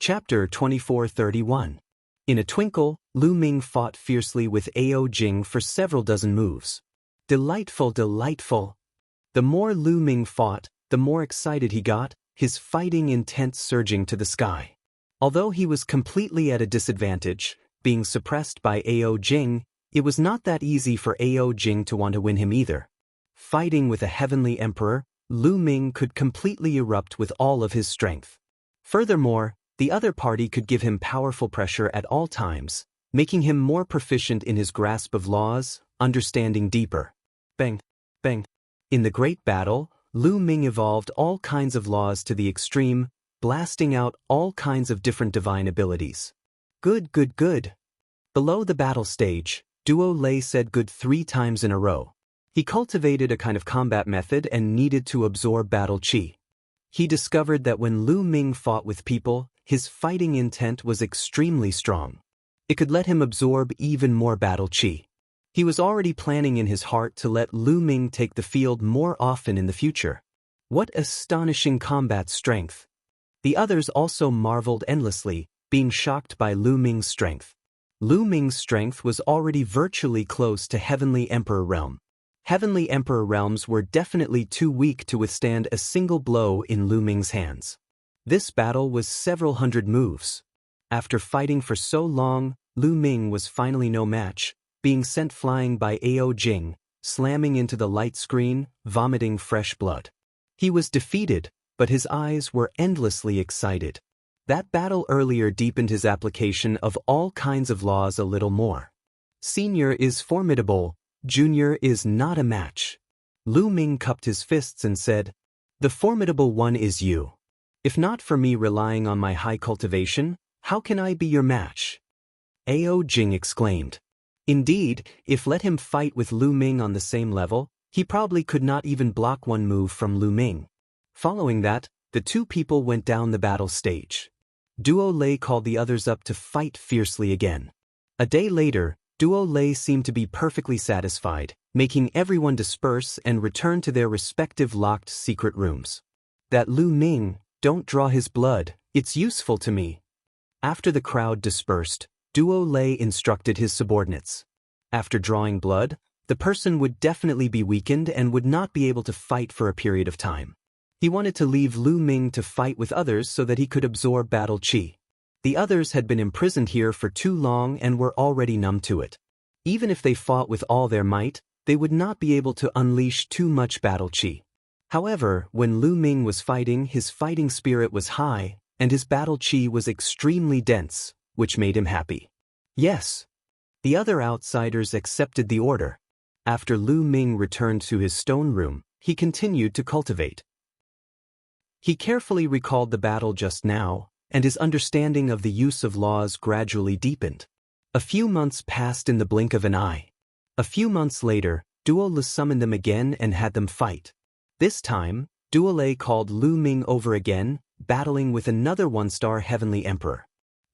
Chapter 2431. In a twinkle, Lu Ming fought fiercely with Ao Jing for several dozen moves. Delightful, delightful. The more Lu Ming fought, the more excited he got, his fighting intent surging to the sky. Although he was completely at a disadvantage, being suppressed by Ao Jing, it was not that easy for Ao Jing to want to win him either. Fighting with a heavenly emperor, Lu Ming could completely erupt with all of his strength. Furthermore, the other party could give him powerful pressure at all times, making him more proficient in his grasp of laws, understanding deeper. Bang, bang. In the great battle, Lu Ming evolved all kinds of laws to the extreme, blasting out all kinds of different divine abilities. Good, good, good. Below the battle stage, Duo Lei said good 3 times in a row. He cultivated a kind of combat method and needed to absorb battle chi. He discovered that when Lu Ming fought with people, his fighting intent was extremely strong. It could let him absorb even more battle chi. He was already planning in his heart to let Lu Ming take the field more often in the future. What astonishing combat strength! The others also marveled endlessly, being shocked by Lu Ming's strength. Lu Ming's strength was already virtually close to Heavenly Emperor realm. Heavenly Emperor realms were definitely too weak to withstand a single blow in Lu Ming's hands. This battle was several hundred moves. After fighting for so long, Lu Ming was finally no match, being sent flying by Ao Jing, slamming into the light screen, vomiting fresh blood. He was defeated, but his eyes were endlessly excited. That battle earlier deepened his application of all kinds of laws a little more. Senior is formidable, junior is not a match. Lu Ming cupped his fists and said, "The formidable one is you. If not for me relying on my high cultivation, how can I be your match?" Ao Jing exclaimed. Indeed, if let him fight with Lu Ming on the same level, he probably could not even block one move from Lu Ming. Following that, the two people went down the battle stage. Duo Lei called the others up to fight fiercely again. A day later, Duo Lei seemed to be perfectly satisfied, making everyone disperse and return to their respective locked secret rooms. That Lu Ming, don't draw his blood, it's useful to me. After the crowd dispersed, Duo Lei instructed his subordinates. After drawing blood, the person would definitely be weakened and would not be able to fight for a period of time. He wanted to leave Lu Ming to fight with others so that he could absorb battle chi. The others had been imprisoned here for too long and were already numb to it. Even if they fought with all their might, they would not be able to unleash too much battle chi. However, when Lu Ming was fighting, his fighting spirit was high, and his battle chi was extremely dense, which made him happy. Yes. The other outsiders accepted the order. After Lu Ming returned to his stone room, he continued to cultivate. He carefully recalled the battle just now, and his understanding of the use of laws gradually deepened. A few months passed in the blink of an eye. A few months later, Duo Lei summoned them again and had them fight. This time, Duo Lei called Lu Ming over again, battling with another 1-star Heavenly Emperor.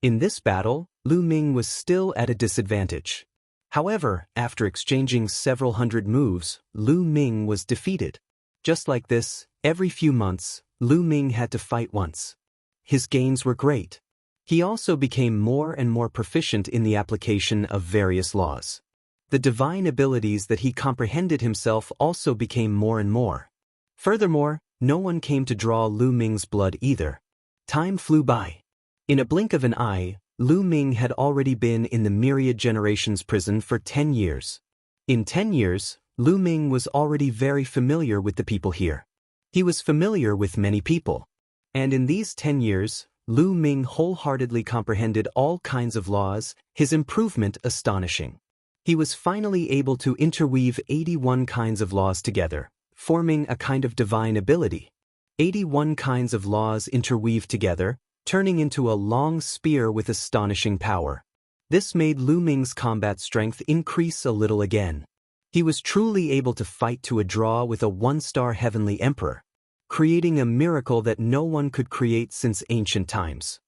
In this battle, Lu Ming was still at a disadvantage. However, after exchanging several hundred moves, Lu Ming was defeated. Just like this, every few months, Lu Ming had to fight once. His gains were great. He also became more and more proficient in the application of various laws. The divine abilities that he comprehended himself also became more and more. Furthermore, no one came to draw Lu Ming's blood either. Time flew by. In a blink of an eye, Lu Ming had already been in the Myriad Generations prison for 10 years. In 10 years, Lu Ming was already very familiar with the people here. He was familiar with many people. And in these 10 years, Lu Ming wholeheartedly comprehended all kinds of laws, his improvement astonishing. He was finally able to interweave 81 kinds of laws together, forming a kind of divine ability. 81 kinds of laws interweaved together, turning into a long spear with astonishing power. This made Lu Ming's combat strength increase a little again. He was truly able to fight to a draw with a 1-star Heavenly Emperor, creating a miracle that no one could create since ancient times.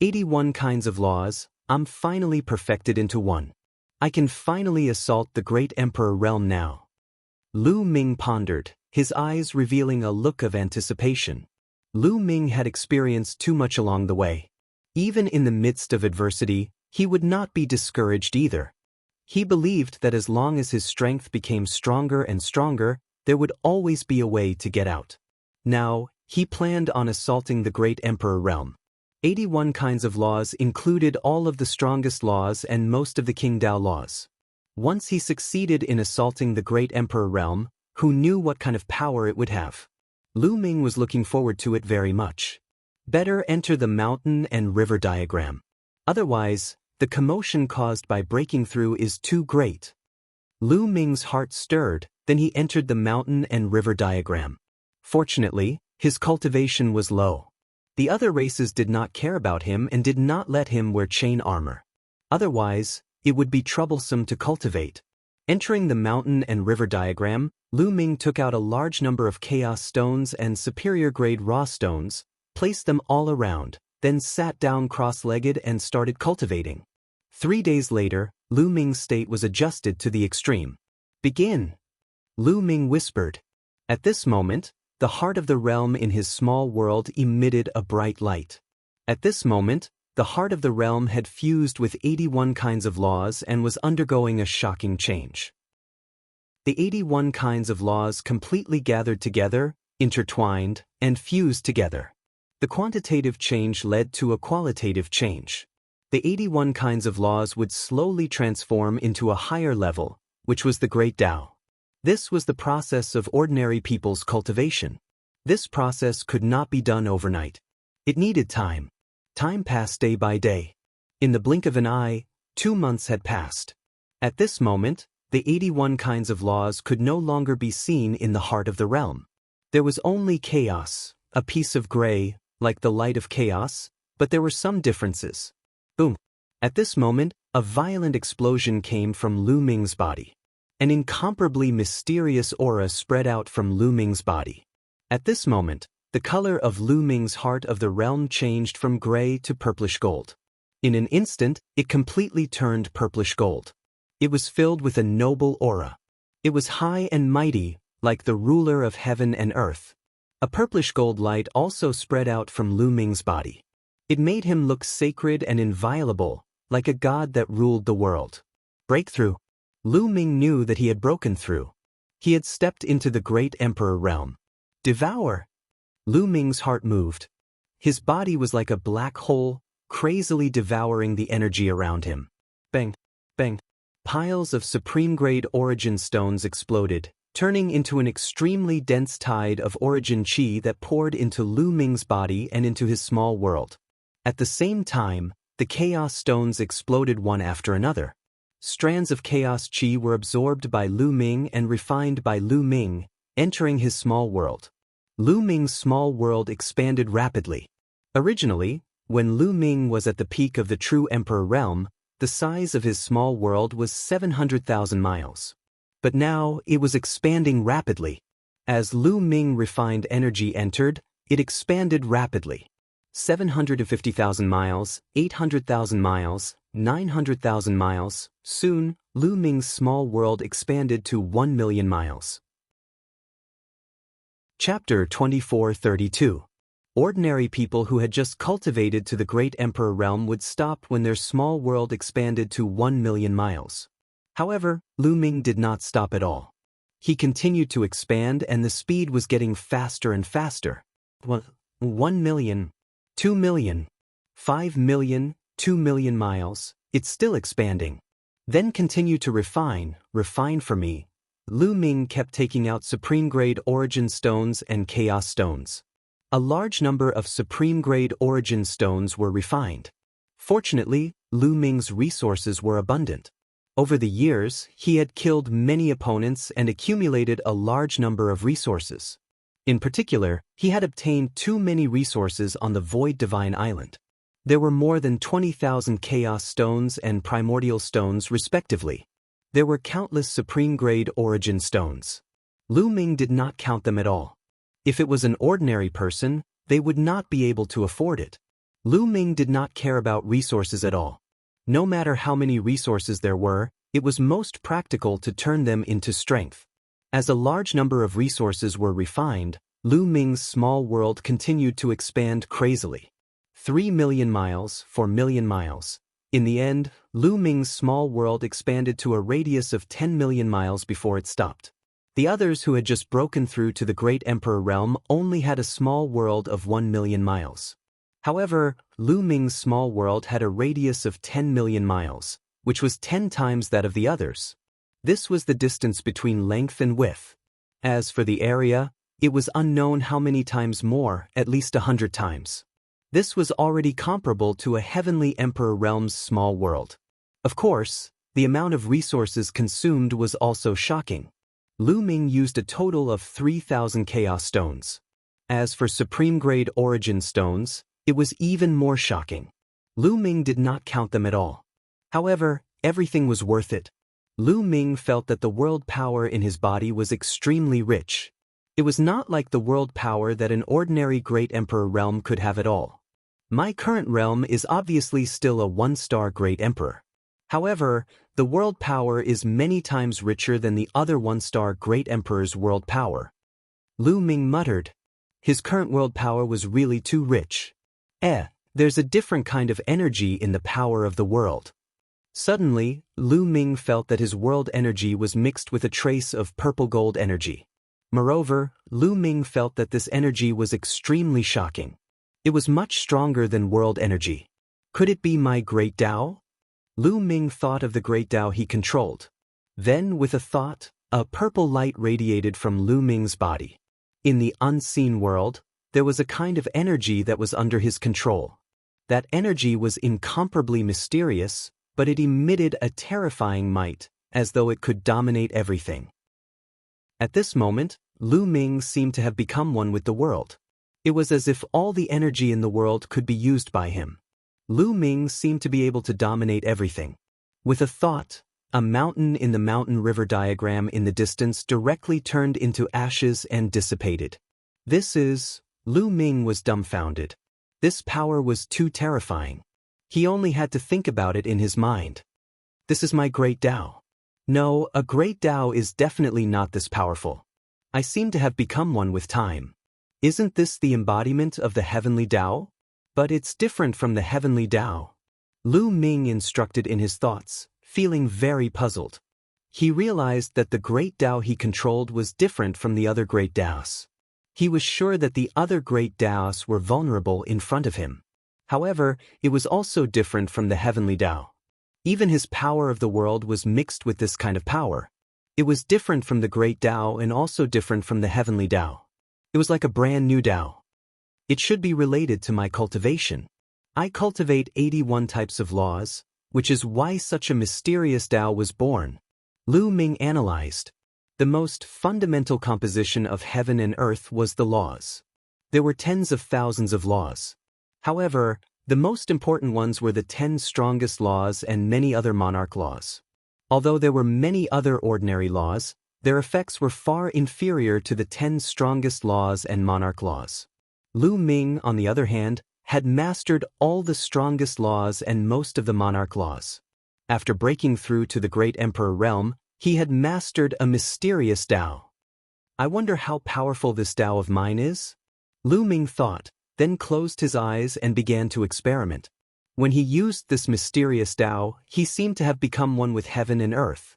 81 kinds of laws, I'm finally perfected into one. I can finally assault the great Emperor realm now. Lu Ming pondered, his eyes revealing a look of anticipation. Lu Ming had experienced too much along the way. Even in the midst of adversity, he would not be discouraged either. He believed that as long as his strength became stronger and stronger, there would always be a way to get out. Now, he planned on assaulting the great emperor realm. 81 kinds of laws included all of the strongest laws and most of the Qingdao laws. Once he succeeded in assaulting the great emperor realm, who knew what kind of power it would have? Lu Ming was looking forward to it very much. Better enter the mountain and river diagram. Otherwise, the commotion caused by breaking through is too great. Lu Ming's heart stirred, then he entered the mountain and river diagram. Fortunately, his cultivation was low. The other races did not care about him and did not let him wear chain armor. Otherwise, it would be troublesome to cultivate. Entering the mountain and river diagram, Lu Ming took out a large number of chaos stones and superior-grade raw stones, placed them all around, then sat down cross-legged and started cultivating. 3 days later, Lu Ming's state was adjusted to the extreme. Begin! Lu Ming whispered. At this moment, the heart of the realm in his small world emitted a bright light. At this moment, the heart of the realm had fused with 81 kinds of laws and was undergoing a shocking change. The 81 kinds of laws completely gathered together, intertwined, and fused together. The quantitative change led to a qualitative change. The 81 kinds of laws would slowly transform into a higher level, which was the Great Tao. This was the process of ordinary people's cultivation. This process could not be done overnight. It needed time. Time passed day by day. In the blink of an eye, 2 months had passed. At this moment, the 81 kinds of laws could no longer be seen in the heart of the realm. There was only chaos, a piece of gray, like the light of chaos, but there were some differences. Boom! At this moment, a violent explosion came from Lu Ming's body. An incomparably mysterious aura spread out from Lu Ming's body. At this moment, the color of Lu Ming's heart of the realm changed from gray to purplish gold. In an instant, it completely turned purplish gold. It was filled with a noble aura. It was high and mighty, like the ruler of heaven and earth. A purplish gold light also spread out from Lu Ming's body. It made him look sacred and inviolable, like a god that ruled the world. Breakthrough. Lu Ming knew that he had broken through. He had stepped into the great emperor realm. Devour! Lu Ming's heart moved. His body was like a black hole, crazily devouring the energy around him. Bang! Bang! Piles of supreme-grade origin stones exploded, turning into an extremely dense tide of origin qi that poured into Lu Ming's body and into his small world. At the same time, the chaos stones exploded one after another. Strands of chaos qi were absorbed by Lu Ming and refined by Lu Ming, entering his small world. Lu Ming's small world expanded rapidly. Originally, when Lu Ming was at the peak of the true emperor realm, the size of his small world was 700,000 miles. But now it was expanding rapidly. As Lu Ming refined energy entered, it expanded rapidly. 750,000 miles, 800,000 miles, 900,000 miles. Soon, Lu Ming's small world expanded to 1 million miles. Chapter 2432. Ordinary people who had just cultivated to the great emperor realm would stop when their small world expanded to 1 million miles. However, Lu Ming did not stop at all. He continued to expand and the speed was getting faster and faster. 1 million, 2 million, 5 million, 2 million miles, it's still expanding. Then continue to refine for me. Lu Ming kept taking out supreme-grade origin stones and chaos stones. A large number of supreme-grade origin stones were refined. Fortunately, Lu Ming's resources were abundant. Over the years, he had killed many opponents and accumulated a large number of resources. In particular, he had obtained too many resources on the Void Divine Island. There were more than 20,000 chaos stones and primordial stones respectively. There were countless supreme-grade origin stones. Lu Ming did not count them at all. If it was an ordinary person, they would not be able to afford it. Lu Ming did not care about resources at all. No matter how many resources there were, it was most practical to turn them into strength. As a large number of resources were refined, Lu Ming's small world continued to expand crazily. 3 million miles, 4 million miles. In the end, Lu Ming's small world expanded to a radius of 10 million miles before it stopped. The others who had just broken through to the Great Emperor realm only had a small world of 1 million miles. However, Lu Ming's small world had a radius of 10 million miles, which was 10 times that of the others. This was the distance between length and width. As for the area, it was unknown how many times more, at least 100 times. This was already comparable to a heavenly emperor realm's small world. Of course, the amount of resources consumed was also shocking. Lu Ming used a total of 3,000 chaos stones. As for supreme-grade origin stones, it was even more shocking. Lu Ming did not count them at all. However, everything was worth it. Lu Ming felt that the world power in his body was extremely rich. It was not like the world power that an ordinary Great Emperor realm could have at all. My current realm is obviously still a 1-star Great Emperor. However, the world power is many times richer than the other 1-star Great Emperor's world power. Lu Ming muttered. His current world power was really too rich. There's a different kind of energy in the power of the world. Suddenly, Lu Ming felt that his world energy was mixed with a trace of purple gold energy. Moreover, Lu Ming felt that this energy was extremely shocking. It was much stronger than world energy. Could it be my great Tao? Lu Ming thought of the great Tao he controlled. Then, with a thought, a purple light radiated from Lu Ming's body. In the unseen world, there was a kind of energy that was under his control. That energy was incomparably mysterious, but it emitted a terrifying might, as though it could dominate everything. At this moment, Lu Ming seemed to have become one with the world. It was as if all the energy in the world could be used by him. Lu Ming seemed to be able to dominate everything. With a thought, a mountain in the mountain river diagram in the distance directly turned into ashes and dissipated. Lu Ming was dumbfounded. This power was too terrifying. He only had to think about it in his mind. This is my great Tao. No, a great Tao is definitely not this powerful. I seem to have become one with time. Isn't this the embodiment of the heavenly Tao? But it's different from the heavenly Tao. Lu Ming instructed in his thoughts, feeling very puzzled. He realized that the great Tao he controlled was different from the other great Taos. He was sure that the other great Taos were vulnerable in front of him. However, it was also different from the heavenly Tao. Even his power of the world was mixed with this kind of power. It was different from the great Tao and also different from the heavenly Tao. It was like a brand new Tao. It should be related to my cultivation. I cultivate 81 types of laws, which is why such a mysterious Tao was born. Lu Ming analyzed. The most fundamental composition of heaven and earth was the laws. There were tens of thousands of laws. However, the most important ones were the 10 strongest laws and many other monarch laws. Although there were many other ordinary laws, their effects were far inferior to the 10 strongest laws and monarch laws. Lu Ming, on the other hand, had mastered all the strongest laws and most of the monarch laws. After breaking through to the Great Emperor realm, he had mastered a mysterious Tao. I wonder how powerful this Tao of mine is? Lu Ming thought, then closed his eyes and began to experiment. When he used this mysterious Tao, he seemed to have become one with heaven and earth.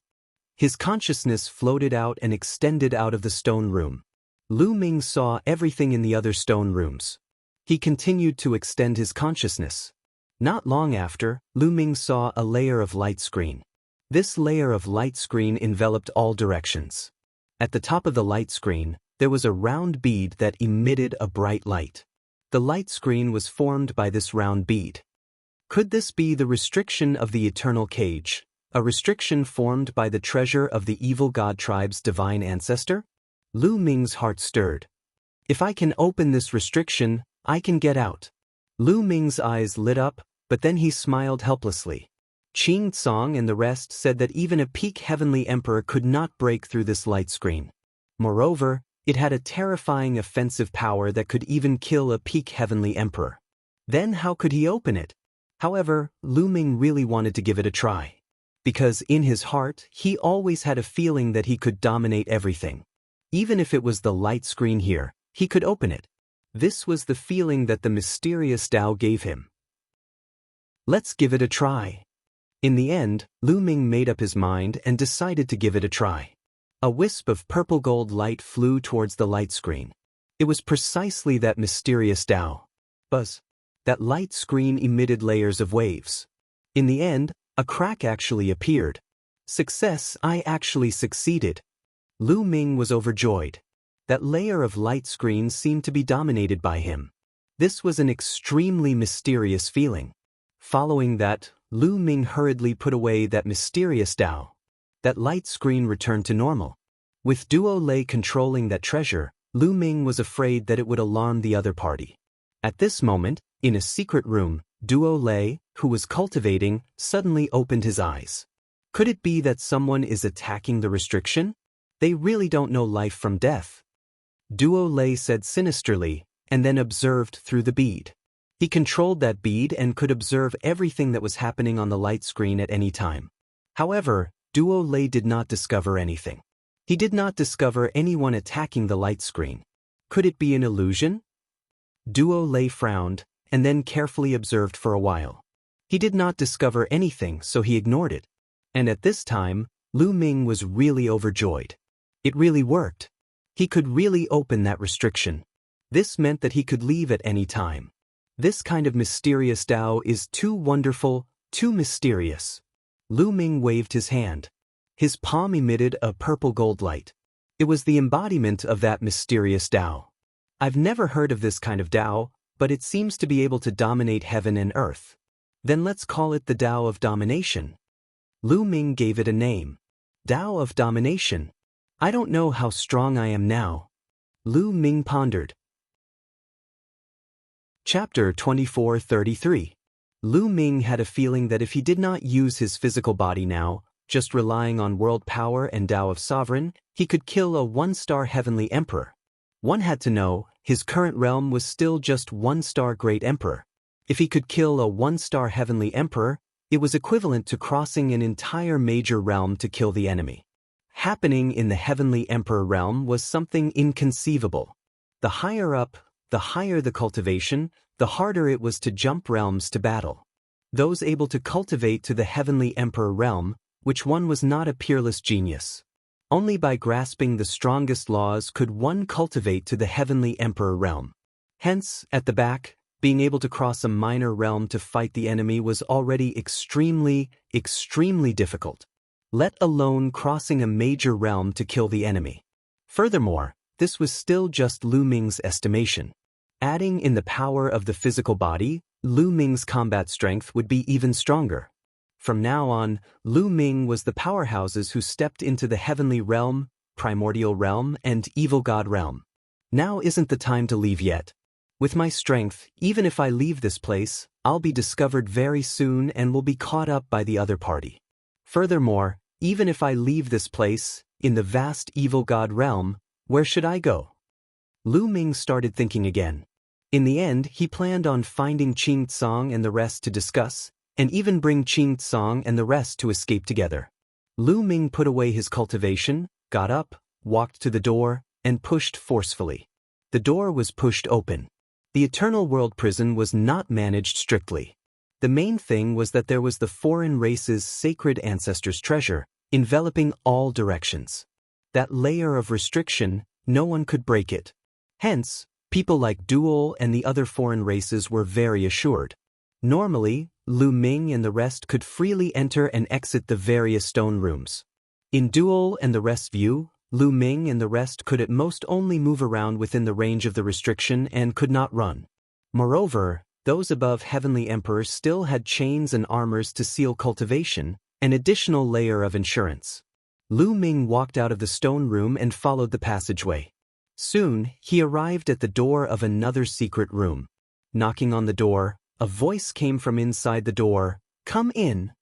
His consciousness floated out and extended out of the stone room. Lu Ming saw everything in the other stone rooms. He continued to extend his consciousness. Not long after, Lu Ming saw a layer of light screen. This layer of light screen enveloped all directions. At the top of the light screen, there was a round bead that emitted a bright light. The light screen was formed by this round bead. Could this be the restriction of the eternal cage, a restriction formed by the treasure of the evil god tribe's divine ancestor? Lu Ming's heart stirred. If I can open this restriction, I can get out. Lu Ming's eyes lit up, but then he smiled helplessly. Qing Tsong and the rest said that even a peak heavenly emperor could not break through this light screen. Moreover, it had a terrifying offensive power that could even kill a peak heavenly emperor. Then how could he open it? However, Lu Ming really wanted to give it a try. Because in his heart, he always had a feeling that he could dominate everything. Even if it was the light screen here, he could open it. This was the feeling that the mysterious Tao gave him. Let's give it a try. In the end, Lu Ming made up his mind and decided to give it a try. A wisp of purple gold light flew towards the light screen. It was precisely that mysterious Tao. Buzz. That light screen emitted layers of waves. In the end, a crack actually appeared. Success, I actually succeeded. Lu Ming was overjoyed. That layer of light screen seemed to be dominated by him. This was an extremely mysterious feeling. Following that, Lu Ming hurriedly put away that mysterious Tao. That light screen returned to normal. With Duo Lei controlling that treasure, Lu Ming was afraid that it would alarm the other party. At this moment, in a secret room, Duo Lei, who was cultivating, suddenly opened his eyes. Could it be that someone is attacking the restriction? They really don't know life from death. Duo Lei said sinisterly, and then observed through the bead. He controlled that bead and could observe everything that was happening on the light screen at any time. However, Duo Lei did not discover anything. He did not discover anyone attacking the light screen. Could it be an illusion? Duo Lei frowned, and then carefully observed for a while. He did not discover anything, so he ignored it. And at this time, Lu Ming was really overjoyed. It really worked. He could really open that restriction. This meant that he could leave at any time. This kind of mysterious Tao is too wonderful, too mysterious. Lu Ming waved his hand. His palm emitted a purple gold light. It was the embodiment of that mysterious Tao. I've never heard of this kind of Tao, but it seems to be able to dominate heaven and earth. Then let's call it the Tao of domination. Lu Ming gave it a name. Tao of domination. I don't know how strong I am now. Lu Ming pondered. Chapter 2433. Lu Ming had a feeling that if he did not use his physical body now, just relying on world power and Tao of sovereign, he could kill a one-star heavenly emperor. One had to know, his current realm was still just one-star great emperor. If he could kill a one-star heavenly emperor, it was equivalent to crossing an entire major realm to kill the enemy. Happening in the heavenly emperor realm was something inconceivable. The higher up, the higher the cultivation, the harder it was to jump realms to battle. Those able to cultivate to the heavenly emperor realm, which one was not a peerless genius. Only by grasping the strongest laws could one cultivate to the heavenly emperor realm. Hence, at the back, being able to cross a minor realm to fight the enemy was already extremely difficult. Let alone crossing a major realm to kill the enemy. Furthermore, this was still just Lu Ming's estimation. Adding in the power of the physical body, Lu Ming's combat strength would be even stronger. From now on, Lu Ming was the powerhouses who stepped into the heavenly realm, primordial realm, and evil god realm. Now isn't the time to leave yet. With my strength, even if I leave this place, I'll be discovered very soon and will be caught up by the other party. Furthermore, even if I leave this place, in the vast evil god realm, where should I go? Lu Ming started thinking again. In the end, he planned on finding Qing Tsang and the rest to discuss, and even bring Qing Tsang and the rest to escape together. Lu Ming put away his cultivation, got up, walked to the door, and pushed forcefully. The door was pushed open. The Eternal World Prison was not managed strictly. The main thing was that there was the foreign race's sacred ancestors' treasure, enveloping all directions. That layer of restriction, no one could break it. Hence, people like Duo and the other foreign races were very assured. Normally, Lu Ming and the rest could freely enter and exit the various stone rooms. In Duo and the rest's view, Lu Ming and the rest could at most only move around within the range of the restriction and could not run. Moreover, those above Heavenly Emperor still had chains and armors to seal cultivation, an additional layer of insurance. Lu Ming walked out of the stone room and followed the passageway. Soon, he arrived at the door of another secret room. Knocking on the door, a voice came from inside the door, "Come in."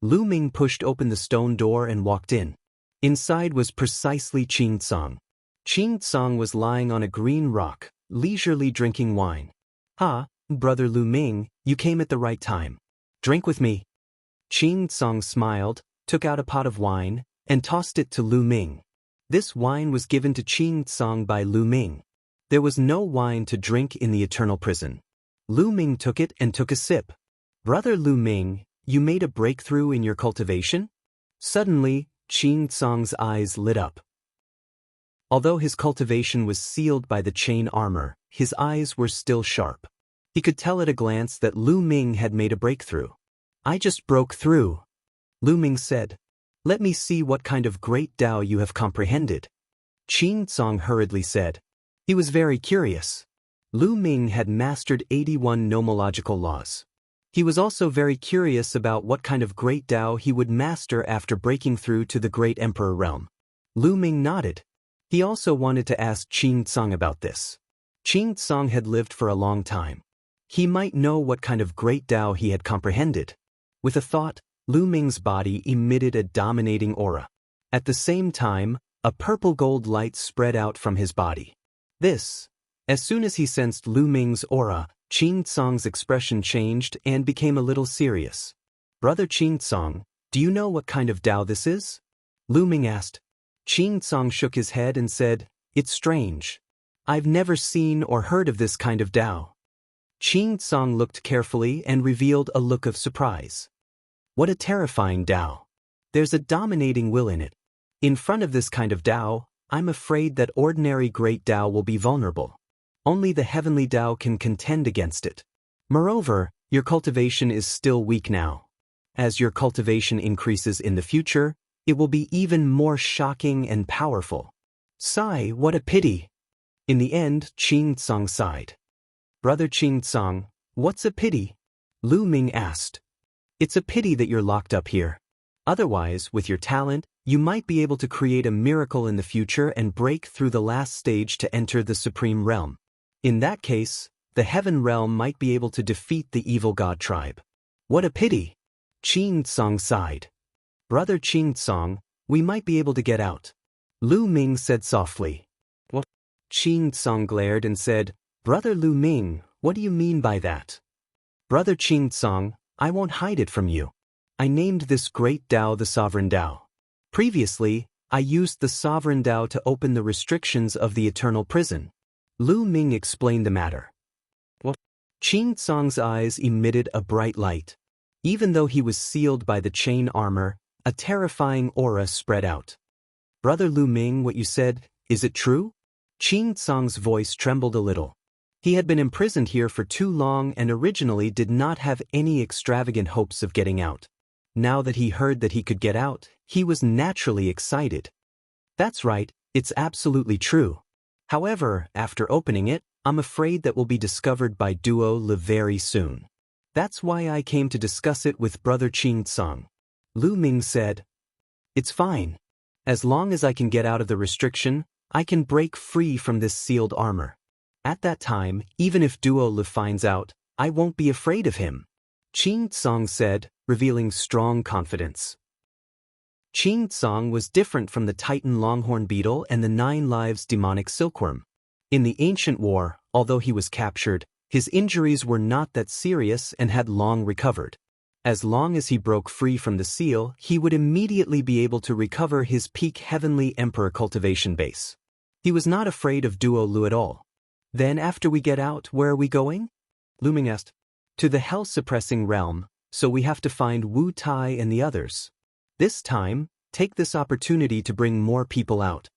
Lu Ming pushed open the stone door and walked in. Inside was precisely Qing Tsang. Qing Tsang was lying on a green rock, leisurely drinking wine. "Ah, Brother Lu Ming, you came at the right time. Drink with me." Qing Tsang smiled, took out a pot of wine, and tossed it to Lu Ming. This wine was given to Qing Tsang by Lu Ming. There was no wine to drink in the eternal prison. Lu Ming took it and took a sip. Brother Lu Ming, you made a breakthrough in your cultivation? Suddenly, Qing Tsang's eyes lit up. Although his cultivation was sealed by the chain armor, his eyes were still sharp. He could tell at a glance that Lu Ming had made a breakthrough. I just broke through, Lu Ming said. Let me see what kind of great Tao you have comprehended. Qing Tsang hurriedly said. He was very curious. Lu Ming had mastered 81 nomological laws. He was also very curious about what kind of great Tao he would master after breaking through to the great emperor realm. Lu Ming nodded. He also wanted to ask Qing Tsang about this. Qing Tsang had lived for a long time. He might know what kind of great Tao he had comprehended. With a thought, Lu Ming's body emitted a dominating aura. At the same time, a purple-gold light spread out from his body. As soon as he sensed Lu Ming's aura, Qing Tsang's expression changed and became a little serious. Brother Qing Tsang, do you know what kind of Tao this is? Lu Ming asked. Qing Tsang shook his head and said, It's strange. I've never seen or heard of this kind of Tao. Qing Tsang looked carefully and revealed a look of surprise. What a terrifying Tao. There's a dominating will in it. In front of this kind of Tao, I'm afraid that ordinary great Tao will be vulnerable. Only the heavenly Tao can contend against it. Moreover, your cultivation is still weak now. As your cultivation increases in the future, it will be even more shocking and powerful. Sigh, what a pity. In the end, Qing Tsang sighed. Brother Qing Tsang, what's a pity? Lu Ming asked. It's a pity that you're locked up here. Otherwise, with your talent, you might be able to create a miracle in the future and break through the last stage to enter the supreme realm. In that case, the heaven realm might be able to defeat the evil god tribe. What a pity! Qing Tsang sighed. Brother Qing Tsang, we might be able to get out. Lu Ming said softly. What? Qing Tsang glared and said, Brother Lu Ming, what do you mean by that? Brother Qing Tsang, I won't hide it from you. I named this great Tao the Sovereign Tao. Previously, I used the Sovereign Tao to open the restrictions of the eternal prison. Lu Ming explained the matter. What? Qing Tsang's eyes emitted a bright light. Even though he was sealed by the chain armor, a terrifying aura spread out. Brother Lu Ming, what you said, is it true? Qing Tsang's voice trembled a little. He had been imprisoned here for too long and originally did not have any extravagant hopes of getting out. Now that he heard that he could get out, he was naturally excited. That's right, it's absolutely true. However, after opening it, I'm afraid that will be discovered by Duo Le very soon. That's why I came to discuss it with Brother Qing Tsang. Lu Ming said, It's fine. As long as I can get out of the restriction, I can break free from this sealed armor. At that time, even if Duo Le finds out, I won't be afraid of him. Qing Tsang said, revealing strong confidence. Qing Tsang was different from the Titan Longhorn Beetle and the 9 Lives demonic silkworm. In the ancient war, although he was captured, his injuries were not that serious and had long recovered. As long as he broke free from the seal, he would immediately be able to recover his peak heavenly emperor cultivation base. He was not afraid of Duo Lu at all. Then after we get out, where are we going? Lu Ming asked. To the hell-suppressing realm, so we have to find Wu Tai and the others. This time, take this opportunity to bring more people out.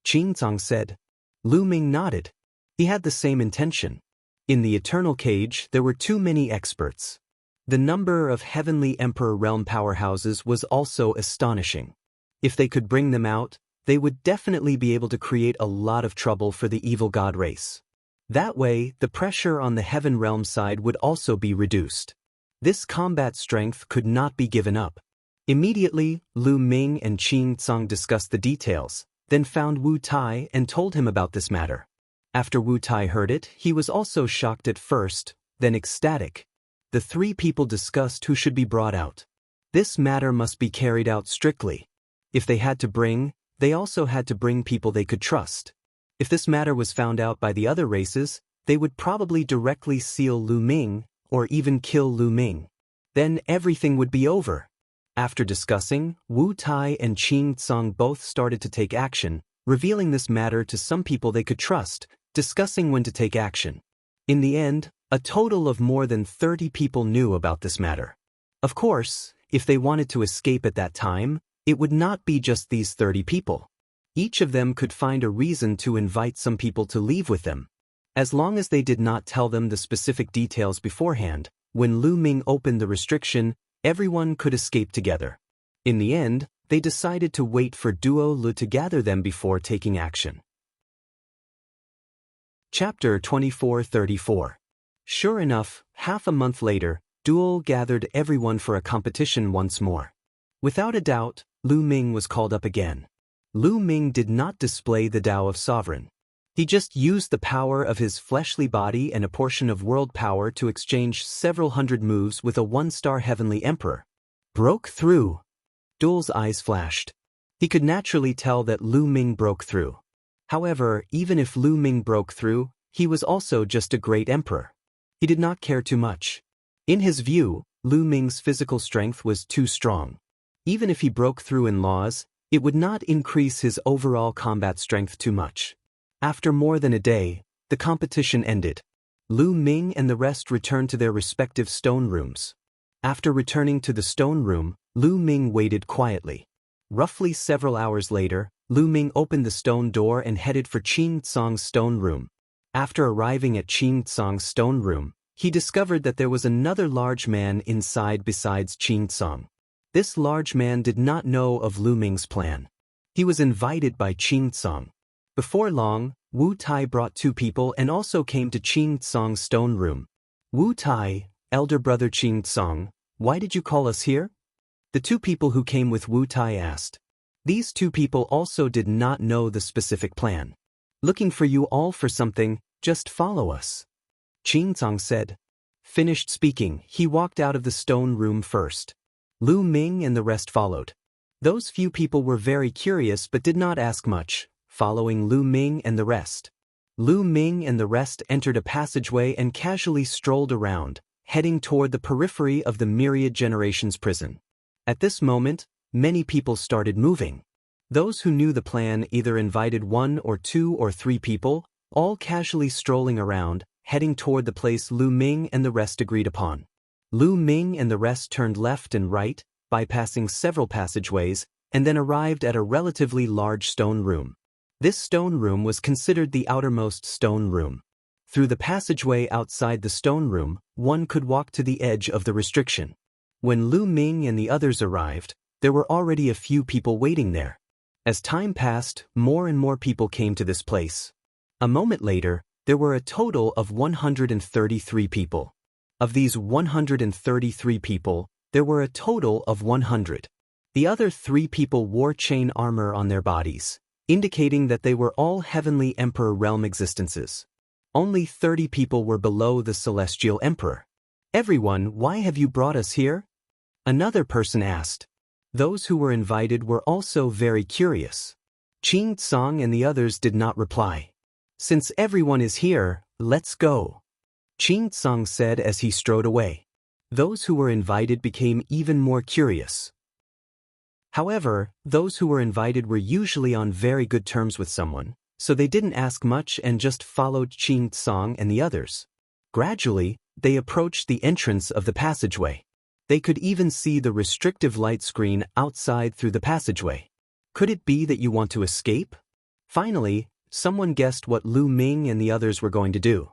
Qing Tsang said. Lu Ming nodded. He had the same intention. In the eternal cage, there were too many experts. The number of heavenly emperor realm powerhouses was also astonishing. If they could bring them out, they would definitely be able to create a lot of trouble for the evil god race. That way, the pressure on the heaven realm side would also be reduced. This combat strength could not be given up. Immediately, Lu Ming and Qing Tsang discussed the details, then found Wu Tai and told him about this matter. After Wu Tai heard it, he was also shocked at first, then ecstatic. The 3 people discussed who should be brought out. This matter must be carried out strictly. If they had to bring, they also had to bring people they could trust. If this matter was found out by the other races, they would probably directly seal Lu Ming, or even kill Lu Ming. Then everything would be over. After discussing, Wu Tai and Qing Tsang both started to take action, revealing this matter to some people they could trust, discussing when to take action. In the end, a total of more than 30 people knew about this matter. Of course, if they wanted to escape at that time, it would not be just these 30 people. Each of them could find a reason to invite some people to leave with them. As long as they did not tell them the specific details beforehand, when Lu Ming opened the restriction, everyone could escape together. In the end, they decided to wait for Duo Lu to gather them before taking action. Chapter 2434. Sure enough, half a month later, Duo gathered everyone for a competition once more. Without a doubt, Lu Ming was called up again. Lu Ming did not display the Tao of Sovereign. He just used the power of his fleshly body and a portion of world power to exchange several hundred moves with a one-star heavenly emperor. Broke through. Duo's eyes flashed. He could naturally tell that Lu Ming broke through. However, even if Lu Ming broke through, he was also just a great emperor. He did not care too much. In his view, Lu Ming's physical strength was too strong. Even if he broke through in laws, it would not increase his overall combat strength too much. After more than a day, the competition ended. Lu Ming and the rest returned to their respective stone rooms. After returning to the stone room, Lu Ming waited quietly. Roughly several hours later, Lu Ming opened the stone door and headed for Qin Tsang's stone room. After arriving at Qin Tsang's stone room, he discovered that there was another large man inside besides Qin Tsang. This large man did not know of Lu Ming's plan. He was invited by Qin Tsang. Before long, Wu Tai brought two people and also came to Qin Tsang's stone room. Wu Tai, elder brother Qin Tsang, why did you call us here? The two people who came with Wu Tai asked. These two people also did not know the specific plan. Looking for you all for something, just follow us. Qin Tsang said. Finished speaking, he walked out of the stone room first. Lu Ming and the rest followed. Those few people were very curious but did not ask much, following Lu Ming and the rest. Lu Ming and the rest entered a passageway and casually strolled around, heading toward the periphery of the Myriad Generations prison. At this moment, many people started moving. Those who knew the plan either invited 1 or 2 or 3 people, all casually strolling around, heading toward the place Lu Ming and the rest agreed upon. Lu Ming and the rest turned left and right, bypassing several passageways, and then arrived at a relatively large stone room. This stone room was considered the outermost stone room. Through the passageway outside the stone room, one could walk to the edge of the restriction. When Lu Ming and the others arrived, there were already a few people waiting there. As time passed, more and more people came to this place. A moment later, there were a total of 133 people. Of these 133 people, there were a total of 100. The other 3 people wore chain armor on their bodies, indicating that they were all Heavenly Emperor realm existences. Only 30 people were below the Celestial Emperor. Everyone, why have you brought us here? Another person asked. Those who were invited were also very curious. Qin Tsang and the others did not reply. Since everyone is here, let's go. Qin Tsang said as he strode away. Those who were invited became even more curious. However, those who were invited were usually on very good terms with someone, so they didn't ask much and just followed Qin Tsang and the others. Gradually, they approached the entrance of the passageway. They could even see the restrictive light screen outside through the passageway. Could it be that you want to escape? Finally, someone guessed what Lu Ming and the others were going to do.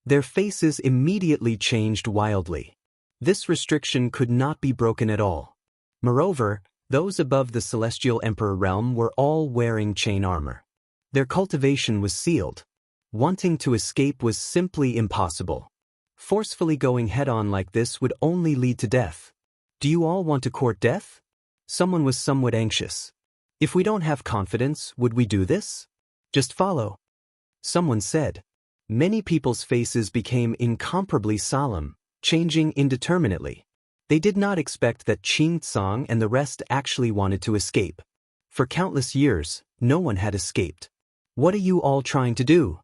Their faces immediately changed wildly. This restriction could not be broken at all. Moreover, those above the Celestial Emperor realm were all wearing chain armor. Their cultivation was sealed. Wanting to escape was simply impossible. Forcefully going head-on like this would only lead to death. Do you all want to court death? Someone was somewhat anxious. If we don't have confidence, would we do this? Just follow. Someone said. Many people's faces became incomparably solemn, changing indeterminately. They did not expect that Qin Tsang and the rest actually wanted to escape. For countless years, no one had escaped. What are you all trying to do?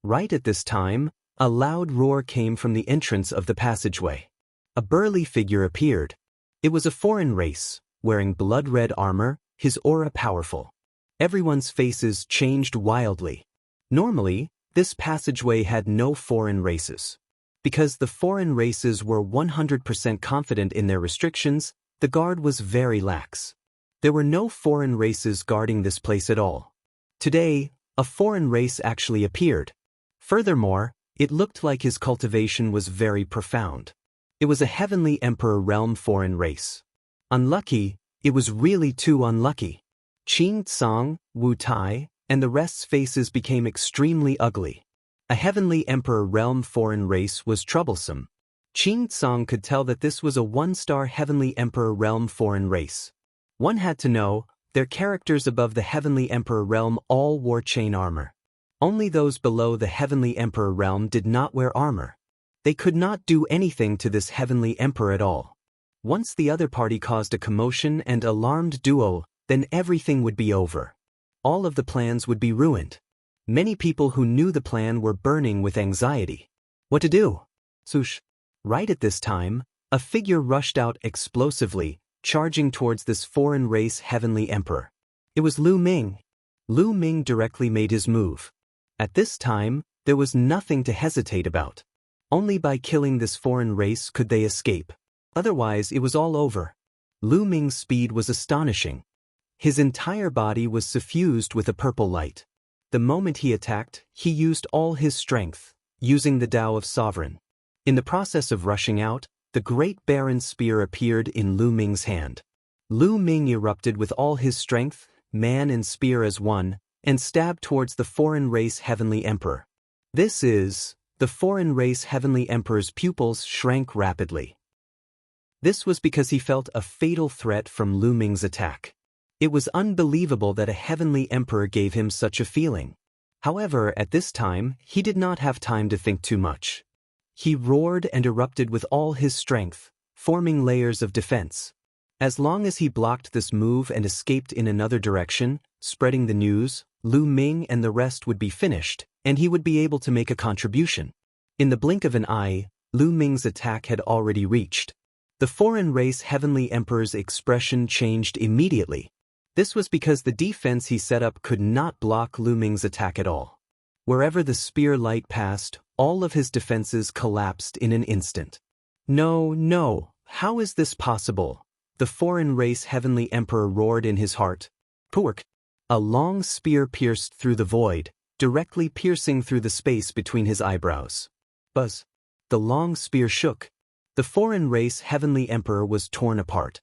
Right at this time, a loud roar came from the entrance of the passageway. A burly figure appeared. It was a foreign race, wearing blood-red armor, his aura powerful. Everyone's faces changed wildly. Normally, This passageway had no foreign races. Because the foreign races were 100% confident in their restrictions, the guard was very lax. There were no foreign races guarding this place at all. Today, a foreign race actually appeared. Furthermore, it looked like his cultivation was very profound. It was a heavenly emperor realm foreign race. Unlucky, it was really too unlucky. Qing Tsang, Wu Tai, and the rest's faces became extremely ugly. A heavenly emperor realm foreign race was troublesome. Qing Tsang could tell that this was a one-star heavenly emperor realm foreign race. One had to know, their characters above the heavenly emperor realm all wore chain armor. Only those below the heavenly emperor realm did not wear armor. They could not do anything to this heavenly emperor at all. Once the other party caused a commotion and alarmed duo, then everything would be over. All of the plans would be ruined. Many people who knew the plan were burning with anxiety. What to do? Swoosh. Right at this time, a figure rushed out explosively, charging towards this foreign race heavenly emperor. It was Lu Ming. Lu Ming directly made his move. At this time, there was nothing to hesitate about. Only by killing this foreign race could they escape. Otherwise, it was all over. Lu Ming's speed was astonishing. His entire body was suffused with a purple light. The moment he attacked, he used all his strength, using the Tao of Sovereign. In the process of rushing out, the Great Baron's spear appeared in Lu Ming's hand. Lu Ming erupted with all his strength, man and spear as one, and stabbed towards the foreign race heavenly emperor. The foreign race heavenly emperor's pupils shrank rapidly. This was because he felt a fatal threat from Lu Ming's attack. It was unbelievable that a heavenly emperor gave him such a feeling. However, at this time, he did not have time to think too much. He roared and erupted with all his strength, forming layers of defense. As long as he blocked this move and escaped in another direction, spreading the news, Lu Ming and the rest would be finished, and he would be able to make a contribution. In the blink of an eye, Lu Ming's attack had already reached. The foreign race heavenly emperor's expression changed immediately. This was because the defense he set up could not block Lu Ming's attack at all. Wherever the spear light passed, all of his defenses collapsed in an instant. No, how is this possible? The foreign race heavenly emperor roared in his heart. Purk! A long spear pierced through the void, directly piercing through the space between his eyebrows. Buzz! The long spear shook. The foreign race heavenly emperor was torn apart.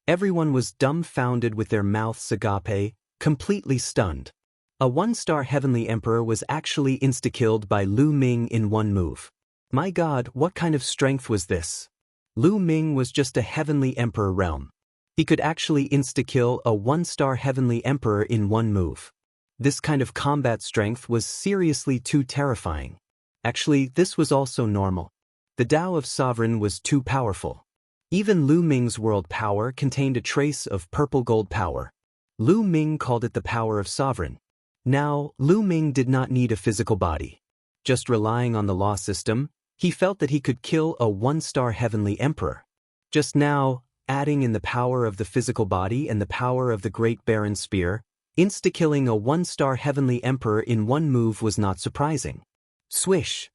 Everyone was dumbfounded with their mouths agape, completely stunned. A one-star heavenly emperor was actually insta-killed by Lu Ming in one move. My God, what kind of strength was this? Lu Ming was just a heavenly emperor realm. He could actually insta-kill a one-star heavenly emperor in one move. This kind of combat strength was seriously too terrifying. Actually, this was also normal. The Tao of Sovereign was too powerful. Even Lu Ming's world power contained a trace of purple gold power. Lu Ming called it the power of Sovereign. Now, Lu Ming did not need a physical body. Just relying on the law system, he felt that he could kill a one-star heavenly emperor. Just now, adding in the power of the physical body and the power of the Great Baron's spear, insta-killing a one-star heavenly emperor in one move was not surprising. Swish!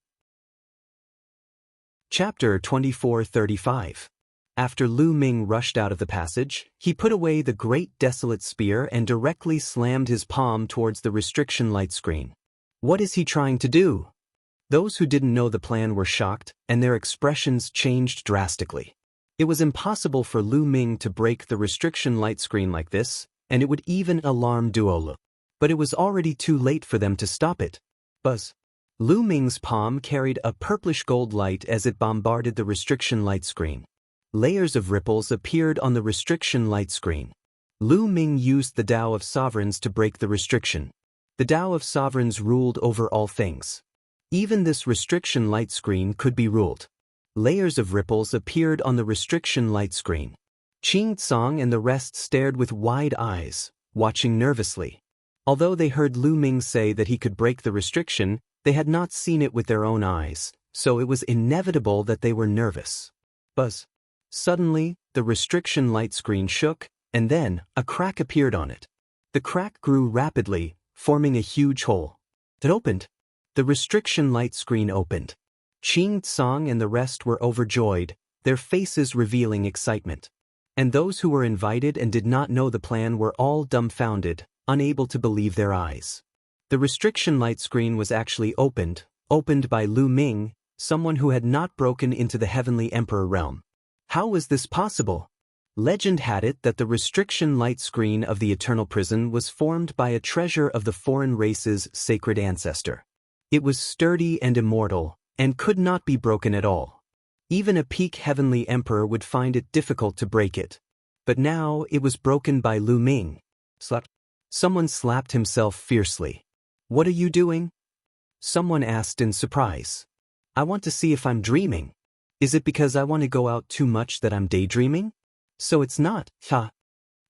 Chapter 2435. After Lu Ming rushed out of the passage, he put away the great desolate spear and directly slammed his palm towards the restriction light screen. What is he trying to do? Those who didn't know the plan were shocked, and their expressions changed drastically. It was impossible for Lu Ming to break the restriction light screen like this, and it would even alarm Duolu. But it was already too late for them to stop it. Buzz! Lu Ming's palm carried a purplish gold light as it bombarded the restriction light screen. Layers of ripples appeared on the restriction light screen. Lu Ming used the Tao of Sovereigns to break the restriction. The Tao of Sovereigns ruled over all things. Even this restriction light screen could be ruled. Layers of ripples appeared on the restriction light screen. Qing Tsang and the rest stared with wide eyes, watching nervously. Although they heard Lu Ming say that he could break the restriction, they had not seen it with their own eyes, so it was inevitable that they were nervous. Buzz! Suddenly, the restriction light screen shook, and then, a crack appeared on it. The crack grew rapidly, forming a huge hole. It opened. The restriction light screen opened. Qing Tsang and the rest were overjoyed, their faces revealing excitement. And those who were invited and did not know the plan were all dumbfounded, unable to believe their eyes. The restriction light screen was actually opened by Lu Ming, someone who had not broken into the Heavenly Emperor realm. How was this possible? Legend had it that the restriction light screen of the Eternal Prison was formed by a treasure of the foreign race's sacred ancestor. It was sturdy and immortal, and could not be broken at all. Even a peak Heavenly Emperor would find it difficult to break it. But now it was broken by Lu Ming. Someone slapped himself fiercely. "What are you doing?" Someone asked in surprise. "I want to see if I'm dreaming. Is it because I want to go out too much that I'm daydreaming? So it's not, ha."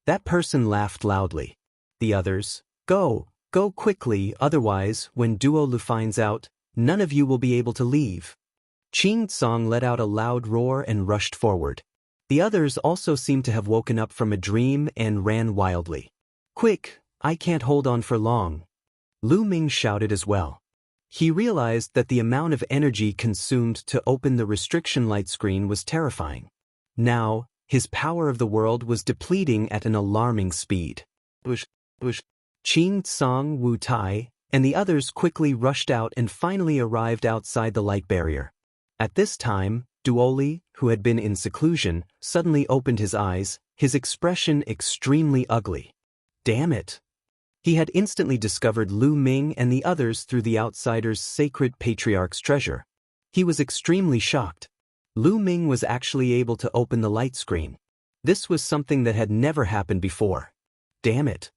That person laughed loudly. The others, Go quickly, otherwise, when Duo Lu finds out, none of you will be able to leave." Qing Tsang let out a loud roar and rushed forward. The others also seemed to have woken up from a dream and ran wildly. "Quick, I can't hold on for long." Lu Ming shouted as well. He realized that the amount of energy consumed to open the restriction light screen was terrifying. Now, his power of the world was depleting at an alarming speed. Qing Tsang, Wu Tai, and the others quickly rushed out and finally arrived outside the light barrier. At this time, Duoli, who had been in seclusion, suddenly opened his eyes, his expression extremely ugly. Damn it! He had instantly discovered Lu Ming and the others through the outsider's sacred patriarch's treasure. He was extremely shocked. Lu Ming was actually able to open the light screen. This was something that had never happened before. Damn it!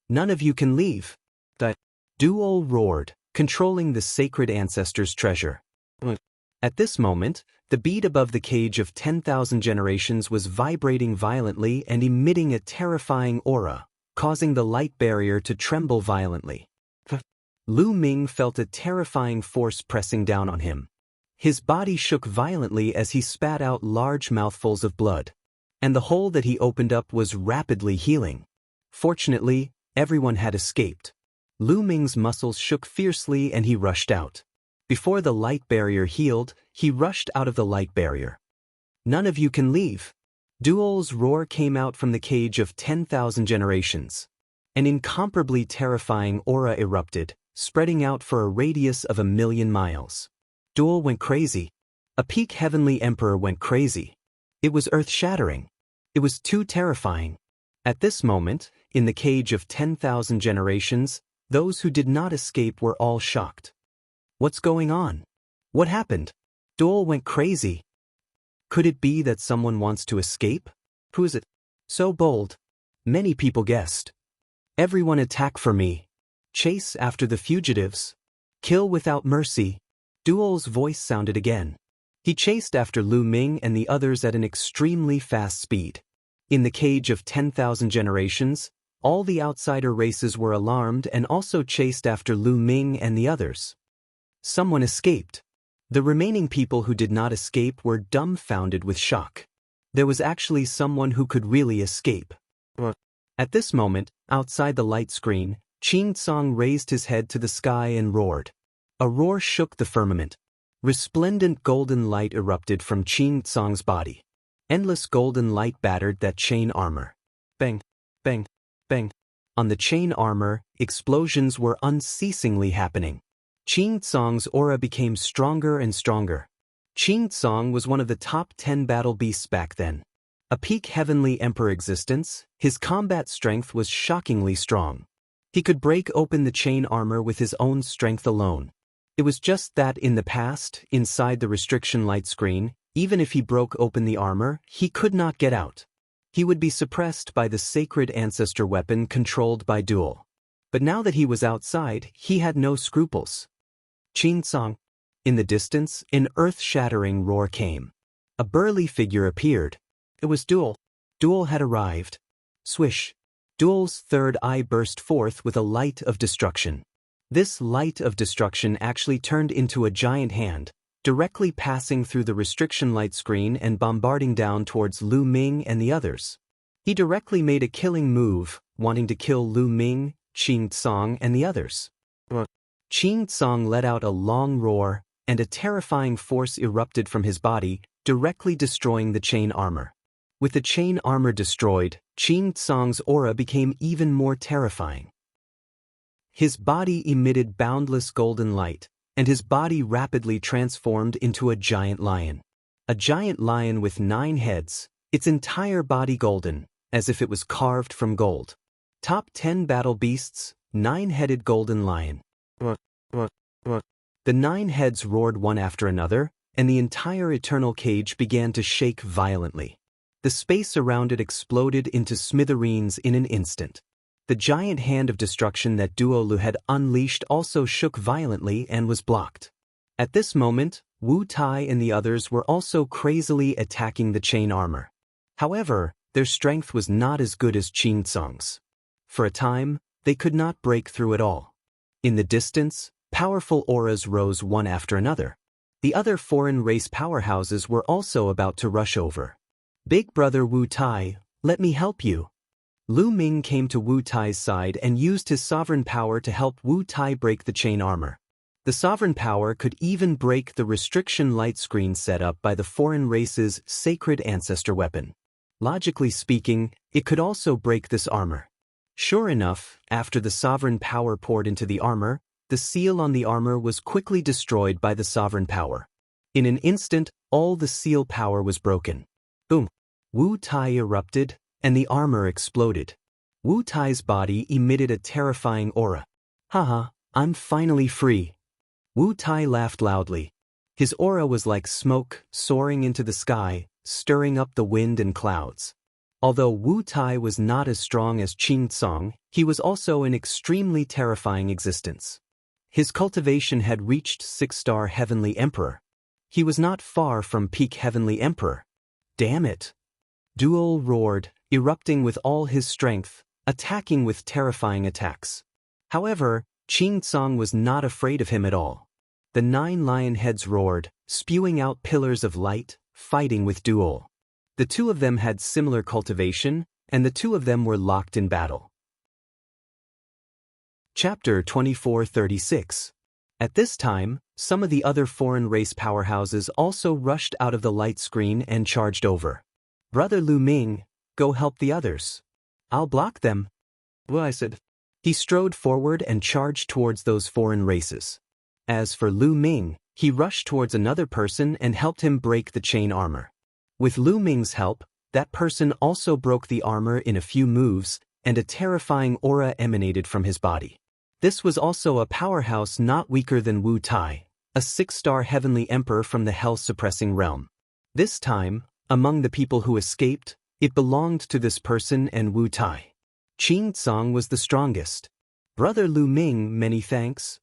None of you can leave. The Duo roared, controlling the sacred ancestor's treasure. At this moment, the bead above the cage of 10,000 generations was vibrating violently and emitting a terrifying aura, causing the light barrier to tremble violently. Lu Ming felt a terrifying force pressing down on him. His body shook violently as he spat out large mouthfuls of blood. And the hole that he opened up was rapidly healing. Fortunately, everyone had escaped. Lu Ming's muscles shook fiercely and he rushed out. Before the light barrier healed, he rushed out of the light barrier. "None of you can leave." Duol's roar came out from the cage of 10,000 generations. An incomparably terrifying aura erupted, spreading out for a radius of 1,000,000 miles. Duol went crazy. A peak Heavenly Emperor went crazy. It was earth-shattering. It was too terrifying. At this moment, in the cage of 10,000 generations, those who did not escape were all shocked. What's going on? What happened? Duol went crazy. Could it be that someone wants to escape? Who is it? So bold. Many people guessed. Everyone attack for me. Chase after the fugitives. Kill without mercy. Duol's voice sounded again. He chased after Lu Ming and the others at an extremely fast speed. In the cage of 10,000 generations, all the outsider races were alarmed and also chased after Lu Ming and the others. Someone escaped. The remaining people who did not escape were dumbfounded with shock. There was actually someone who could really escape. At this moment, outside the light screen, Qing Tsang raised his head to the sky and roared. A roar shook the firmament. Resplendent golden light erupted from Qing Tsang's body. Endless golden light battered that chain armor. Bang, bang, bang. On the chain armor, explosions were unceasingly happening. Qing Tsang's aura became stronger and stronger. Qing Tsang was one of the top 10 battle beasts back then. A peak Heavenly Emperor existence, his combat strength was shockingly strong. He could break open the chain armor with his own strength alone. It was just that in the past, inside the restriction light screen, even if he broke open the armor, he could not get out. He would be suppressed by the sacred ancestor weapon controlled by Duel. But now that he was outside, he had no scruples. Qing Tsang. In the distance, an earth-shattering roar came. A burly figure appeared. It was Duel. Duel had arrived. Swish. Duel's third eye burst forth with a light of destruction. This light of destruction actually turned into a giant hand, directly passing through the restriction light screen and bombarding down towards Lu Ming and the others. He directly made a killing move, wanting to kill Lu Ming, Qing Tsang, and the others. Qing Tsong let out a long roar, and a terrifying force erupted from his body, directly destroying the chain armor. With the chain armor destroyed, Qing Tsong's aura became even more terrifying. His body emitted boundless golden light, and his body rapidly transformed into a giant lion. A giant lion with 9 heads, its entire body golden, as if it was carved from gold. Top 10 battle beasts, 9-headed golden lion. The 9 heads roared one after another, and the entire eternal cage began to shake violently. The space around it exploded into smithereens in an instant. The giant hand of destruction that Duo Lu had unleashed also shook violently and was blocked. At this moment, Wu Tai and the others were also crazily attacking the chain armor. However, their strength was not as good as Qing Tsong's. For a time, they could not break through at all. In the distance, powerful auras rose one after another. The other foreign race powerhouses were also about to rush over. "Big brother Wu Tai, let me help you." Lu Ming came to Wu Tai's side and used his sovereign power to help Wu Tai break the chain armor. The sovereign power could even break the restriction light screen set up by the foreign race's sacred ancestor weapon. Logically speaking, it could also break this armor. Sure enough, after the sovereign power poured into the armor, the seal on the armor was quickly destroyed by the sovereign power. In an instant, all the seal power was broken. Boom! Wu Tai erupted, and the armor exploded. Wu Tai's body emitted a terrifying aura. "Haha, I'm finally free." Wu Tai laughed loudly. His aura was like smoke soaring into the sky, stirring up the wind and clouds. Although Wu Tai was not as strong as Qing Tsong, he was also an extremely terrifying existence. His cultivation had reached 6-star Heavenly Emperor. He was not far from peak Heavenly Emperor. Damn it! Duo roared, erupting with all his strength, attacking with terrifying attacks. However, Qing Tsong was not afraid of him at all. The 9 lion heads roared, spewing out pillars of light, fighting with Duo. The 2 of them had similar cultivation, and the 2 of them were locked in battle. Chapter 2436. At this time, some of the other foreign race powerhouses also rushed out of the light screen and charged over. "Brother Lu Ming, go help the others." "I'll block them." "Well," I said. He strode forward and charged towards those foreign races. As for Lu Ming, he rushed towards another person and helped him break the chain armor. With Lu Ming's help, that person also broke the armor in a few moves, and a terrifying aura emanated from his body. This was also a powerhouse not weaker than Wu Tai, a 6-star Heavenly Emperor from the Hell-suppressing realm. This time, among the people who escaped, it belonged to this person and Wu Tai. Qing Tsong was the strongest. "Brother Lu Ming, many thanks."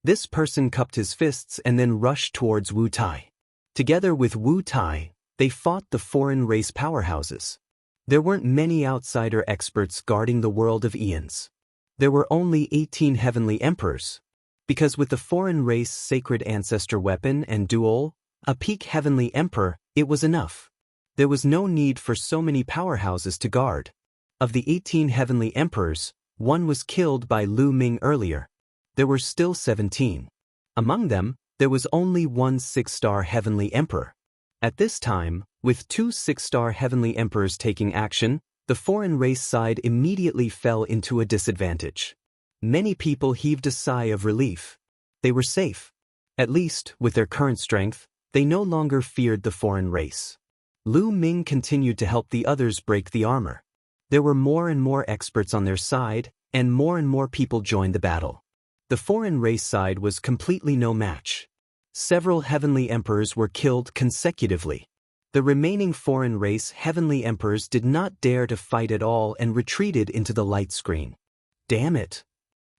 This person cupped his fists and then rushed towards Wu Tai. Together with Wu Tai, they fought the foreign race powerhouses. There weren't many outsider experts guarding the world of eons. There were only 18 Heavenly Emperors. Because with the foreign race sacred ancestor weapon and duel, a peak Heavenly Emperor, it was enough. There was no need for so many powerhouses to guard. Of the 18 Heavenly Emperors, 1 was killed by Lu Ming earlier. There were still 17. Among them, there was only 1 6-star Heavenly Emperor. At this time, with 2 6-star Heavenly Emperors taking action, the foreign race side immediately fell into a disadvantage. Many people heaved a sigh of relief. They were safe. At least, with their current strength, they no longer feared the foreign race. Lu Ming continued to help the others break the armor. There were more and more experts on their side, and more people joined the battle. The foreign race side was completely no match. Several Heavenly Emperors were killed consecutively. The remaining foreign race Heavenly Emperors did not dare to fight at all and retreated into the light screen. "Damn it!"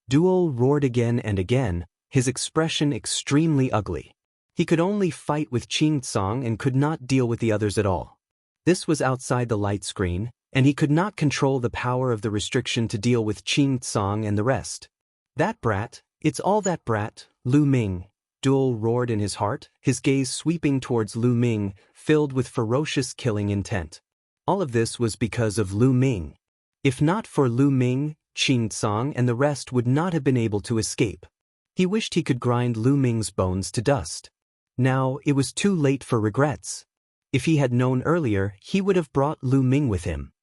Duo roared again and again, his expression extremely ugly. He could only fight with Qing Tsong and could not deal with the others at all. This was outside the light screen, and he could not control the power of the restriction to deal with Qing Tsong and the rest. "That brat, it's all that brat, Lu Ming," Duo roared in his heart, his gaze sweeping towards Lu Ming, filled with ferocious killing intent. All of this was because of Lu Ming. If not for Lu Ming, Qing Tsong and the rest would not have been able to escape. He wished he could grind Lu Ming's bones to dust. Now it was too late for regrets. If he had known earlier, he would have brought Lu Ming with him.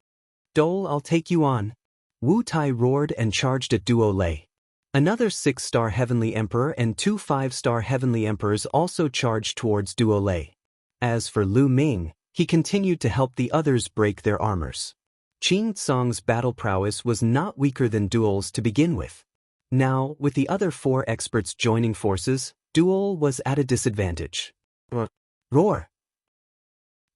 Dole, I'll take you on. Wu Tai roared and charged at Duo Lei. Another 6-star Heavenly Emperor and 2 5-star Heavenly Emperors also charged towards Duo Lei. As for Lu Ming, he continued to help the others break their armors. Qing Tsong's battle prowess was not weaker than Duel's to begin with. Now, with the other 4 experts joining forces, Duel was at a disadvantage. Roar!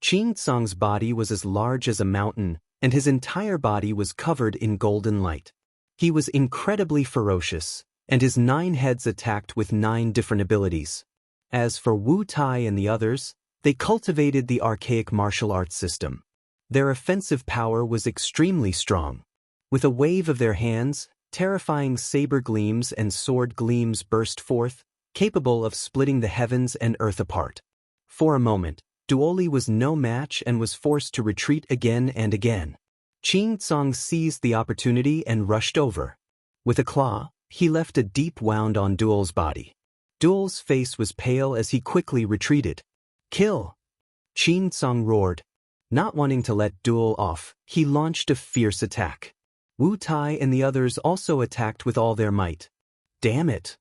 Qing Tsong's body was as large as a mountain, and his entire body was covered in golden light. He was incredibly ferocious, and his 9 heads attacked with 9 different abilities. As for Wu Tai and the others, they cultivated the archaic martial arts system. Their offensive power was extremely strong. With a wave of their hands, terrifying saber gleams and sword gleams burst forth, capable of splitting the heavens and earth apart. For a moment, Duoli was no match and was forced to retreat again and again. Qing Tsong seized the opportunity and rushed over. With a claw, he left a deep wound on Duel's body. Duel's face was pale as he quickly retreated. Kill! Qing Tsong roared. Not wanting to let Duel off, he launched a fierce attack. Wu Tai and the others also attacked with all their might. Damn it!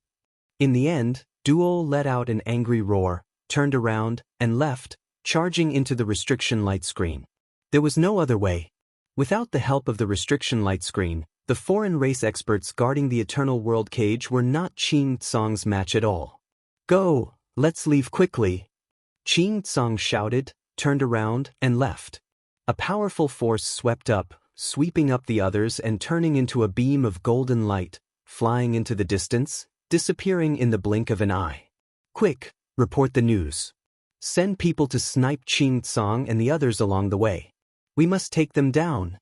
In the end, Duel let out an angry roar, turned around, and left, charging into the restriction light screen. There was no other way. Without the help of the restriction light screen, the foreign race experts guarding the Eternal World Cage were not Qing Tsong's match at all. Go, let's leave quickly. Qing Tsong shouted, turned around, and left. A powerful force swept up, sweeping up the others and turning into a beam of golden light, flying into the distance, disappearing in the blink of an eye. Quick, report the news. Send people to snipe Qing Tsong and the others along the way. We must take them down.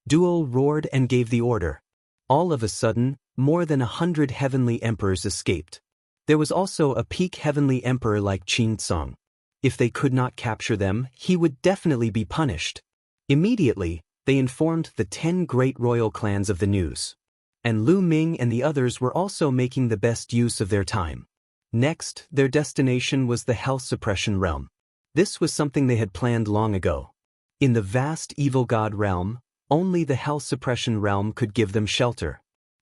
Duel roared and gave the order. All of a sudden, more than 100 heavenly emperors escaped. There was also a peak heavenly emperor like Qing Tsong. If they could not capture them, he would definitely be punished. Immediately, they informed the 10 great royal clans of the news. And Lu Ming and the others were also making the best use of their time. Next, their destination was the Hell Suppression Realm. This was something they had planned long ago. In the vast evil god realm, only the Hell Suppression Realm could give them shelter.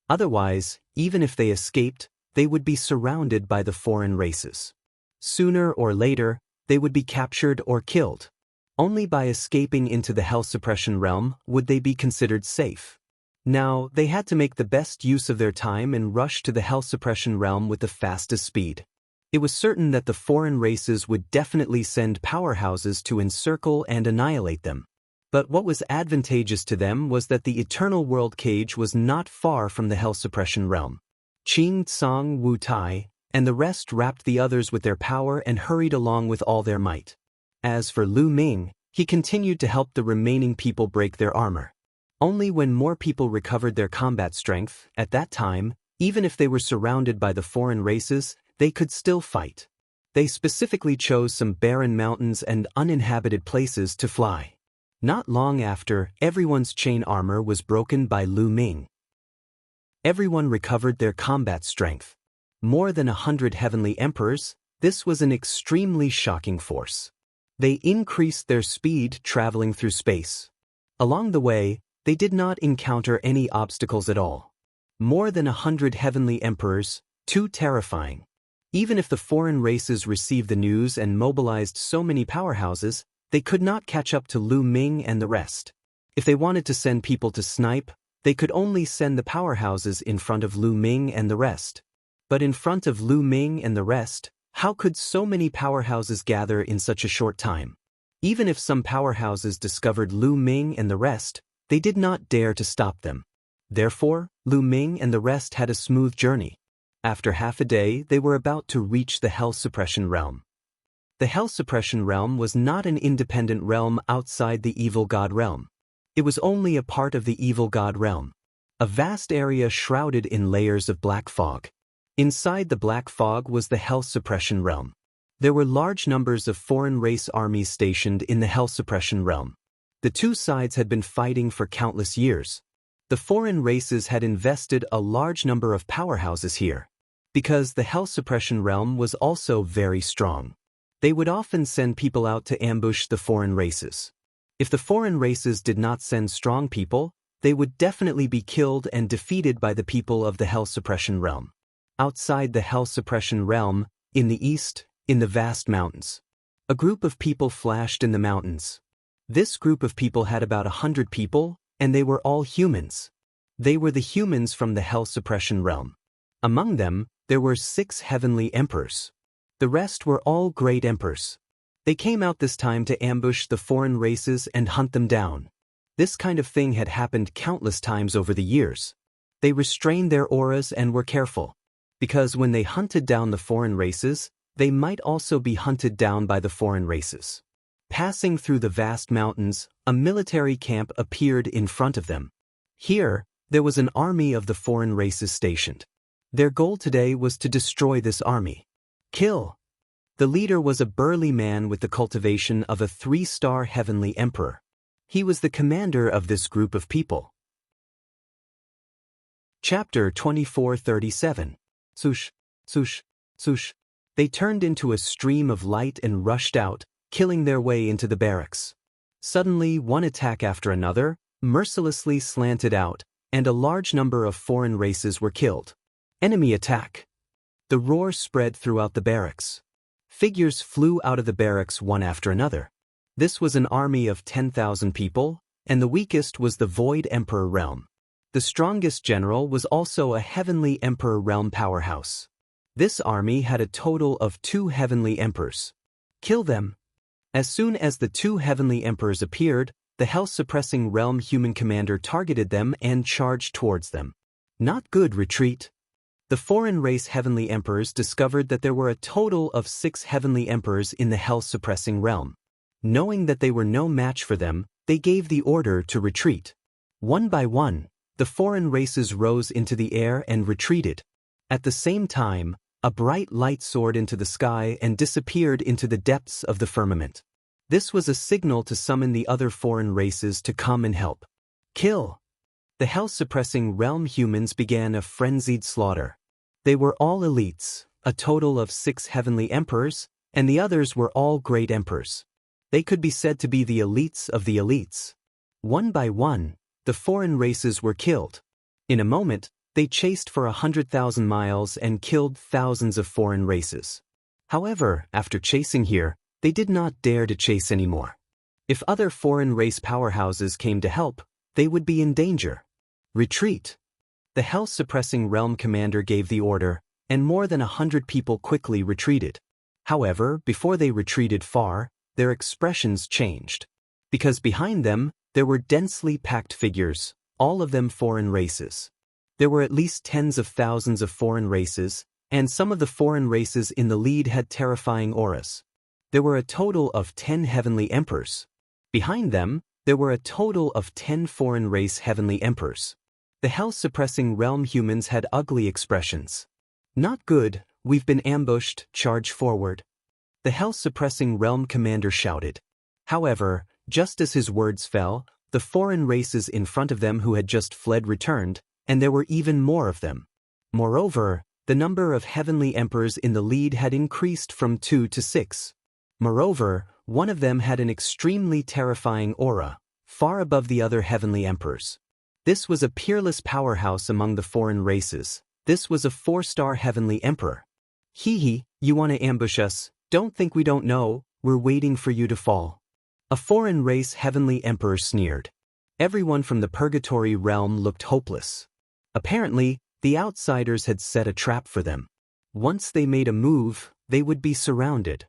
Otherwise, even if they escaped, they would be surrounded by the foreign races. Sooner or later, they would be captured or killed. Only by escaping into the Hell Suppression Realm would they be considered safe. Now, they had to make the best use of their time and rush to the Hell Suppression Realm with the fastest speed. It was certain that the foreign races would definitely send powerhouses to encircle and annihilate them. But what was advantageous to them was that the Eternal World Cage was not far from the Hell Suppression Realm. Qing Tsong, Wu Tai, and the rest wrapped the others with their power and hurried along with all their might. As for Lu Ming, he continued to help the remaining people break their armor. Only when more people recovered their combat strength, at that time, even if they were surrounded by the foreign races, they could still fight. They specifically chose some barren mountains and uninhabited places to fly. Not long after, everyone's chain armor was broken by Lu Ming. Everyone recovered their combat strength. More than 100 heavenly emperors, this was an extremely shocking force. They increased their speed traveling through space. Along the way, they did not encounter any obstacles at all. More than 100 heavenly emperors, too terrifying. Even if the foreign races received the news and mobilized so many powerhouses, they could not catch up to Lu Ming and the rest. If they wanted to send people to snipe, they could only send the powerhouses in front of Lu Ming and the rest. But in front of Lu Ming and the rest, how could so many powerhouses gather in such a short time? Even if some powerhouses discovered Lu Ming and the rest, they did not dare to stop them. Therefore, Lu Ming and the rest had a smooth journey. After half a day, they were about to reach the Hell Suppression Realm. The Hell Suppression Realm was not an independent realm outside the Evil God Realm. It was only a part of the Evil God Realm. A vast area shrouded in layers of black fog. Inside the black fog was the Hell Suppression Realm. There were large numbers of foreign race armies stationed in the Hell Suppression Realm. The two sides had been fighting for countless years. The foreign races had invested a large number of powerhouses here. because the Hell Suppression realm was also very strong. They would often send people out to ambush the foreign races. If the foreign races did not send strong people, they would definitely be killed and defeated by the people of the Hell Suppression realm. Outside the Hell Suppression realm, in the east, in the vast mountains, a group of people flashed in the mountains. This group of people had about 100 people, and they were all humans. They were the humans from the Hell Suppression realm. Among them, there were 6 heavenly emperors. The rest were all great emperors. They came out this time to ambush the foreign races and hunt them down. This kind of thing had happened countless times over the years. They restrained their auras and were careful, because when they hunted down the foreign races, they might also be hunted down by the foreign races. Passing through the vast mountains, a military camp appeared in front of them. Here, there was an army of the foreign races stationed. Their goal today was to destroy this army. Kill. The leader was a burly man with the cultivation of a 3-star heavenly emperor. He was the commander of this group of people. Chapter 24:37. Swoosh, swoosh, swoosh. They turned into a stream of light and rushed out, killing their way into the barracks. Suddenly, one attack after another, mercilessly slanted out, and a large number of foreign races were killed. Enemy attack. The roar spread throughout the barracks. Figures flew out of the barracks one after another. This was an army of 10,000 people, and the weakest was the Void Emperor realm. The strongest general was also a Heavenly Emperor realm powerhouse. This army had a total of 2 Heavenly Emperors. Kill them. As soon as the 2 Heavenly Emperors appeared, the Hell-suppressing realm human commander targeted them and charged towards them. Not good. Retreat. The foreign race Heavenly Emperors discovered that there were a total of 6 Heavenly Emperors in the Hell-suppressing realm. Knowing that they were no match for them, they gave the order to retreat. One by one, the foreign races rose into the air and retreated. At the same time, a bright light soared into the sky and disappeared into the depths of the firmament. This was a signal to summon the other foreign races to come and help. Kill. The Hell-suppressing realm humans began a frenzied slaughter. They were all elites, a total of 6 heavenly emperors, and the others were all great emperors. They could be said to be the elites of the elites. One by one, the foreign races were killed. In a moment, they chased for 100,000 miles and killed thousands of foreign races. However, after chasing here, they did not dare to chase anymore. If other foreign race powerhouses came to help, they would be in danger. Retreat. The Hell-suppressing realm commander gave the order, and more than 100 people quickly retreated. However, before they retreated far, their expressions changed. Because behind them, there were densely packed figures, all of them foreign races. There were at least tens of thousands of foreign races, and some of the foreign races in the lead had terrifying auras. There were a total of 10 heavenly emperors. Behind them, there were a total of 10 foreign race heavenly emperors. The Hell-suppressing realm humans had ugly expressions. Not good. We've been ambushed. Charge forward. The Hell-suppressing realm commander shouted. However, just as his words fell, the foreign races in front of them who had just fled returned, and there were even more of them. Moreover, the number of heavenly emperors in the lead had increased from 2 to 6. Moreover, one of them had an extremely terrifying aura, far above the other heavenly emperors. This was a peerless powerhouse among the foreign races. This was a 4-star heavenly emperor. Hee, you want to ambush us? Don't think we don't know. We're waiting for you to fall. A foreign race heavenly emperor sneered. Everyone from the purgatory realm looked hopeless. Apparently, the outsiders had set a trap for them. Once they made a move, they would be surrounded.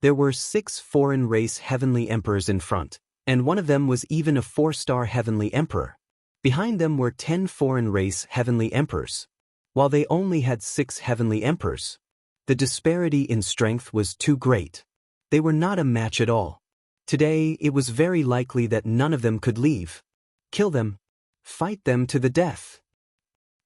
There were 6 foreign race heavenly emperors in front, and one of them was even a 4-star heavenly emperor. Behind them were 10 foreign race heavenly emperors. While they only had 6 heavenly emperors, the disparity in strength was too great. They were not a match at all. Today, it was very likely that none of them could leave. Kill them. Fight them to the death.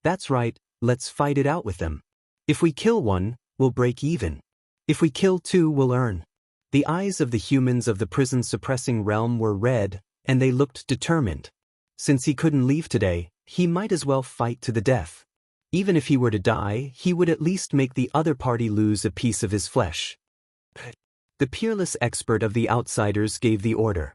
That's right, let's fight it out with them. If we kill one, we'll break even. If we kill 2, we'll earn. The eyes of the humans of the prison-suppressing realm were red, and they looked determined. Since he couldn't leave today, he might as well fight to the death. Even if he were to die, he would at least make the other party lose a piece of his flesh. The peerless expert of the outsiders gave the order.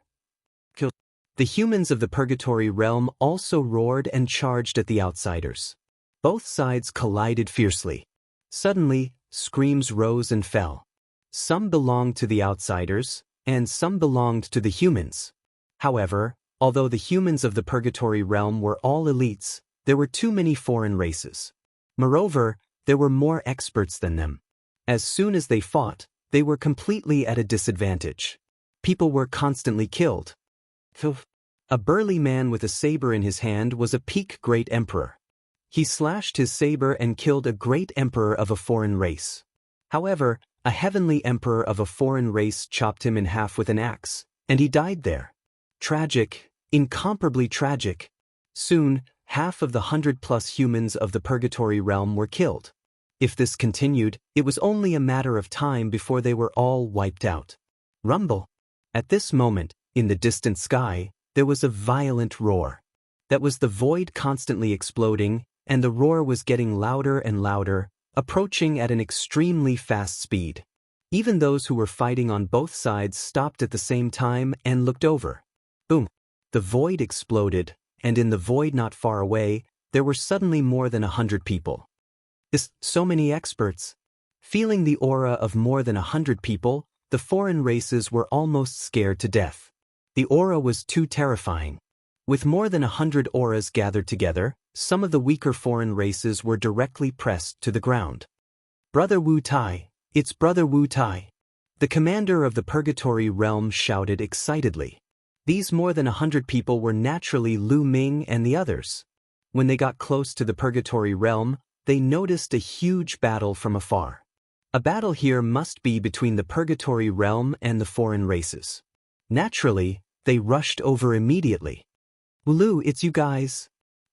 Kill. The humans of the purgatory realm also roared and charged at the outsiders. Both sides collided fiercely. Suddenly, screams rose and fell. Some belonged to the outsiders, and some belonged to the humans. However, although the humans of the purgatory realm were all elites, there were too many foreign races. Moreover, there were more experts than them. As soon as they fought, they were completely at a disadvantage. People were constantly killed. A burly man with a saber in his hand was a peak great emperor. He slashed his saber and killed a great emperor of a foreign race. However, a heavenly emperor of a foreign race chopped him in half with an axe, and he died there. Tragic, incomparably tragic. Soon, half of the 100+ humans of the purgatory realm were killed. If this continued, it was only a matter of time before they were all wiped out. Rumble. At this moment, in the distant sky, there was a violent roar. That was the void constantly exploding, and the roar was getting louder and louder, approaching at an extremely fast speed. Even those who were fighting on both sides stopped at the same time and looked over. Boom! The void exploded, and in the void not far away, there were suddenly more than 100 people. So many experts. Feeling the aura of more than 100 people, the foreign races were almost scared to death. The aura was too terrifying. With more than 100 auras gathered together, some of the weaker foreign races were directly pressed to the ground. Brother Wu Tai, it's Brother Wu Tai. The commander of the purgatory realm shouted excitedly. These more than 100 people were naturally Lu Ming and the others. When they got close to the purgatory realm, they noticed a huge battle from afar. A battle here must be between the purgatory realm and the foreign races. Naturally, they rushed over immediately. Wu, it's you guys.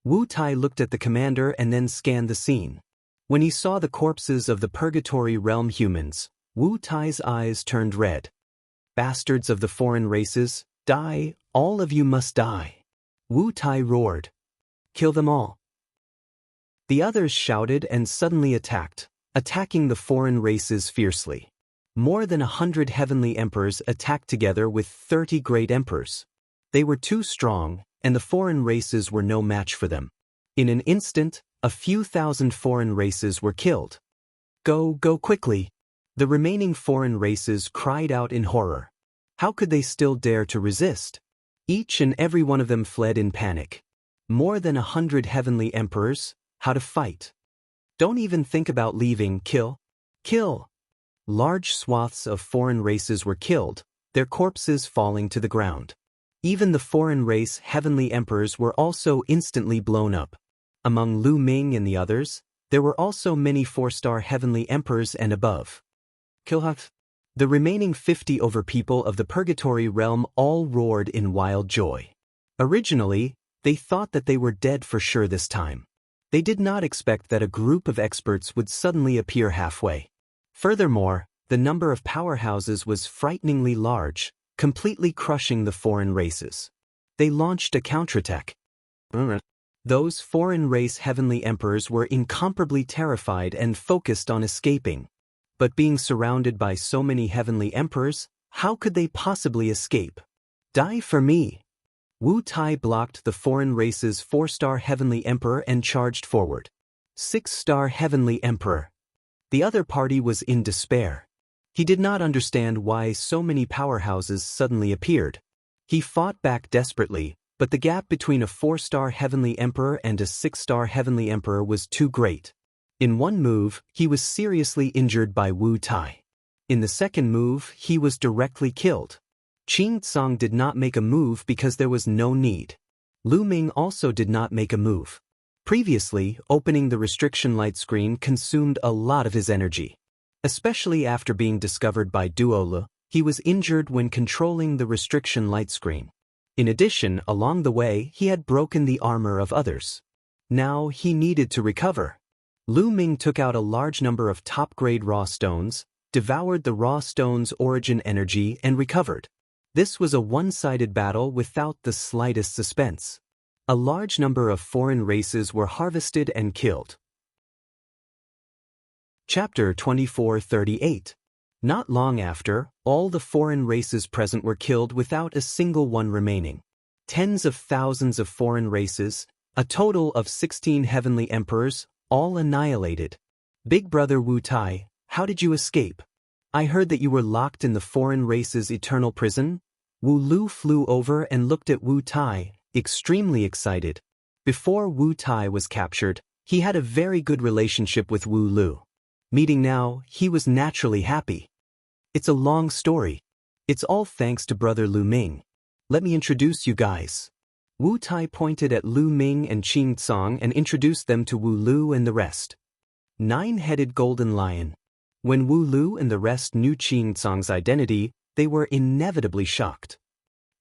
Wu Tai looked at the commander and then scanned the scene. When he saw the corpses of the purgatory realm humans, Wu Tai's eyes turned red. Bastards of the foreign races, die, all of you must die. Wu Tai roared. Kill them all. The others shouted and suddenly attacked, attacking the foreign races fiercely. More than 100 heavenly emperors attacked together with 30 great emperors. They were too strong, and the foreign races were no match for them. In an instant, a few thousand foreign races were killed. Go quickly! The remaining foreign races cried out in horror. How could they still dare to resist? Each and every one of them fled in panic. More than 100 heavenly emperors, how to fight? Don't even think about leaving. Kill! Kill! Large swaths of foreign races were killed, their corpses falling to the ground. Even the foreign race heavenly emperors were also instantly blown up. Among Lu Ming and the others, there were also many 4-star heavenly emperors and above. Kill! The remaining 50 over people of the purgatory realm all roared in wild joy. Originally, they thought that they were dead for sure this time. They did not expect that a group of experts would suddenly appear halfway. Furthermore, the number of powerhouses was frighteningly large, completely crushing the foreign races. They launched a counterattack. Those foreign race heavenly emperors were incomparably terrified and focused on escaping. But being surrounded by so many heavenly emperors, how could they possibly escape? Die for me! Wu Tai blocked the foreign race's 4-star heavenly emperor and charged forward. 6-star heavenly emperor. The other party was in despair. He did not understand why so many powerhouses suddenly appeared. He fought back desperately, but the gap between a 4-star heavenly emperor and a 6-star heavenly emperor was too great. In one move, he was seriously injured by Wu Tai. In the second move, he was directly killed. Qing Tsang did not make a move because there was no need. Lu Ming also did not make a move. Previously, opening the restriction light screen consumed a lot of his energy. Especially after being discovered by Duolu, he was injured when controlling the restriction light screen. In addition, along the way, he had broken the armor of others. Now he needed to recover. Lu Ming took out a large number of top-grade raw stones, devoured the raw stone's origin energy and recovered. This was a one-sided battle without the slightest suspense. A large number of foreign races were harvested and killed. Chapter 2438. Not long after, all the foreign races present were killed without a single one remaining. Tens of thousands of foreign races, a total of 16 heavenly emperors, all annihilated. Big brother Wu Tai, how did you escape? I heard that you were locked in the foreign race's eternal prison. Wu Lu flew over and looked at Wu Tai, extremely excited. Before Wu Tai was captured, he had a very good relationship with Wu Lu. Meeting now, he was naturally happy. It's a long story. It's all thanks to brother Lu Ming. Let me introduce you guys. Wu Tai pointed at Lu Ming and Qing Tsang and introduced them to Wu Lu and the rest. Nine-headed golden lion. When Wu Lu and the rest knew Qing Tsang's identity, they were inevitably shocked.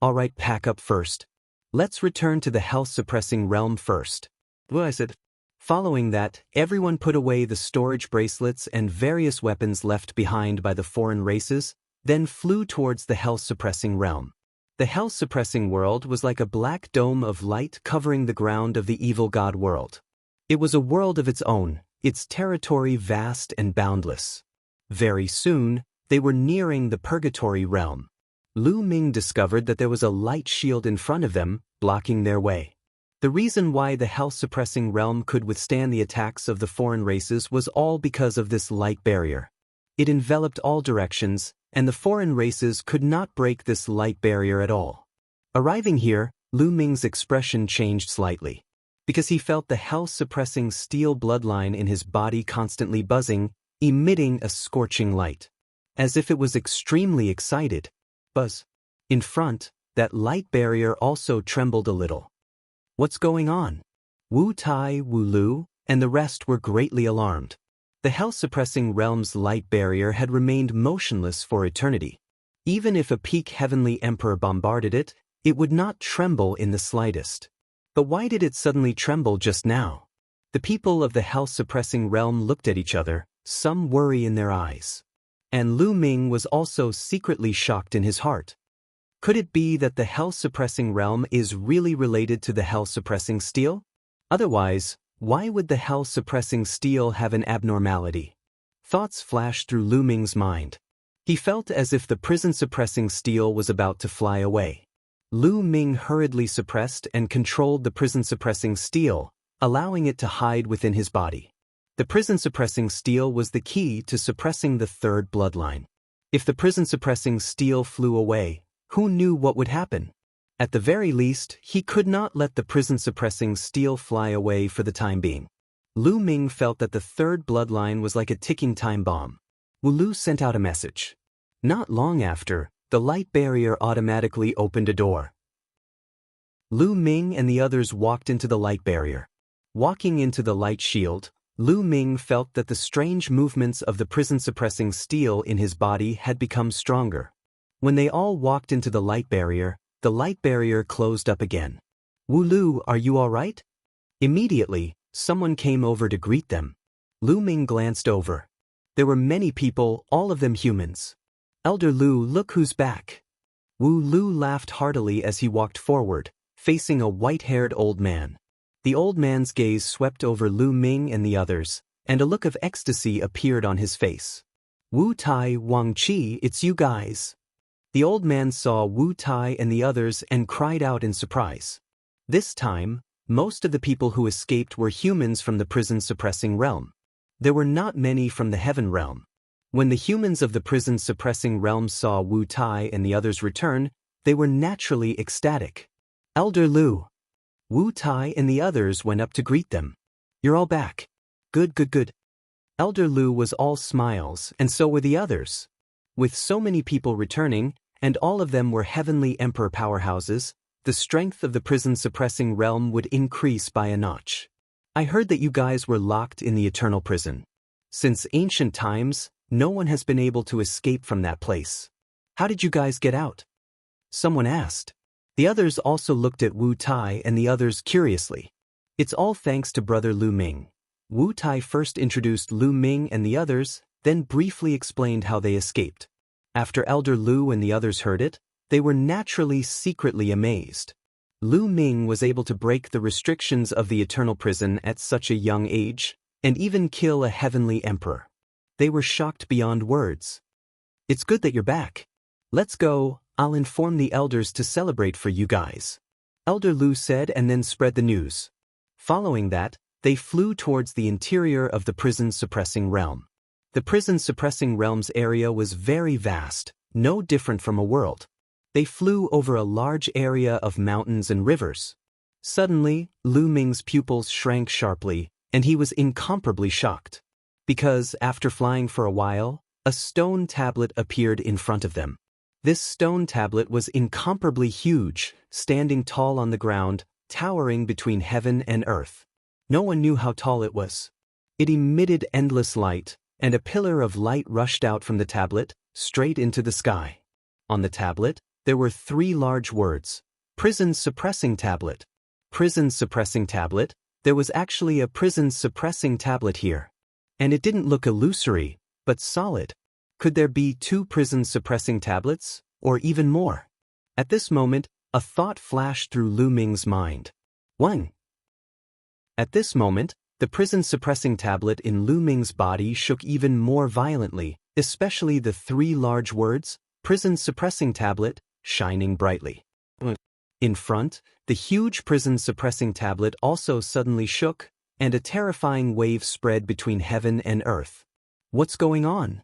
All right, pack up first. Let's return to the health-suppressing realm first. Well, I said. Following that, everyone put away the storage bracelets and various weapons left behind by the foreign races, then flew towards the health-suppressing realm. The health-suppressing world was like a black dome of light covering the ground of the evil god world. It was a world of its own, its territory vast and boundless. Very soon, they were nearing the purgatory realm. Lu Ming discovered that there was a light shield in front of them, blocking their way. The reason why the health-suppressing realm could withstand the attacks of the foreign races was all because of this light barrier. It enveloped all directions, and the foreign races could not break this light barrier at all. Arriving here, Lu Ming's expression changed slightly. Because he felt the health-suppressing steel bloodline in his body constantly buzzing, emitting a scorching light. As if it was extremely excited. Buzz. In front, that light barrier also trembled a little. What's going on? Wu Tai, Wu Lu, and the rest were greatly alarmed. The health-suppressing realm's light barrier had remained motionless for eternity. Even if a peak heavenly emperor bombarded it, it would not tremble in the slightest. But why did it suddenly tremble just now? The people of the health-suppressing realm looked at each other, some worry in their eyes. And Lu Ming was also secretly shocked in his heart. Could it be that the health-suppressing realm is really related to the health-suppressing steel? Otherwise, why would the health-suppressing steel have an abnormality? Thoughts flashed through Lu Ming's mind. He felt as if the prison-suppressing steel was about to fly away. Lu Ming hurriedly suppressed and controlled the prison-suppressing steel, allowing it to hide within his body. The prison-suppressing steel was the key to suppressing the third bloodline. If the prison-suppressing steel flew away, who knew what would happen? At the very least, he could not let the prison-suppressing steel fly away for the time being. Lu Ming felt that the third bloodline was like a ticking time bomb. Wu Lu sent out a message. Not long after, the light barrier automatically opened a door. Lu Ming and the others walked into the light barrier. Walking into the light shield, Lu Ming felt that the strange movements of the prison-suppressing steel in his body had become stronger. When they all walked into the light barrier closed up again. Wu Lu, are you all right? Immediately, someone came over to greet them. Lu Ming glanced over. There were many people, all of them humans. Elder Lu, look who's back. Wu Lu laughed heartily as he walked forward, facing a white-haired old man. The old man's gaze swept over Lu Ming and the others, and a look of ecstasy appeared on his face. Wu Tai, Wang Qi, it's you guys. The old man saw Wu Tai and the others and cried out in surprise. This time, most of the people who escaped were humans from the prison-suppressing realm. There were not many from the heaven realm. When the humans of the prison-suppressing realm saw Wu Tai and the others return, they were naturally ecstatic. Elder Lu. Wu Tai and the others went up to greet them. You're all back. Good, good, good. Elder Lu was all smiles, and so were the others. With so many people returning, and all of them were heavenly emperor powerhouses, the strength of the prison-suppressing realm would increase by a notch. I heard that you guys were locked in the eternal prison. Since ancient times, no one has been able to escape from that place. How did you guys get out? Someone asked. The others also looked at Wu Tai and the others curiously. It's all thanks to brother Lu Ming. Wu Tai first introduced Lu Ming and the others, then briefly explained how they escaped. After Elder Lu and the others heard it, they were naturally secretly amazed. Lu Ming was able to break the restrictions of the eternal prison at such a young age, and even kill a heavenly emperor. They were shocked beyond words. "It's good that you're back. Let's go, I'll inform the elders to celebrate for you guys," Elder Lu said, and then spread the news. Following that, they flew towards the interior of the prison-suppressing realm. The prison-suppressing realm's area was very vast, no different from a world. They flew over a large area of mountains and rivers. Suddenly, Lu Ming's pupils shrank sharply, and he was incomparably shocked. Because, after flying for a while, a stone tablet appeared in front of them. This stone tablet was incomparably huge, standing tall on the ground, towering between heaven and earth. No one knew how tall it was. It emitted endless light, and a pillar of light rushed out from the tablet, straight into the sky. On the tablet, there were 3 large words: Prison-suppressing tablet. Prison-suppressing tablet. There was actually a prison-suppressing tablet here. And it didn't look illusory, but solid. Could there be 2 prison-suppressing tablets, or even more? At this moment, a thought flashed through Lu Ming's mind. 1. At this moment, the prison-suppressing tablet in Lu Ming's body shook even more violently, especially the 3 large words, prison-suppressing tablet, shining brightly. In front, the huge prison-suppressing tablet also suddenly shook, and a terrifying wave spread between heaven and earth. What's going on?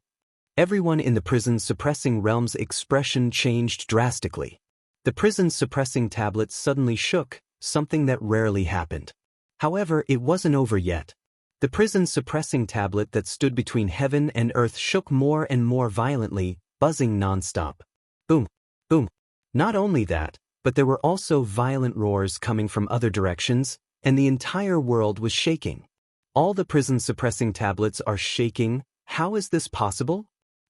Everyone in the prison-suppressing realm's expression changed drastically. The prison-suppressing tablet suddenly shook, something that rarely happened. However, it wasn't over yet. The prison-suppressing tablet that stood between heaven and earth shook more and more violently, buzzing non-stop. Boom, boom. Not only that, but there were also violent roars coming from other directions, and the entire world was shaking. All the prison-suppressing tablets are shaking. How is this possible?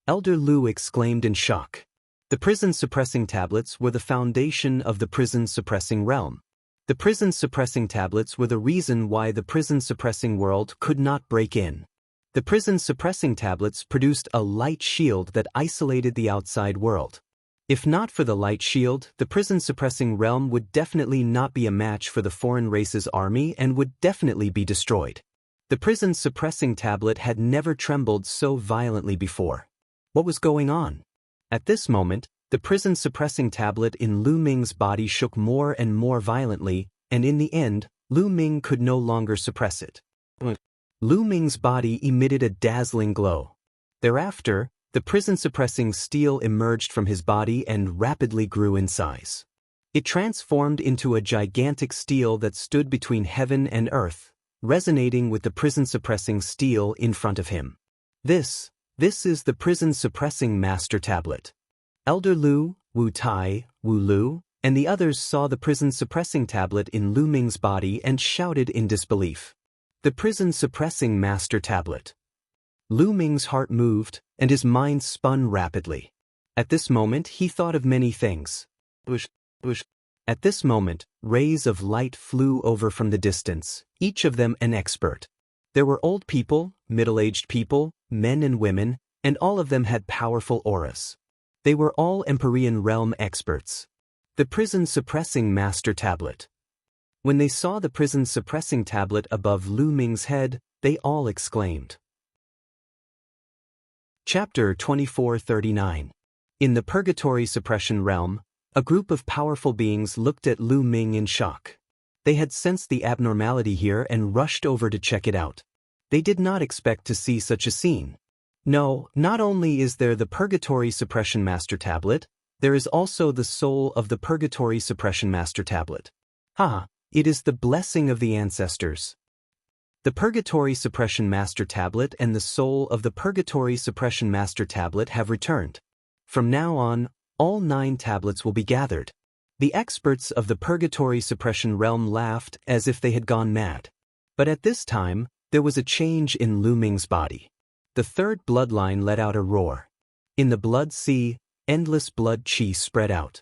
Elder Lu exclaimed in shock. The prison-suppressing tablets were the foundation of the prison-suppressing realm. The prison-suppressing tablets were the reason why the prison-suppressing world could not break in. The prison-suppressing tablets produced a light shield that isolated the outside world. If not for the light shield, the prison-suppressing realm would definitely not be a match for the foreign race's army and would definitely be destroyed. The prison-suppressing tablet had never trembled so violently before. What was going on? At this moment, the prison-suppressing tablet in Lu Ming's body shook more and more violently, and in the end, Lu Ming could no longer suppress it. Lu Ming's body emitted a dazzling glow. Thereafter, the prison-suppressing steel emerged from his body and rapidly grew in size. It transformed into a gigantic steel that stood between heaven and earth, resonating with the prison-suppressing steel in front of him. This is the prison-suppressing master tablet. Elder Lu, Wu Tai, Wu Lu, and the others saw the prison-suppressing tablet in Lu Ming's body and shouted in disbelief. The prison-suppressing master tablet. Lu Ming's heart moved, and his mind spun rapidly. At this moment, he thought of many things. At this moment, rays of light flew over from the distance, each of them an expert. There were old people, middle-aged people, men and women, and all of them had powerful auras. They were all Empyrean realm experts. The prison-suppressing master tablet. When they saw the prison-suppressing tablet above Lu Ming's head, they all exclaimed. Chapter 2439. In the Purgatory Suppression Realm, a group of powerful beings looked at Lu Ming in shock. They had sensed the abnormality here and rushed over to check it out. They did not expect to see such a scene. No, not only is there the Purgatory Suppression Master Tablet, there is also the soul of the Purgatory Suppression Master Tablet. It is the blessing of the ancestors. The Purgatory Suppression Master Tablet and the soul of the Purgatory Suppression Master Tablet have returned. From now on, all 9 tablets will be gathered. The experts of the Purgatory Suppression Realm laughed as if they had gone mad. But at this time, there was a change in Lu Ming's body. The 3rd bloodline let out a roar. In the blood sea, endless blood qi spread out.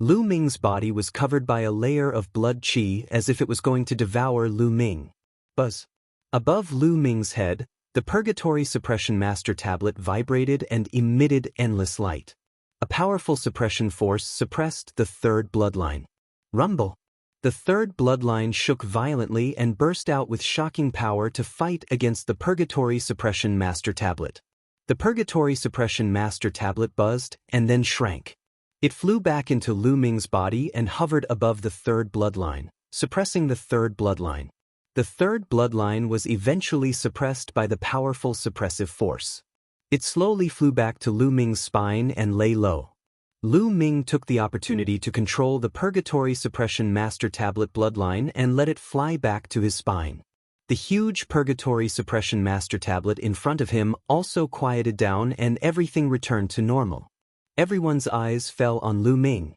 Lu Ming's body was covered by a layer of blood qi as if it was going to devour Lu Ming. Buzz. Above Lu Ming's head, the Purgatory Suppression Master Tablet vibrated and emitted endless light. A powerful suppression force suppressed the 3rd bloodline. Rumble. The 3rd bloodline shook violently and burst out with shocking power to fight against the Purgatory Suppression Master Tablet. The Purgatory Suppression Master Tablet buzzed and then shrank. It flew back into Lu Ming's body and hovered above the third bloodline, suppressing the third bloodline. The third bloodline was eventually suppressed by the powerful suppressive force. It slowly flew back to Lu Ming's spine and lay low. Lu Ming took the opportunity to control the Purgatory Suppression Master Tablet bloodline and let it fly back to his spine. The huge Purgatory Suppression Master Tablet in front of him also quieted down and everything returned to normal. Everyone's eyes fell on Lu Ming.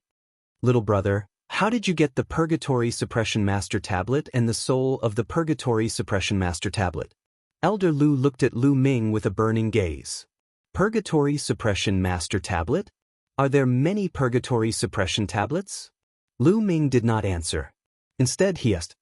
"Little brother, how did you get the Purgatory Suppression Master Tablet and the soul of the Purgatory Suppression Master Tablet?" Elder Lu looked at Lu Ming with a burning gaze. "Purgatory Suppression Master Tablet? Are there many Purgatory Suppression Tablets?" Lu Ming did not answer. Instead he asked,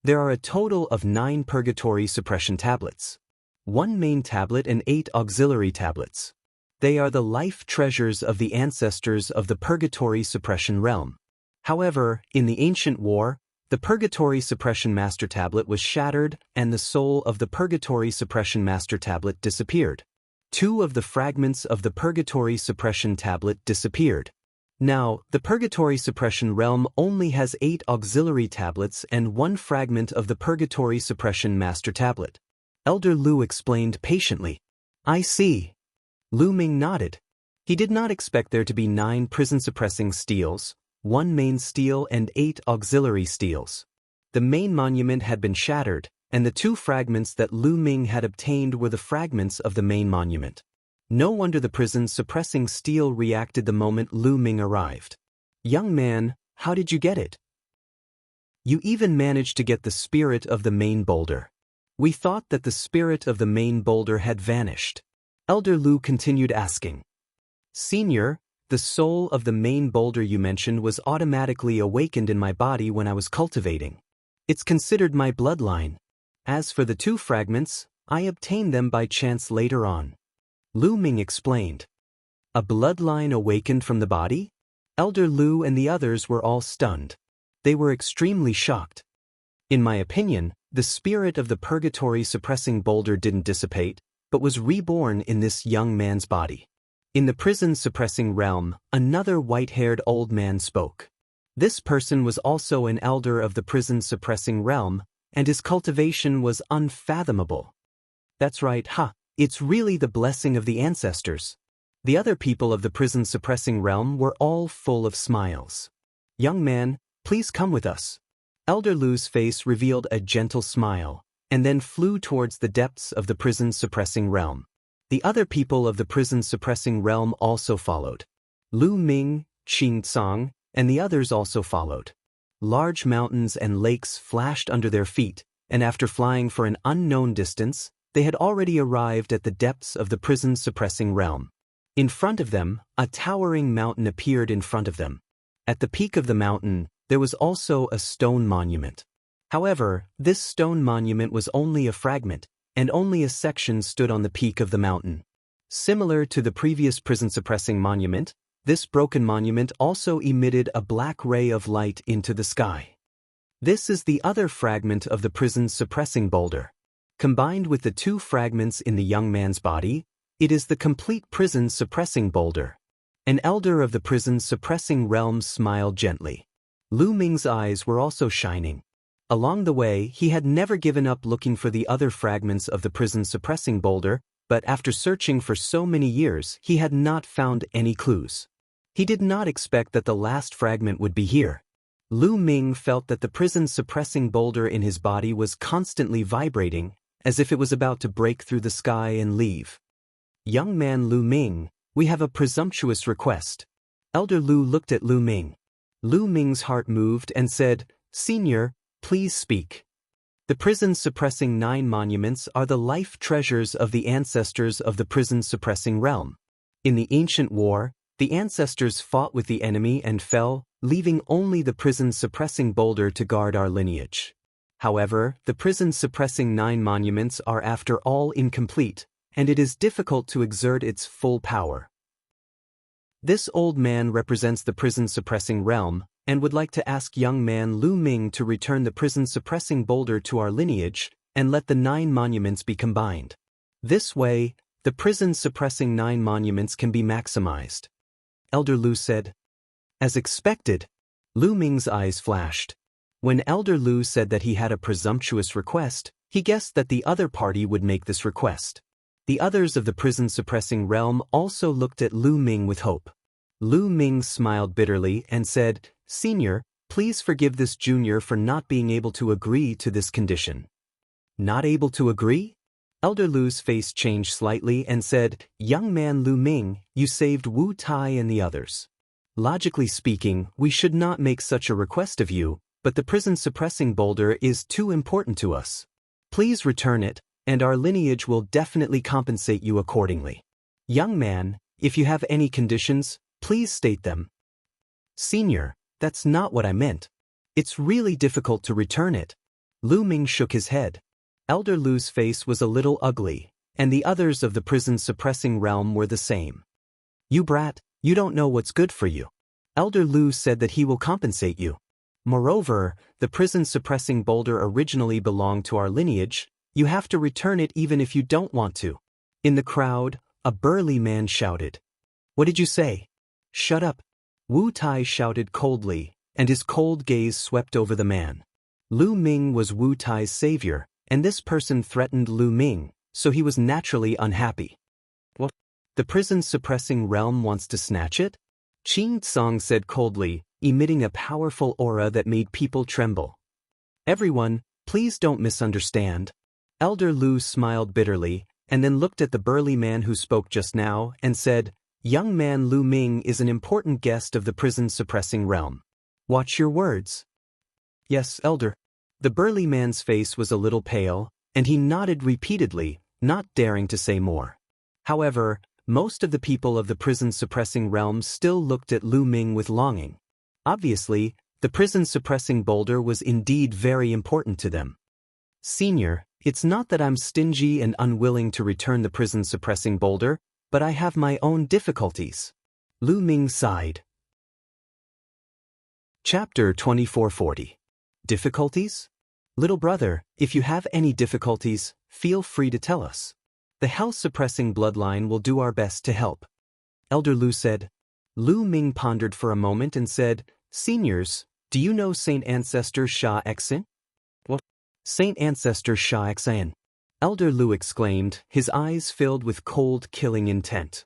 "There are a total of 9 Purgatory Suppression Tablets. 1 main tablet and 8 auxiliary tablets. They are the life treasures of the ancestors of the Purgatory Suppression realm. However, in the ancient war, the Purgatory Suppression Master Tablet was shattered and the soul of the Purgatory Suppression Master Tablet disappeared. 2 of the fragments of the Purgatory Suppression Tablet disappeared. Now, the Purgatory Suppression realm only has 8 auxiliary tablets and 1 fragment of the Purgatory Suppression Master Tablet." Elder Lu explained patiently. "I see." Lu Ming nodded. He did not expect there to be 9 prison-suppressing steels, 1 main steel and 8 auxiliary steels. The main monument had been shattered, and the 2 fragments that Lu Ming had obtained were the fragments of the main monument. No wonder the prison-suppressing steel reacted the moment Lu Ming arrived. "Young man, how did you get it? You even managed to get the spirit of the main boulder. We thought that the spirit of the main boulder had vanished." Elder Lu continued asking. "Senior, the soul of the main boulder you mentioned was automatically awakened in my body when I was cultivating. It's considered my bloodline. As for the 2 fragments, I obtained them by chance later on." Lu Ming explained. "A bloodline awakened from the body?" Elder Lu and the others were all stunned. They were extremely shocked. "In my opinion, the spirit of the Purgatory Suppressing Boulder didn't dissipate, but was reborn in this young man's body." In the prison-suppressing realm, another white-haired old man spoke. This person was also an elder of the prison-suppressing realm, and his cultivation was unfathomable. "That's right, it's really the blessing of the ancestors." The other people of the prison-suppressing realm were all full of smiles. "Young man, please come with us." Elder Lu's face revealed a gentle smile, and then flew towards the depths of the prison-suppressing realm. The other people of the prison-suppressing realm also followed. Lu Ming, Qing Tsang, and the others also followed. Large mountains and lakes flashed under their feet, and after flying for an unknown distance, they had already arrived at the depths of the prison-suppressing realm. In front of them, a towering mountain appeared in front of them. At the peak of the mountain, there was also a stone monument. However, this stone monument was only a fragment, and only a section stood on the peak of the mountain. Similar to the previous prison-suppressing monument, this broken monument also emitted a black ray of light into the sky. This is the other fragment of the prison-suppressing boulder. Combined with the 2 fragments in the young man's body, it is the complete prison-suppressing boulder. An elder of the prison-suppressing realm smiled gently. Lu Ming's eyes were also shining. Along the way, he had never given up looking for the other fragments of the prison-suppressing boulder, but after searching for so many years, he had not found any clues. He did not expect that the last fragment would be here. Lu Ming felt that the prison-suppressing boulder in his body was constantly vibrating, as if it was about to break through the sky and leave. "Young man Lu Ming, we have a presumptuous request." Elder Lu looked at Lu Ming. Lu Ming's heart moved and said, "Senior, please speak." The prison-suppressing 9 monuments are the life treasures of the ancestors of the prison-suppressing realm. In the ancient war, the ancestors fought with the enemy and fell, leaving only the prison-suppressing boulder to guard our lineage. However, the prison-suppressing 9 monuments are after all incomplete, and it is difficult to exert its full power. This old man represents the prison-suppressing realm, and would like to ask young man Lu Ming to return the prison-suppressing boulder to our lineage, and let the 9 monuments be combined. This way, The prison-suppressing 9 monuments can be maximized. Elder Lu said. As expected, Lu Ming's eyes flashed. When Elder Lu said that he had a presumptuous request, he guessed that the other party would make this request. The others of the prison-suppressing realm also looked at Lu Ming with hope. Lu Ming smiled bitterly and said, "Senior, please forgive this junior for not being able to agree to this condition." Not able to agree? Elder Lu's face changed slightly and said, "Young man Lu Ming, you saved Wu Tai and the others. Logically speaking, we should not make such a request of you, but the prison-suppressing boulder is too important to us. Please return it, and our lineage will definitely compensate you accordingly. Young man, if you have any conditions, please state them." "Senior, that's not what I meant. It's really difficult to return it." Lu Ming shook his head. Elder Lu's face was a little ugly, and the others of the prison-suppressing realm were the same. "You brat, you don't know what's good for you. Elder Lu said that he will compensate you. Moreover, the prison-suppressing boulder originally belonged to our lineage. You have to return it even if you don't want to." In the crowd, a burly man shouted. "What did you say?" "Shut up." Wu Tai shouted coldly, and his cold gaze swept over the man. Lu Ming was Wu Tai's savior, and this person threatened Lu Ming, so he was naturally unhappy. "What? The prison-suppressing realm wants to snatch it?" Qing Tsong said coldly, emitting a powerful aura that made people tremble. "Everyone, please don't misunderstand." Elder Lu smiled bitterly, and then looked at the burly man who spoke just now, and said, "Young man Lu Ming is an important guest of the prison-suppressing realm. Watch your words." "Yes, Elder." The burly man's face was a little pale, and he nodded repeatedly, not daring to say more. However, most of the people of the prison-suppressing realm still looked at Lu Ming with longing. Obviously, the prison-suppressing boulder was indeed very important to them. "Senior, it's not that I'm stingy and unwilling to return the prison-suppressing boulder, but I have my own difficulties." Lu Ming sighed. Chapter 2440. Difficulties? Little brother, if you have any difficulties, feel free to tell us. The health-suppressing bloodline will do our best to help. Elder Lu said. Lu Ming pondered for a moment and said, "Seniors, do you know Saint Ancestor Sha Xen?" "What?" "Saint Ancestor Sha Xen." Elder Lu exclaimed, his eyes filled with cold, killing intent.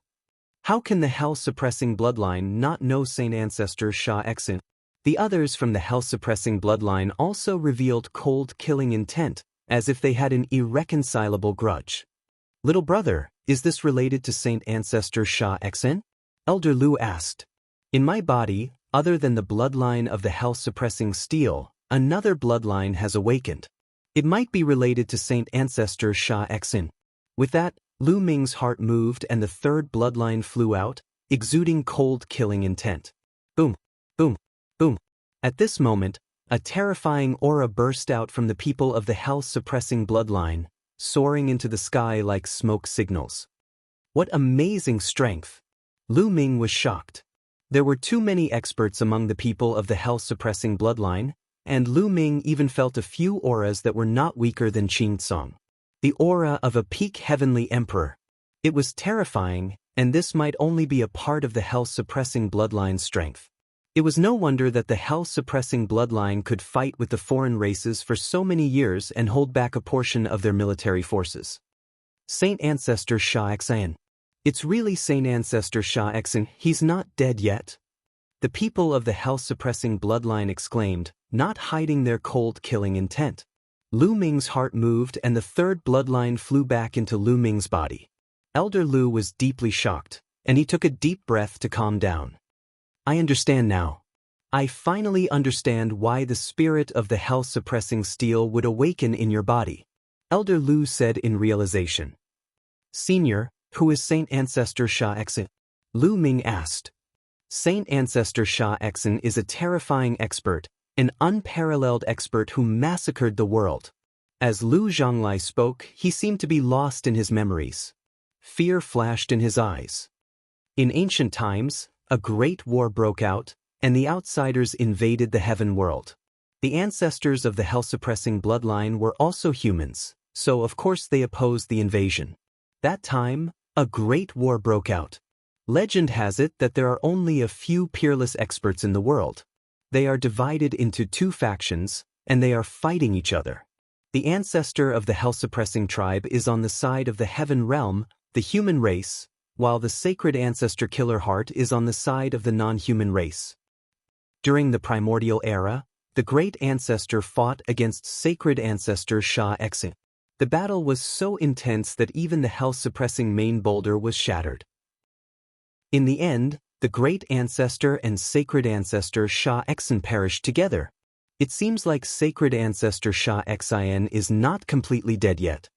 How can the hell-suppressing bloodline not know Saint Ancestor Sha Xen? The others from the hell-suppressing bloodline also revealed cold, killing intent, as if they had an irreconcilable grudge. "Little brother, is this related to Saint Ancestor Sha Xen?" Elder Lu asked. "In my body, other than the bloodline of the hell-suppressing steel, another bloodline has awakened. It might be related to Saint Ancestor Sha Xen." With that, Lu Ming's heart moved and the third bloodline flew out, exuding cold, killing intent. Boom, boom, boom. At this moment, a terrifying aura burst out from the people of the hell-suppressing bloodline, soaring into the sky like smoke signals. What amazing strength! Lu Ming was shocked. There were too many experts among the people of the hell-suppressing bloodline, and Lu Ming even felt a few auras that were not weaker than Qing Tsong. The aura of a peak heavenly emperor. It was terrifying, and this might only be a part of the hell-suppressing bloodline's strength. It was no wonder that the hell-suppressing bloodline could fight with the foreign races for so many years and hold back a portion of their military forces. Saint Ancestor Sha Xen. It's really Saint Ancestor Sha Xen, he's not dead yet? The people of the hell-suppressing bloodline exclaimed, not hiding their cold killing intent. Lu Ming's heart moved and the third bloodline flew back into Lu Ming's body. Elder Lu was deeply shocked, and he took a deep breath to calm down. I understand now. I finally understand why the spirit of the hell-suppressing steel would awaken in your body. Elder Lu said in realization. Senior, who is Saint Ancestor Sha Xen? Lu Ming asked. Saint Ancestor Sha Xen is a terrifying expert, an unparalleled expert who massacred the world. As Lu Zhonglai spoke, he seemed to be lost in his memories. Fear flashed in his eyes. In ancient times, a great war broke out, and the outsiders invaded the heaven world. The ancestors of the hell-suppressing bloodline were also humans, so of course they opposed the invasion. That time, A great war broke out. Legend has it that there are only a few peerless experts in the world. They are divided into two factions, and they are fighting each other. The ancestor of the hell-suppressing tribe is on the side of the heaven realm, the human race, while the sacred ancestor killer heart is on the side of the non-human race. During the primordial era, the great ancestor fought against sacred ancestor Sha Exin. The battle was so intense that even the hell-suppressing main boulder was shattered. In the end, the great ancestor and sacred ancestor Sha Exin perished together. It seems like sacred ancestor Sha Xin is not completely dead yet.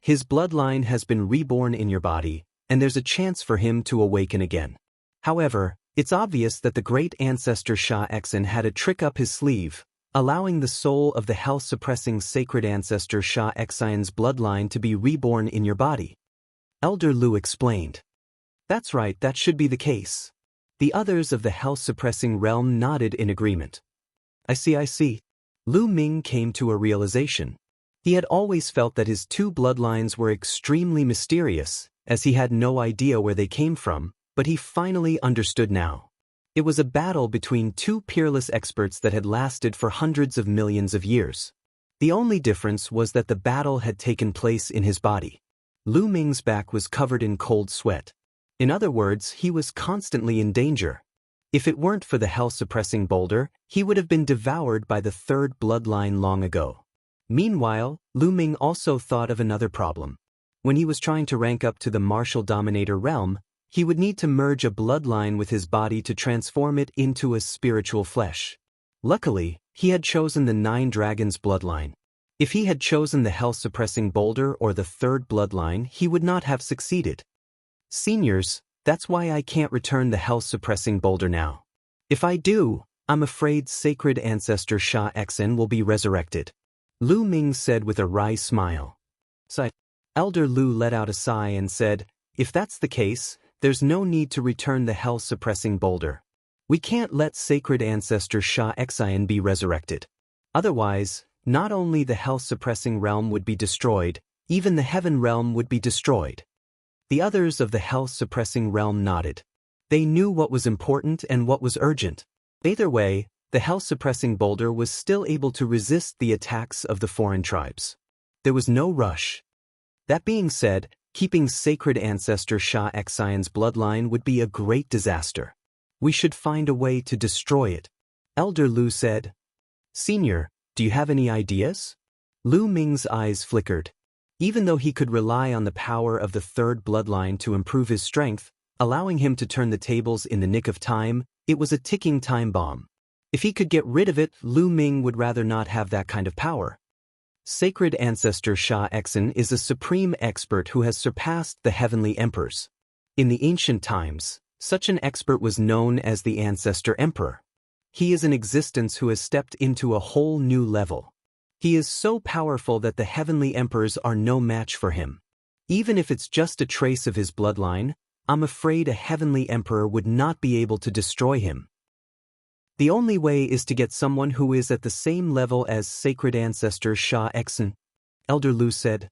His bloodline has been reborn in your body, and there's a chance for him to awaken again. However, it's obvious that the great ancestor Sha Xin had a trick up his sleeve, allowing the soul of the hell-suppressing sacred ancestor Sha Xin's bloodline to be reborn in your body. Elder Lu explained. That's right, that should be the case. The others of the hell-suppressing realm nodded in agreement. I see. Lu Ming came to a realization. He had always felt that his two bloodlines were extremely mysterious, as he had no idea where they came from, but he finally understood now. It was a battle between two peerless experts that had lasted for hundreds of millions of years. The only difference was that the battle had taken place in his body. Lu Ming's back was covered in cold sweat. In other words, he was constantly in danger. If it weren't for the hell-suppressing boulder, he would have been devoured by the third bloodline long ago. Meanwhile, Lu Ming also thought of another problem. When he was trying to rank up to the martial dominator realm, he would need to merge a bloodline with his body to transform it into a spiritual flesh. Luckily, he had chosen the Nine Dragons bloodline. If he had chosen the hell-suppressing boulder or the third bloodline, he would not have succeeded. Seniors, that's why I can't return the hell-suppressing boulder now. If I do, I'm afraid sacred ancestor Sha Xin will be resurrected. Lu Ming said with a wry smile. Elder Lu let out a sigh and said, if that's the case, there's no need to return the hell-suppressing boulder. We can't let sacred ancestor Sha Xin be resurrected. Otherwise, not only the hell-suppressing realm would be destroyed, even the heaven realm would be destroyed. The others of the hell-suppressing realm nodded. They knew what was important and what was urgent. Either way, the hell-suppressing boulder was still able to resist the attacks of the foreign tribes. There was no rush. That being said, keeping sacred ancestor Sha Xion's bloodline would be a great disaster. We should find a way to destroy it. Elder Lu said. Senior, do you have any ideas? Lu Ming's eyes flickered. Even though he could rely on the power of the third bloodline to improve his strength, allowing him to turn the tables in the nick of time, it was a ticking time bomb. If he could get rid of it, Lu Ming would rather not have that kind of power. Sacred ancestor Sha Xin is a supreme expert who has surpassed the heavenly emperors. In the ancient times, such an expert was known as the ancestor emperor. He is an existence who has stepped into a whole new level. He is so powerful that the heavenly emperors are no match for him. Even if it's just a trace of his bloodline, I'm afraid a heavenly emperor would not be able to destroy him. The only way is to get someone who is at the same level as sacred ancestor Sha Xin, Elder Lu said.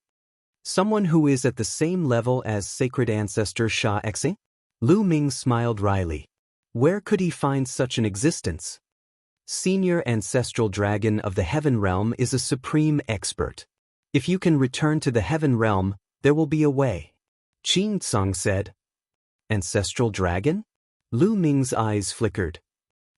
Someone who is at the same level as sacred ancestor Sha Xin? Lu Ming smiled wryly. Where could he find such an existence? Senior ancestral dragon of the heaven realm is a supreme expert. If you can return to the heaven realm, there will be a way. Qin Tsang said. Ancestral dragon? Lu Ming's eyes flickered.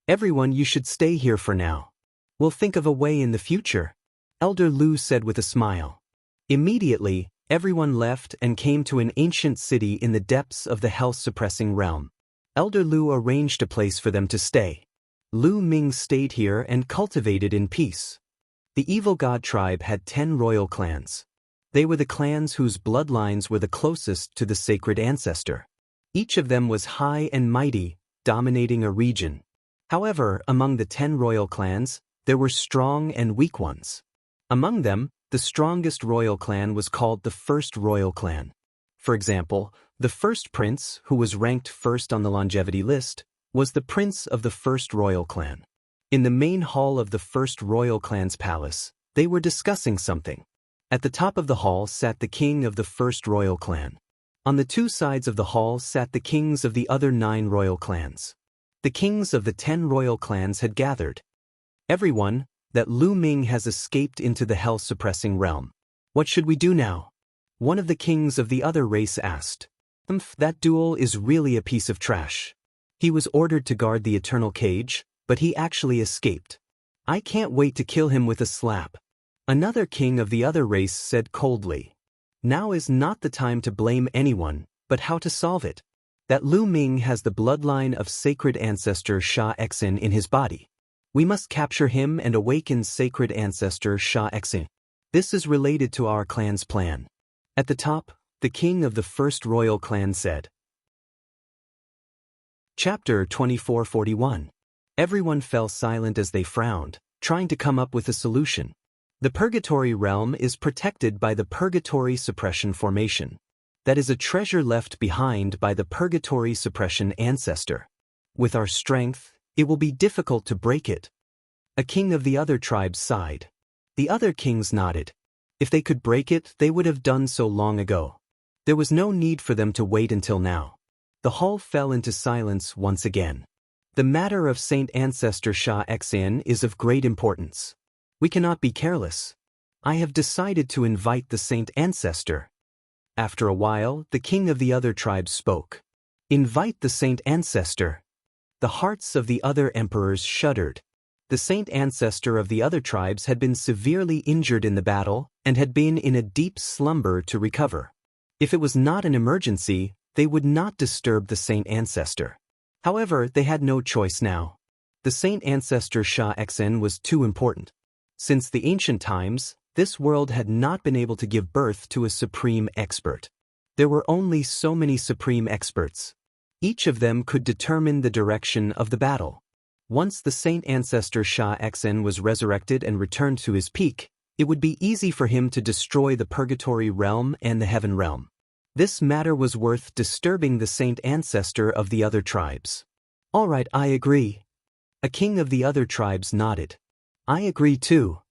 Everyone, you should stay here for now. We'll think of a way in the future, Elder Lu said with a smile. Immediately, everyone left and came to an ancient city in the depths of the hell-suppressing realm. Elder Lu arranged a place for them to stay. Lu Ming stayed here and cultivated in peace. The evil god tribe had 10 royal clans. They were the clans whose bloodlines were the closest to the sacred ancestor. Each of them was high and mighty, dominating a region. However, among the 10 royal clans, there were strong and weak ones. Among them, the strongest royal clan was called the First Royal Clan. For example, the first prince, who was ranked first on the longevity list, was the prince of the First Royal Clan. In the main hall of the First Royal Clan's palace, they were discussing something. At the top of the hall sat the king of the First Royal Clan. On the two sides of the hall sat the kings of the other 9 royal clans. The kings of the 10 royal clans had gathered. Everyone, that Lu Ming has escaped into the hell-suppressing realm. What should we do now? One of the kings of the other race asked. That duel is really a piece of trash. He was ordered to guard the eternal cage, but he actually escaped. I can't wait to kill him with a slap. Another king of the other race said coldly. Now is not the time to blame anyone, but how to solve it. That Lu Ming has the bloodline of sacred ancestor Sha Exin in his body. We must capture him and awaken sacred ancestor Sha Exin. This is related to our clan's plan. At the top, the king of the first royal clan said. Chapter 2441. Everyone fell silent as they frowned, trying to come up with a solution. The Purgatory realm is protected by the Purgatory Suppression Formation. That is a treasure left behind by the Purgatory Suppression ancestor. With our strength, it will be difficult to break it. A king of the other tribes sighed. The other kings nodded. If they could break it, they would have done so long ago. There was no need for them to wait until now. The hall fell into silence once again. The matter of Saint Ancestor Sha Exin is of great importance. We cannot be careless. I have decided to invite the Saint Ancestor. After a while, the king of the other tribes spoke. Invite the Saint Ancestor. The hearts of the other emperors shuddered. The Saint Ancestor of the other tribes had been severely injured in the battle and had been in a deep slumber to recover. If it was not an emergency, they would not disturb the Saint Ancestor. However, they had no choice now. The Saint Ancestor Sha Exin was too important. Since the ancient times, this world had not been able to give birth to a supreme expert. There were only so many supreme experts. Each of them could determine the direction of the battle. Once the Saint Ancestor Sha Exin was resurrected and returned to his peak, it would be easy for him to destroy the Purgatory realm and the Heaven realm. This matter was worth disturbing the Saint Ancestor of the other tribes. All right, I agree. A king of the other tribes nodded. I agree too.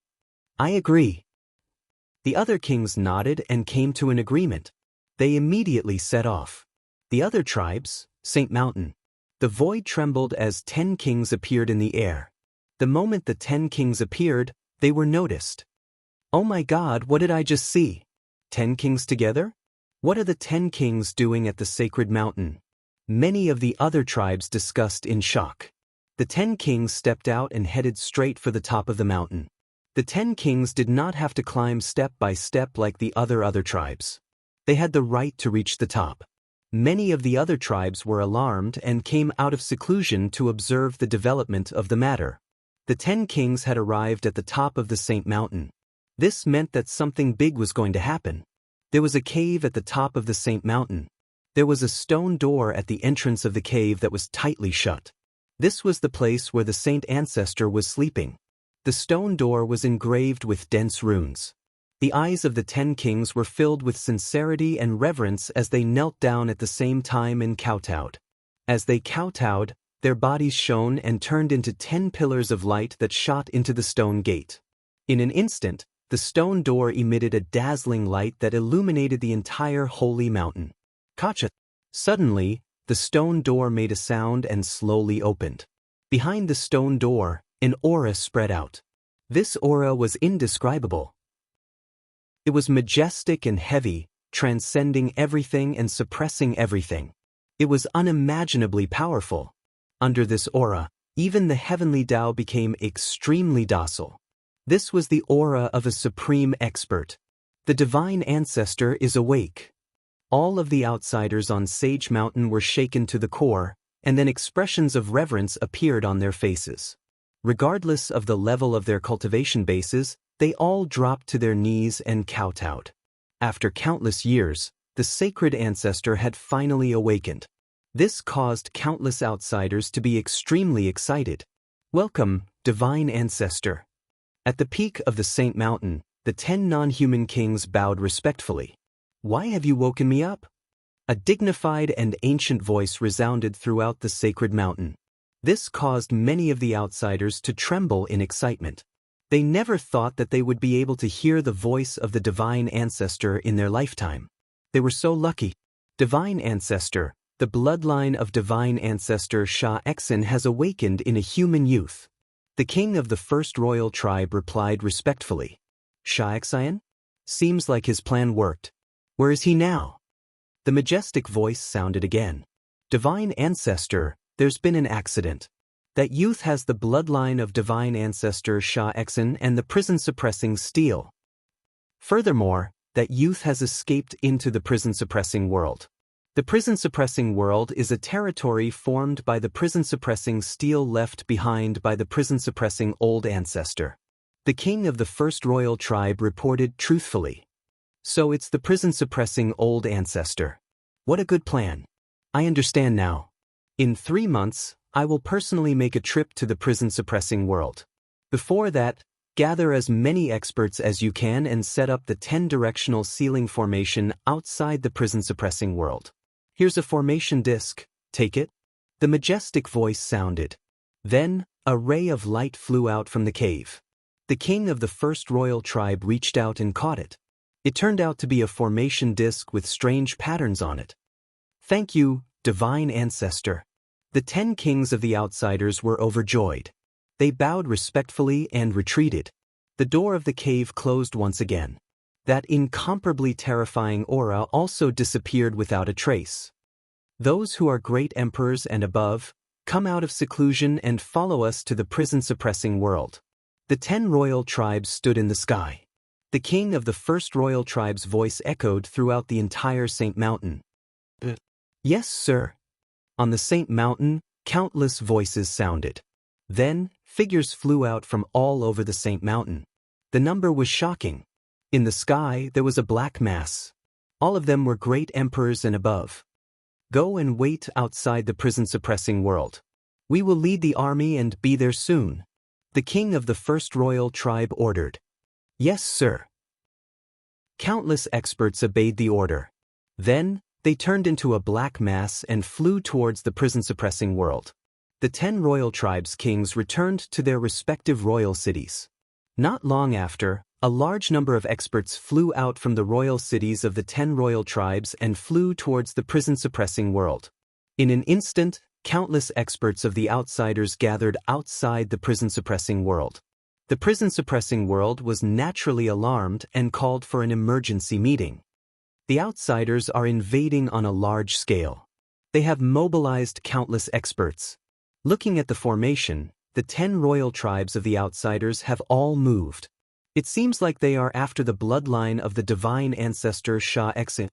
I agree. The other kings nodded and came to an agreement. They immediately set off. The other tribes, Saint Mountain. The void trembled as 10 kings appeared in the air. The moment the 10 kings appeared, they were noticed. Oh my God, what did I just see? 10 kings together? What are the 10 kings doing at the sacred mountain? Many of the other tribes discussed in shock. The 10 kings stepped out and headed straight for the top of the mountain. The 10 kings did not have to climb step by step like the other tribes. They had the right to reach the top. Many of the other tribes were alarmed and came out of seclusion to observe the development of the matter. The 10 kings had arrived at the top of the Saint Mountain. This meant that something big was going to happen. There was a cave at the top of the Saint Mountain. There was a stone door at the entrance of the cave that was tightly shut. This was the place where the Saint Ancestor was sleeping. The stone door was engraved with dense runes. The eyes of the 10 kings were filled with sincerity and reverence as they knelt down at the same time and kowtowed. As they kowtowed, their bodies shone and turned into 10 pillars of light that shot into the stone gate. In an instant, the stone door emitted a dazzling light that illuminated the entire holy mountain. Kacha! Suddenly, the stone door made a sound and slowly opened. Behind the stone door, an aura spread out. This aura was indescribable. It was majestic and heavy, transcending everything and suppressing everything. It was unimaginably powerful. Under this aura, even the heavenly Tao became extremely docile. This was the aura of a supreme expert. The divine ancestor is awake. All of the outsiders on Sage Mountain were shaken to the core, and then expressions of reverence appeared on their faces. Regardless of the level of their cultivation bases, they all dropped to their knees and kowtowed. After countless years, the sacred ancestor had finally awakened. This caused countless outsiders to be extremely excited. Welcome, divine ancestor. At the peak of the Saint Mountain, the 10 non-human kings bowed respectfully. Why have you woken me up? A dignified and ancient voice resounded throughout the sacred mountain. This caused many of the outsiders to tremble in excitement. They never thought that they would be able to hear the voice of the divine ancestor in their lifetime. They were so lucky. Divine Ancestor, the bloodline of Divine Ancestor Sha Exin has awakened in a human youth. The king of the first royal tribe replied respectfully. Sha Exin? Seems like his plan worked. Where is he now? The majestic voice sounded again. Divine Ancestor, there's been an accident. That youth has the bloodline of Divine Ancestor Sha Exin and the prison-suppressing steel. Furthermore, that youth has escaped into the prison-suppressing world. The prison-suppressing world is a territory formed by the prison-suppressing steel left behind by the prison-suppressing old ancestor. The king of the first royal tribe reported truthfully. So it's the prison-suppressing old ancestor. What a good plan. I understand now. In 3 months, I will personally make a trip to the prison-suppressing world. Before that, gather as many experts as you can and set up the 10-directional ceiling formation outside the prison-suppressing world. Here's a formation disk, take it. The majestic voice sounded. Then, a ray of light flew out from the cave. The king of the first royal tribe reached out and caught it. It turned out to be a formation disk with strange patterns on it. Thank you, Divine Ancestor. The 10 kings of the outsiders were overjoyed. They bowed respectfully and retreated. The door of the cave closed once again. That incomparably terrifying aura also disappeared without a trace. Those who are great emperors and above, come out of seclusion and follow us to the prison-suppressing world. The 10 royal tribes stood in the sky. The king of the first royal tribe's voice echoed throughout the entire Saint Mountain. Yes, sir. On the Saint Mountain, countless voices sounded. Then, figures flew out from all over the Saint Mountain. The number was shocking. In the sky, there was a black mass. All of them were great emperors and above. Go and wait outside the prison-suppressing world. We will lead the army and be there soon. The king of the first royal tribe ordered. Yes, sir. Countless experts obeyed the order. Then, they turned into a black mass and flew towards the prison-suppressing world. The 10 royal tribes' kings returned to their respective royal cities. Not long after, a large number of experts flew out from the royal cities of the 10 royal tribes and flew towards the prison-suppressing world. In an instant, countless experts of the outsiders gathered outside the prison-suppressing world. The prison-suppressing world was naturally alarmed and called for an emergency meeting. The outsiders are invading on a large scale. They have mobilized countless experts. Looking at the formation, the 10 royal tribes of the outsiders have all moved. It seems like they are after the bloodline of the divine ancestor Sha Exin.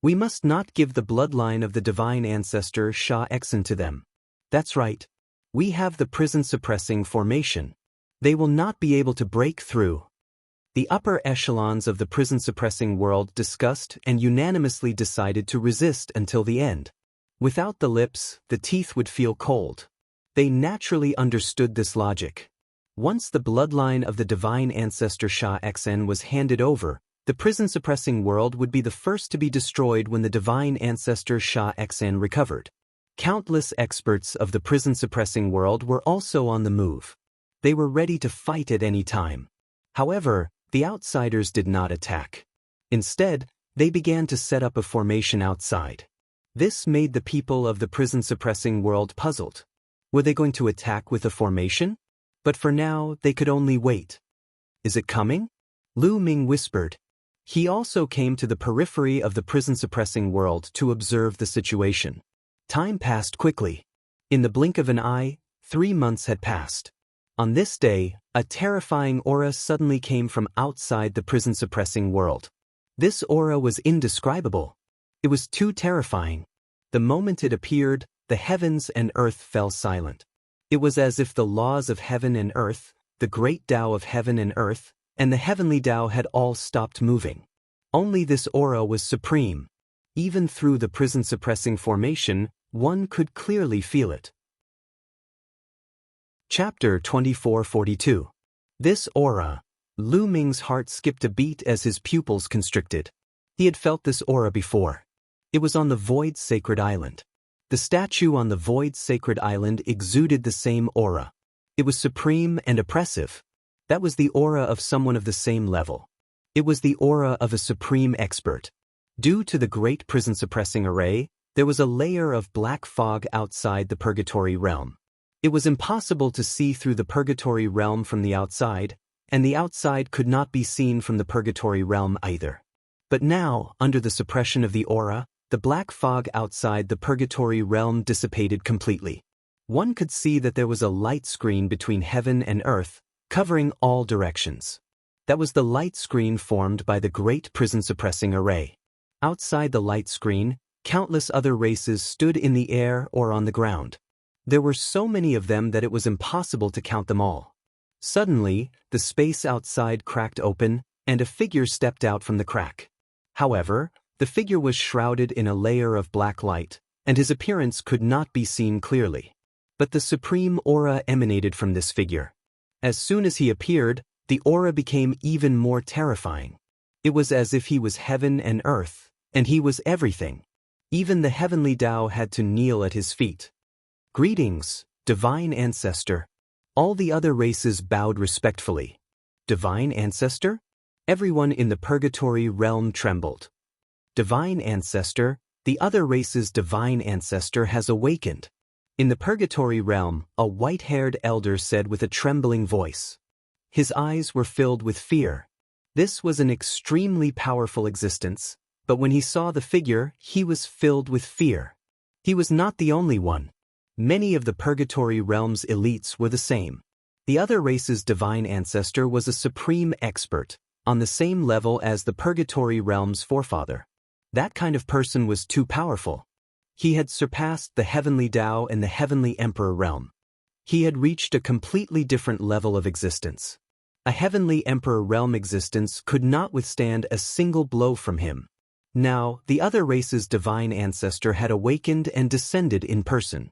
We must not give the bloodline of the divine ancestor Sha Exin to them. That's right. We have the prison-suppressing formation. They will not be able to break through. The upper echelons of the prison-suppressing world discussed and unanimously decided to resist until the end. Without the lips, the teeth would feel cold. They naturally understood this logic. Once the bloodline of the divine ancestor Sha Exin was handed over, the prison-suppressing world would be the first to be destroyed when the divine ancestor Sha Exin recovered. Countless experts of the prison-suppressing world were also on the move. They were ready to fight at any time. However, the outsiders did not attack. Instead, they began to set up a formation outside. This made the people of the prison-suppressing world puzzled. Were they going to attack with a formation? But for now, they could only wait. Is it coming? Lu Ming whispered. He also came to the periphery of the prison-suppressing world to observe the situation. Time passed quickly. In the blink of an eye, 3 months had passed. On this day, a terrifying aura suddenly came from outside the prison-suppressing world. This aura was indescribable. It was too terrifying. The moment it appeared, the heavens and earth fell silent. It was as if the laws of heaven and earth, the great Tao of heaven and earth, and the heavenly Tao had all stopped moving. Only this aura was supreme. Even through the prison-suppressing formation, one could clearly feel it. Chapter 2442. This aura. Lu Ming's heart skipped a beat as his pupils constricted. He had felt this aura before. It was on the Void Sacred Island. The statue on the Void Sacred Island exuded the same aura. It was supreme and oppressive. That was the aura of someone of the same level. It was the aura of a supreme expert. Due to the great prison-suppressing array, there was a layer of black fog outside the purgatory realm. It was impossible to see through the purgatory realm from the outside, and the outside could not be seen from the purgatory realm either. But now, under the suppression of the aura, the black fog outside the purgatory realm dissipated completely. One could see that there was a light screen between heaven and earth, covering all directions. That was the light screen formed by the great prison-suppressing array. Outside the light screen, countless other races stood in the air or on the ground. There were so many of them that it was impossible to count them all. Suddenly, the space outside cracked open, and a figure stepped out from the crack. However, the figure was shrouded in a layer of black light, and his appearance could not be seen clearly. But the supreme aura emanated from this figure. As soon as he appeared, the aura became even more terrifying. It was as if he was heaven and earth, and he was everything. Even the heavenly Tao had to kneel at his feet. "Greetings, divine ancestor." All the other races bowed respectfully. "Divine ancestor?" Everyone in the purgatory realm trembled. "Divine ancestor, the other race's divine ancestor has awakened." In the purgatory realm, a white-haired elder said with a trembling voice. His eyes were filled with fear. This was an extremely powerful existence, but when he saw the figure, he was filled with fear. He was not the only one. Many of the purgatory realm's elites were the same. The other race's divine ancestor was a supreme expert, on the same level as the purgatory realm's forefather. That kind of person was too powerful. He had surpassed the heavenly Tao and the heavenly emperor realm. He had reached a completely different level of existence. A heavenly emperor realm existence could not withstand a single blow from him. Now, the other race's divine ancestor had awakened and descended in person.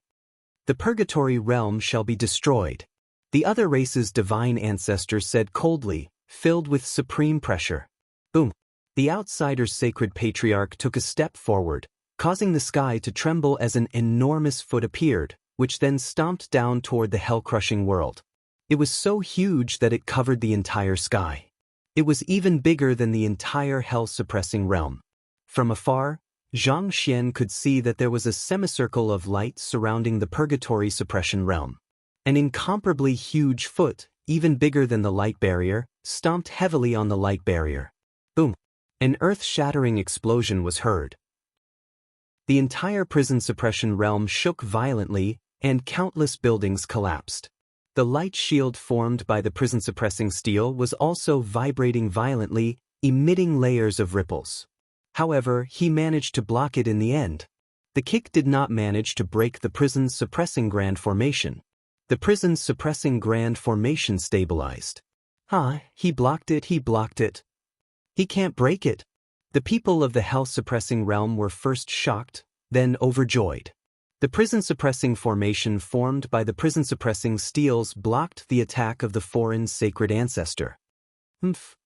"The purgatory realm shall be destroyed," the other race's divine ancestor said coldly, filled with supreme pressure. Boom! The outsider's sacred patriarch took a step forward, causing the sky to tremble as an enormous foot appeared, which then stomped down toward the hell-crushing world. It was so huge that it covered the entire sky. It was even bigger than the entire hell-suppressing realm. From afar, Zhang Xian could see that there was a semicircle of light surrounding the purgatory suppression realm. An incomparably huge foot, even bigger than the light barrier, stomped heavily on the light barrier. Boom! An earth-shattering explosion was heard. The entire prison suppression realm shook violently, and countless buildings collapsed. The light shield formed by the prison-suppressing steel was also vibrating violently, emitting layers of ripples. However, he managed to block it in the end. The kick did not manage to break the prison's suppressing grand formation. The prison's suppressing grand formation stabilized. He blocked it. He can't break it. The people of the hell-suppressing realm were first shocked, then overjoyed. The prison-suppressing formation formed by the prison-suppressing steels blocked the attack of the foreign sacred ancestor.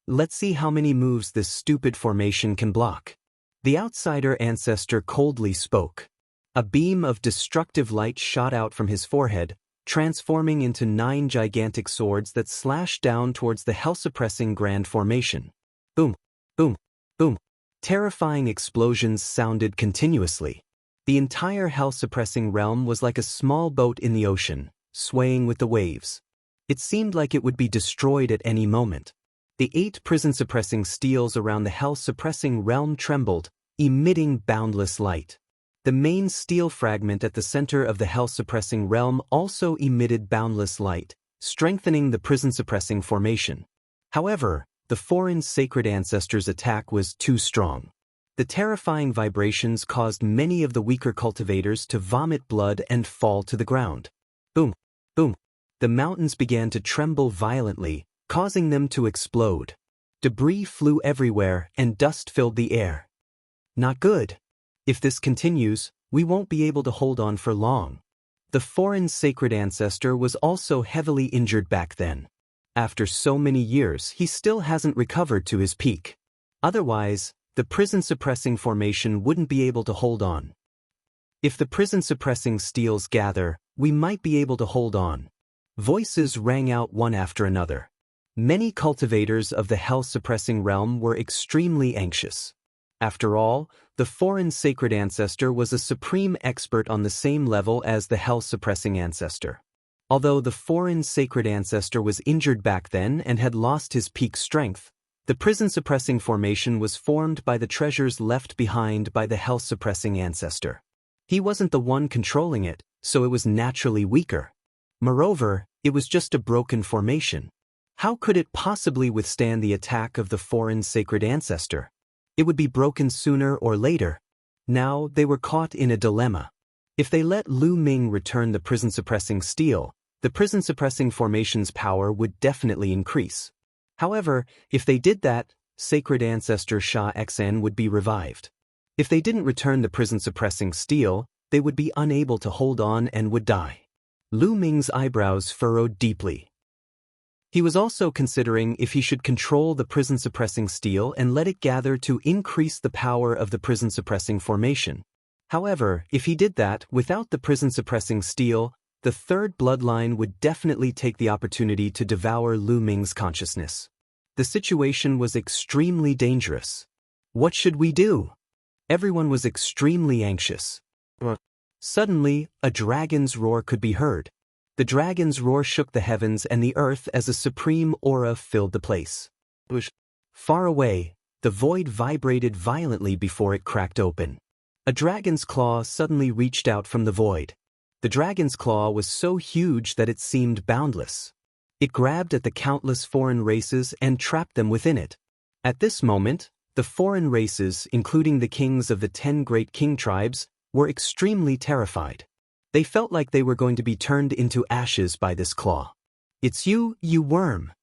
Let's see how many moves this stupid formation can block. The outsider ancestor coldly spoke. A beam of destructive light shot out from his forehead, transforming into 9 gigantic swords that slashed down towards the hell-suppressing grand formation. Boom, boom, boom. Terrifying explosions sounded continuously. The entire hell-suppressing realm was like a small boat in the ocean, swaying with the waves. It seemed like it would be destroyed at any moment. The 8 prison-suppressing steels around the hell-suppressing realm trembled, emitting boundless light. The main steel fragment at the center of the hell-suppressing realm also emitted boundless light, strengthening the prison-suppressing formation. However, the foreign sacred ancestor's attack was too strong. The terrifying vibrations caused many of the weaker cultivators to vomit blood and fall to the ground. Boom, boom. The mountains began to tremble violently, causing them to explode. Debris flew everywhere and dust filled the air. Not good. If this continues, we won't be able to hold on for long. The foreign sacred ancestor was also heavily injured back then. After so many years, he still hasn't recovered to his peak. Otherwise, the prison-suppressing formation wouldn't be able to hold on. If the prison-suppressing steels gather, we might be able to hold on. Voices rang out one after another. Many cultivators of the hell-suppressing realm were extremely anxious. After all, the foreign sacred ancestor was a supreme expert on the same level as the hell-suppressing ancestor. Although the foreign sacred ancestor was injured back then and had lost his peak strength, the prison-suppressing formation was formed by the treasures left behind by the hell-suppressing ancestor. He wasn't the one controlling it, so it was naturally weaker. Moreover, it was just a broken formation. How could it possibly withstand the attack of the foreign sacred ancestor? It would be broken sooner or later. Now they were caught in a dilemma. If they let Lu Ming return the prison-suppressing steel, the prison-suppressing formation's power would definitely increase. However, if they did that, sacred ancestor Sha Xan would be revived. If they didn't return the prison-suppressing steel, they would be unable to hold on and would die. Lu Ming's eyebrows furrowed deeply. He was also considering if he should control the prison-suppressing steel and let it gather to increase the power of the prison-suppressing formation. However, if he did that without the prison-suppressing steel, the third bloodline would definitely take the opportunity to devour Lu Ming's consciousness. The situation was extremely dangerous. What should we do? Everyone was extremely anxious. Suddenly, a dragon's roar could be heard. The dragon's roar shook the heavens and the earth as a supreme aura filled the place. Far away, the void vibrated violently before it cracked open. A dragon's claw suddenly reached out from the void. The dragon's claw was so huge that it seemed boundless. It grabbed at the countless foreign races and trapped them within it. At this moment, the foreign races, including the kings of the 10 great king tribes, were extremely terrified. They felt like they were going to be turned into ashes by this claw. "It's you, you worm!"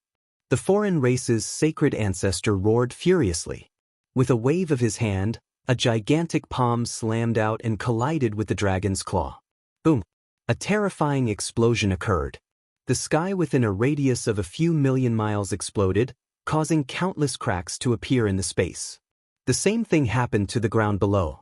The foreign race's sacred ancestor roared furiously. With a wave of his hand, a gigantic palm slammed out and collided with the dragon's claw. Boom! A terrifying explosion occurred. The sky within a radius of a few million miles exploded, causing countless cracks to appear in the space. The same thing happened to the ground below.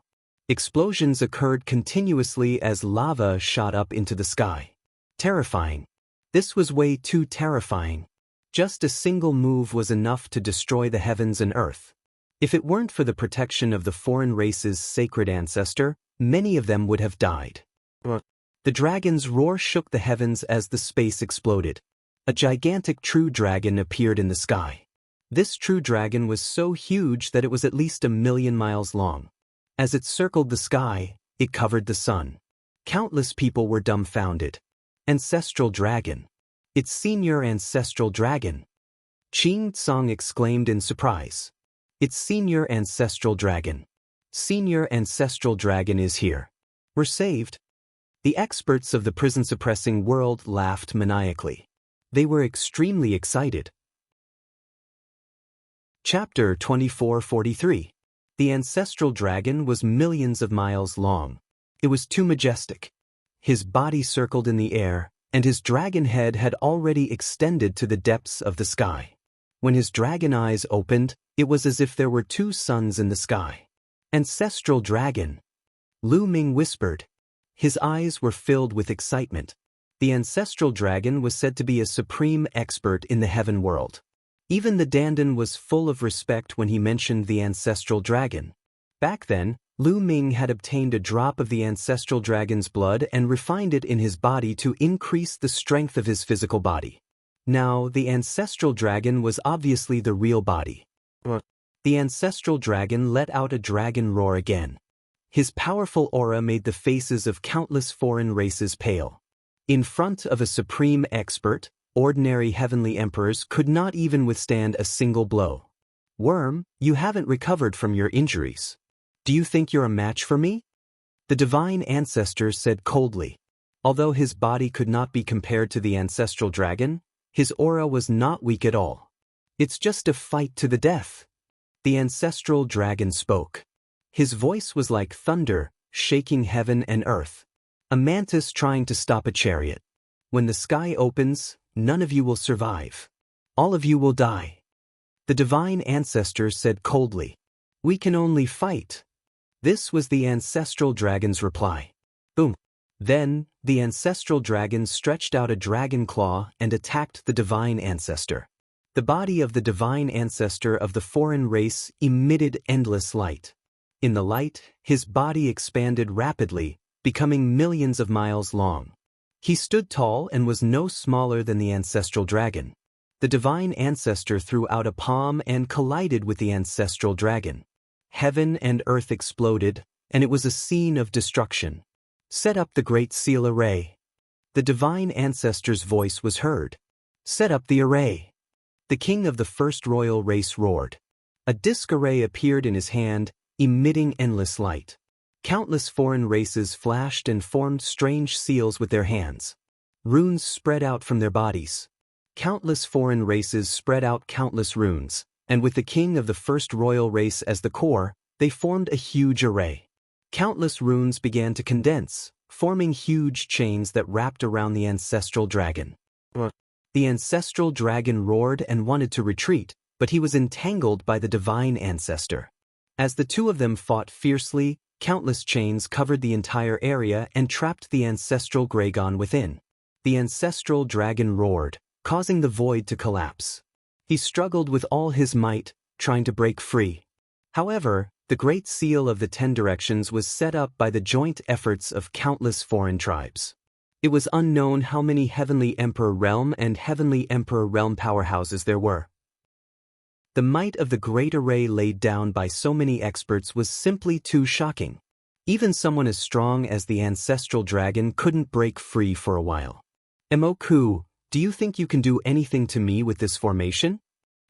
Explosions occurred continuously as lava shot up into the sky. Terrifying. This was way too terrifying. Just a single move was enough to destroy the heavens and earth. If it weren't for the protection of the foreign race's sacred ancestor, many of them would have died. The dragon's roar shook the heavens as the space exploded. A gigantic true dragon appeared in the sky. This true dragon was so huge that it was at least 1,000,000 miles long. As it circled the sky, it covered the sun. Countless people were dumbfounded. Ancestral dragon. It's senior ancestral dragon. Qing Tsang exclaimed in surprise. It's senior ancestral dragon. Senior ancestral dragon is here. We're saved. The experts of the prison-suppressing world laughed maniacally. They were extremely excited. Chapter 2443. The ancestral dragon was millions of miles long. It was too majestic. His body circled in the air, and his dragon head had already extended to the depths of the sky. When his dragon eyes opened, it was as if there were 2 suns in the sky. Ancestral dragon. Lu Ming whispered. His eyes were filled with excitement. The ancestral dragon was said to be a supreme expert in the heaven world. Even the Dandan was full of respect when he mentioned the ancestral dragon. Back then, Lu Ming had obtained a drop of the ancestral dragon's blood and refined it in his body to increase the strength of his physical body. Now, the ancestral dragon was obviously the real body. The ancestral dragon let out a dragon roar again. His powerful aura made the faces of countless foreign races pale. In front of a supreme expert, ordinary heavenly emperors could not even withstand a single blow. "Worm, you haven't recovered from your injuries. Do you think you're a match for me?" The divine ancestor said coldly. Although his body could not be compared to the ancestral dragon, his aura was not weak at all. "It's just a fight to the death." The ancestral dragon spoke. His voice was like thunder, shaking heaven and earth. A mantis trying to stop a chariot. "When the sky opens, none of you will survive. All of you will die." The divine ancestor said coldly. "We can only fight." This was the ancestral dragon's reply. Boom. Then, the ancestral dragon stretched out a dragon claw and attacked the divine ancestor. The body of the divine ancestor of the foreign race emitted endless light. In the light, his body expanded rapidly, becoming millions of miles long. He stood tall and was no smaller than the ancestral dragon. The divine ancestor threw out a palm and collided with the ancestral dragon. Heaven and earth exploded, and it was a scene of destruction. Set up the Great Seal Array. The divine ancestor's voice was heard. Set up the array. The king of the first royal race roared. A disc array appeared in his hand, emitting endless light. Countless foreign races flashed and formed strange seals with their hands. Runes spread out from their bodies. Countless foreign races spread out countless runes, and with the king of the first royal race as the core, they formed a huge array. Countless runes began to condense, forming huge chains that wrapped around the ancestral dragon. The ancestral dragon roared and wanted to retreat, but he was entangled by the divine ancestor. As the two of them fought fiercely, countless chains covered the entire area and trapped the ancestral Gragon within. The ancestral dragon roared, causing the void to collapse. He struggled with all his might, trying to break free. However, the Great Seal of the 10 Directions was set up by the joint efforts of countless foreign tribes. It was unknown how many Heavenly Emperor Realm and Heavenly Emperor Realm powerhouses there were. The might of the Great Array laid down by so many experts was simply too shocking. Even someone as strong as the ancestral dragon couldn't break free for a while. Emoku, do you think you can do anything to me with this formation?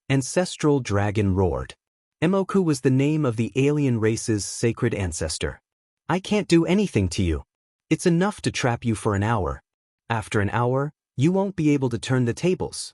Ancestral dragon roared. Emoku was the name of the alien race's sacred ancestor. I can't do anything to you. It's enough to trap you for an hour. After an hour, you won't be able to turn the tables.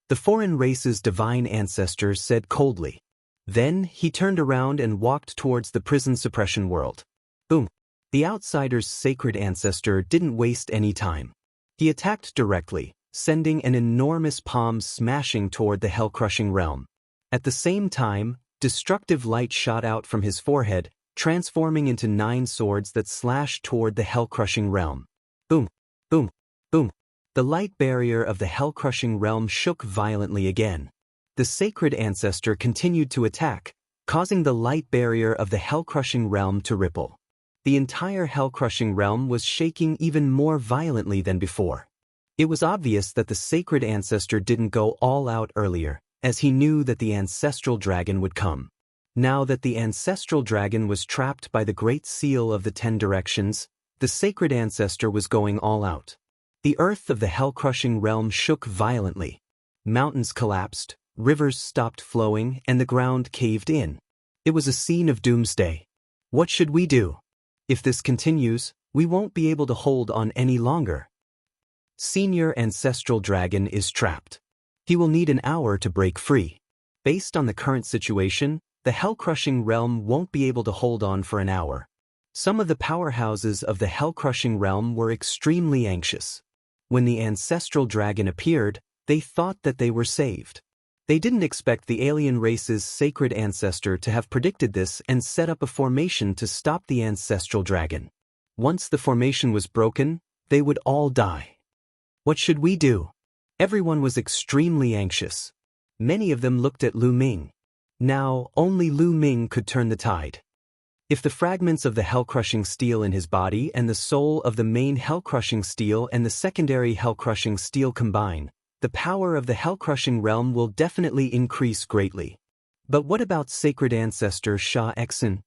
The foreign race's divine ancestor said coldly. Then he turned around and walked towards the prison suppression world. Boom. The outsider's sacred ancestor didn't waste any time. He attacked directly, sending an enormous palm smashing toward the hell-crushing realm. At the same time, destructive light shot out from his forehead, transforming into 9 swords that slashed toward the hell-crushing realm. Boom, boom, boom. The light barrier of the hell-crushing realm shook violently again. The sacred ancestor continued to attack, causing the light barrier of the hell-crushing realm to ripple. The entire hell-crushing realm was shaking even more violently than before. It was obvious that the sacred ancestor didn't go all out earlier, as he knew that the ancestral dragon would come. Now that the ancestral dragon was trapped by the Great Seal of the 10 Directions, the sacred ancestor was going all out. The earth of the hell-crushing realm shook violently. Mountains collapsed, rivers stopped flowing, and the ground caved in. It was a scene of doomsday. What should we do? If this continues, we won't be able to hold on any longer. Senior ancestral dragon is trapped. He will need an hour to break free. Based on the current situation, the hell-crushing realm won't be able to hold on for an hour. Some of the powerhouses of the hell-crushing realm were extremely anxious. When the ancestral dragon appeared, they thought that they were saved. They didn't expect the alien race's sacred ancestor to have predicted this and set up a formation to stop the ancestral dragon. Once the formation was broken, they would all die. What should we do? Everyone was extremely anxious. Many of them looked at Lu Ming. Now, only Lu Ming could turn the tide. If the fragments of the hell-crushing steel in his body and the soul of the main hell-crushing steel and the secondary hell-crushing steel combine, the power of the hell-crushing realm will definitely increase greatly. But what about Sacred Ancestor Sha Xen?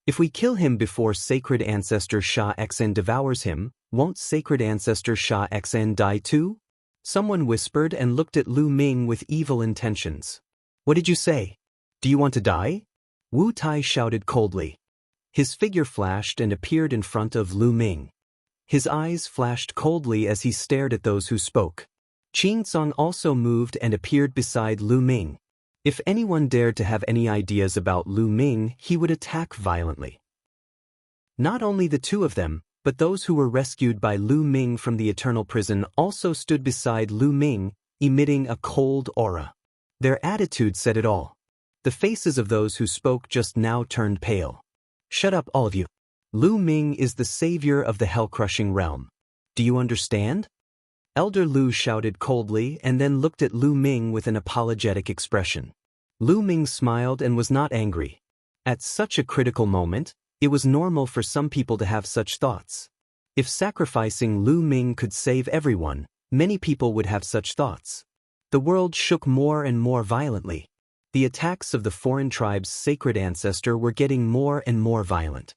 If we kill him before Sacred Ancestor Sha Xen devours him, won't Sacred Ancestor Sha Xen die too? Someone whispered and looked at Lu Ming with evil intentions. What did you say? Do you want to die? Wu Tai shouted coldly. His figure flashed and appeared in front of Lu Ming. His eyes flashed coldly as he stared at those who spoke. Qing Tsong also moved and appeared beside Lu Ming. If anyone dared to have any ideas about Lu Ming, he would attack violently. Not only the two of them, but those who were rescued by Lu Ming from the eternal prison also stood beside Lu Ming, emitting a cold aura. Their attitude said it all. The faces of those who spoke just now turned pale. Shut up, all of you. Lu Ming is the savior of the hell-crushing realm. Do you understand? Elder Lu shouted coldly and then looked at Lu Ming with an apologetic expression. Lu Ming smiled and was not angry. At such a critical moment, it was normal for some people to have such thoughts. If sacrificing Lu Ming could save everyone, many people would have such thoughts. The world shook more and more violently. The attacks of the foreign tribe's sacred ancestor were getting more and more violent.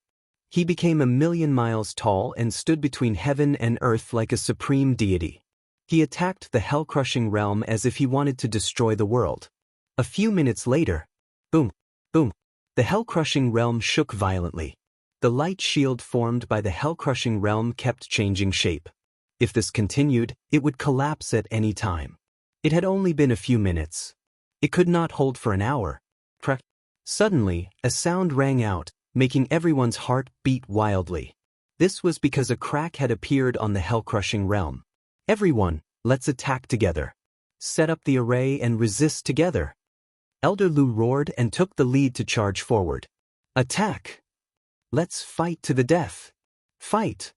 He became 1,000,000 miles tall and stood between heaven and earth like a supreme deity. He attacked the hell-crushing realm as if he wanted to destroy the world. A few minutes later, boom, boom, the hell-crushing realm shook violently. The light shield formed by the hell-crushing realm kept changing shape. If this continued, it would collapse at any time. It had only been a few minutes. It could not hold for an hour. Suddenly, a sound rang out, making everyone's heart beat wildly. This was because a crack had appeared on the hell-crushing realm. Everyone, let's attack together. Set up the array and resist together. Elder Lu roared and took the lead to charge forward. Attack! Let's fight to the death. Fight!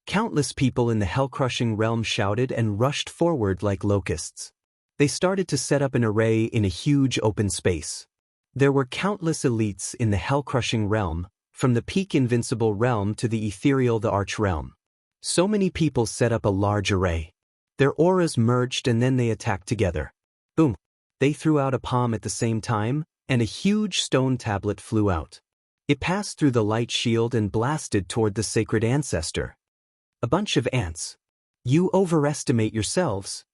Countless people in the hell-crushing realm shouted and rushed forward like locusts. They started to set up an array in a huge open space. There were countless elites in the hell-crushing realm, from the peak invincible realm to the ethereal the arch realm. So many people set up a large array. Their auras merged and then they attacked together. Boom! They threw out a palm at the same time, and a huge stone tablet flew out. It passed through the light shield and blasted toward the sacred ancestor. A bunch of ants. You overestimate yourselves.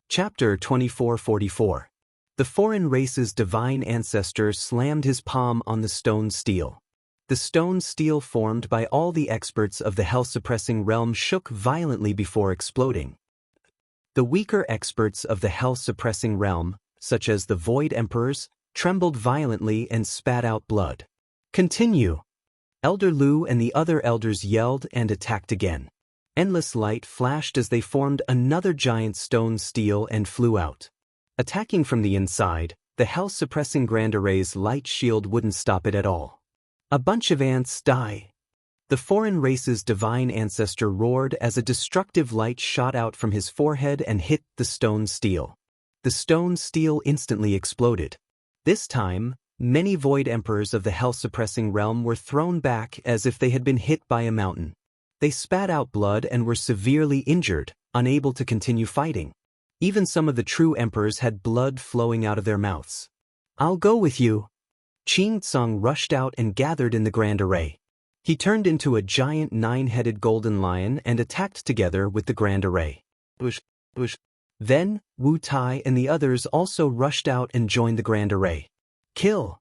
Chapter 2444. The foreign race's divine ancestor slammed his palm on the stone steel. The stone steel formed by all the experts of the hell-suppressing realm shook violently before exploding. The weaker experts of the hell-suppressing realm, such as the Void Emperors, trembled violently and spat out blood. Continue! Elder Lu and the other elders yelled and attacked again. Endless light flashed as they formed another giant stone steel and flew out. Attacking from the inside, the hell-suppressing Grand Array's light shield wouldn't stop it at all. A bunch of ants die. The foreign race's divine ancestor roared as a destructive light shot out from his forehead and hit the stone steel. The stone steel instantly exploded. This time, many Void Emperors of the hell-suppressing realm were thrown back as if they had been hit by a mountain. They spat out blood and were severely injured, unable to continue fighting. Even some of the true emperors had blood flowing out of their mouths. I'll go with you. Qing Tsung rushed out and gathered in the Grand Array. He turned into a giant 9-headed golden lion and attacked together with the Grand Array. Then, Wu Tai and the others also rushed out and joined the Grand Array. Kill!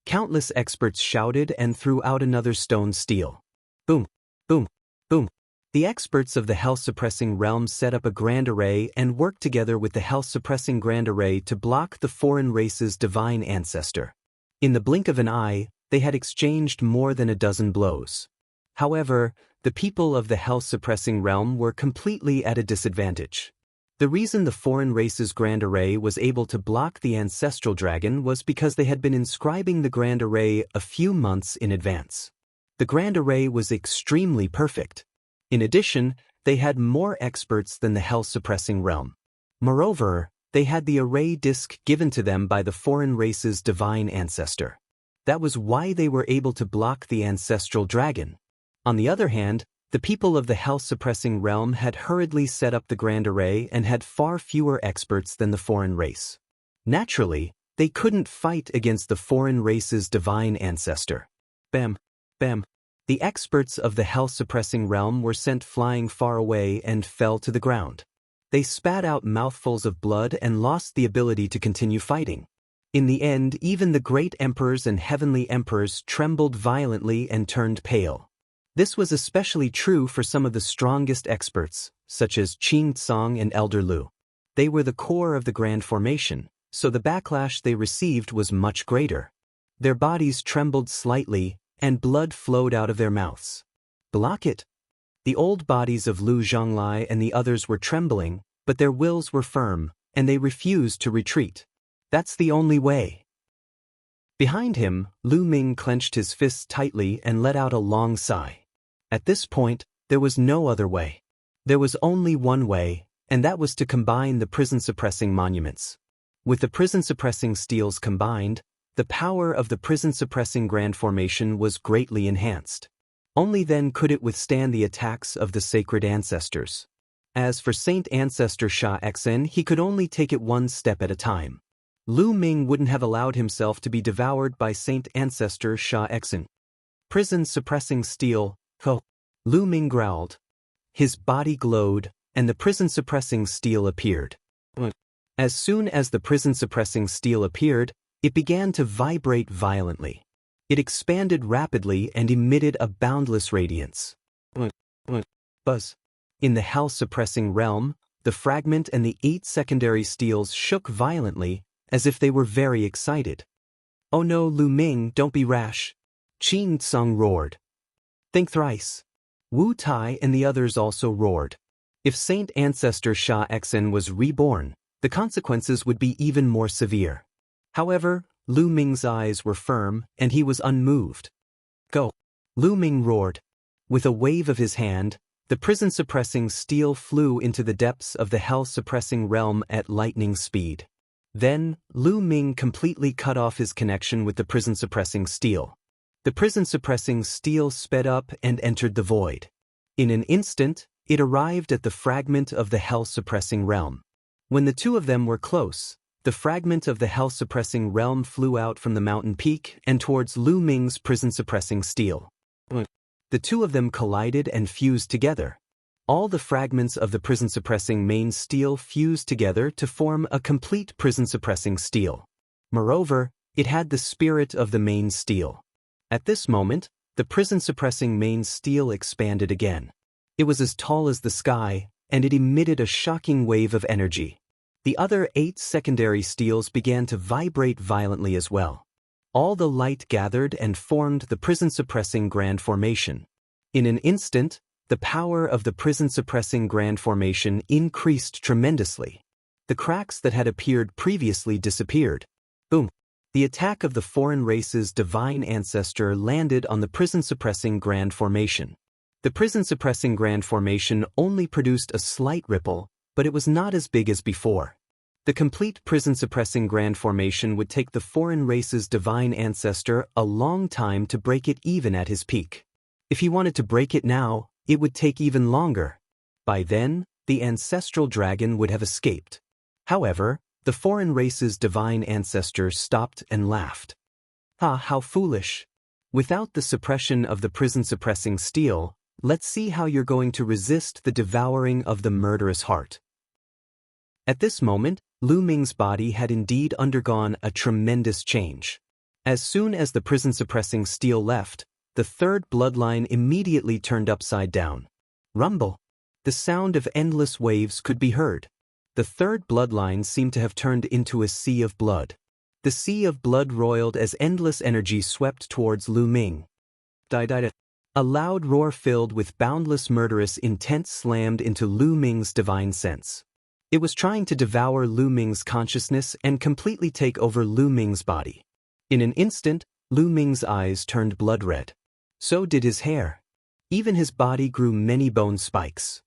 Countless experts shouted and threw out another stone steel. Boom! Boom! Boom! The experts of the hell-suppressing realm set up a Grand Array and worked together with the hell-suppressing Grand Array to block the foreign race's divine ancestor. In the blink of an eye, they had exchanged more than a dozen blows. However, the people of the hell-suppressing realm were completely at a disadvantage. The reason the foreign race's Grand Array was able to block the ancestral dragon was because they had been inscribing the Grand Array a few months in advance. The Grand Array was extremely perfect. In addition, they had more experts than the hell-suppressing realm. Moreover, they had the array disc given to them by the foreign race's divine ancestor. That was why they were able to block the ancestral dragon. On the other hand, the people of the hell-suppressing realm had hurriedly set up the Grand Array and had far fewer experts than the foreign race. Naturally, they couldn't fight against the foreign race's divine ancestor. Bam! Bam! The experts of the hell-suppressing realm were sent flying far away and fell to the ground. They spat out mouthfuls of blood and lost the ability to continue fighting. In the end, even the great emperors and heavenly emperors trembled violently and turned pale. This was especially true for some of the strongest experts, such as Qing Tsung and Elder Lu. They were the core of the Grand Formation, so the backlash they received was much greater. Their bodies trembled slightly, and blood flowed out of their mouths. Block it! The old bodies of Lu Zhonglai and the others were trembling, but their wills were firm, and they refused to retreat. That's the only way. Behind him, Lu Ming clenched his fists tightly and let out a long sigh. At this point, there was no other way. There was only one way, and that was to combine the prison-suppressing monuments. With the prison-suppressing steels combined, the power of the prison-suppressing grand formation was greatly enhanced. Only then could it withstand the attacks of the sacred ancestors. As for Saint Ancestor Sha Xen, he could only take it one step at a time. Lu Ming wouldn't have allowed himself to be devoured by Saint Ancestor Sha Xen. Prison-suppressing steel, ho! Lu Ming growled. His body glowed, and the prison-suppressing steel appeared. As soon as the prison-suppressing steel appeared, it began to vibrate violently. It expanded rapidly and emitted a boundless radiance. Buzz. In the hell-suppressing realm, the fragment and the 8 secondary steels shook violently, as if they were very excited. "Oh no, Lu Ming, don't be rash!" Qin Tsung roared. "Think thrice." Wu Tai and the others also roared. If Saint Ancestor Sha Xen was reborn, the consequences would be even more severe. However, Lu Ming's eyes were firm, and he was unmoved. "Go!" Lu Ming roared. With a wave of his hand, the prison-suppressing steel flew into the depths of the hell-suppressing realm at lightning speed. Then, Lu Ming completely cut off his connection with the prison-suppressing steel. The prison-suppressing steel sped up and entered the void. In an instant, it arrived at the fragment of the hell-suppressing realm. When the two of them were close, the fragment of the hell-suppressing realm flew out from the mountain peak and towards Lu Ming's prison-suppressing steel. The two of them collided and fused together. All the fragments of the prison-suppressing main steel fused together to form a complete prison-suppressing steel. Moreover, it had the spirit of the main steel. At this moment, the prison-suppressing main steel expanded again. It was as tall as the sky, and it emitted a shocking wave of energy. The other 8 secondary steels began to vibrate violently as well. All the light gathered and formed the prison-suppressing grand formation. In an instant, the power of the prison-suppressing grand formation increased tremendously. The cracks that had appeared previously disappeared. Boom! The attack of the foreign race's divine ancestor landed on the prison-suppressing grand formation. The prison-suppressing grand formation only produced a slight ripple, but it was not as big as before. The complete prison-suppressing grand formation would take the foreign race's divine ancestor a long time to break it even at his peak. If he wanted to break it now, it would take even longer. By then, the ancestral dragon would have escaped. However, the foreign race's divine ancestor stopped and laughed. "Ah, how foolish. Without the suppression of the prison-suppressing steel, let's see how you're going to resist the devouring of the murderous heart." At this moment, Lu Ming's body had indeed undergone a tremendous change. As soon as the prison-suppressing steel left, the third bloodline immediately turned upside down. Rumble! The sound of endless waves could be heard. The third bloodline seemed to have turned into a sea of blood. The sea of blood roiled as endless energy swept towards Lu Ming. A loud roar filled with boundless murderous intent slammed into Lu Ming's divine sense. It was trying to devour Lu Ming's consciousness and completely take over Lu Ming's body. In an instant, Lu Ming's eyes turned blood red. So did his hair. Even his body grew many bone spikes.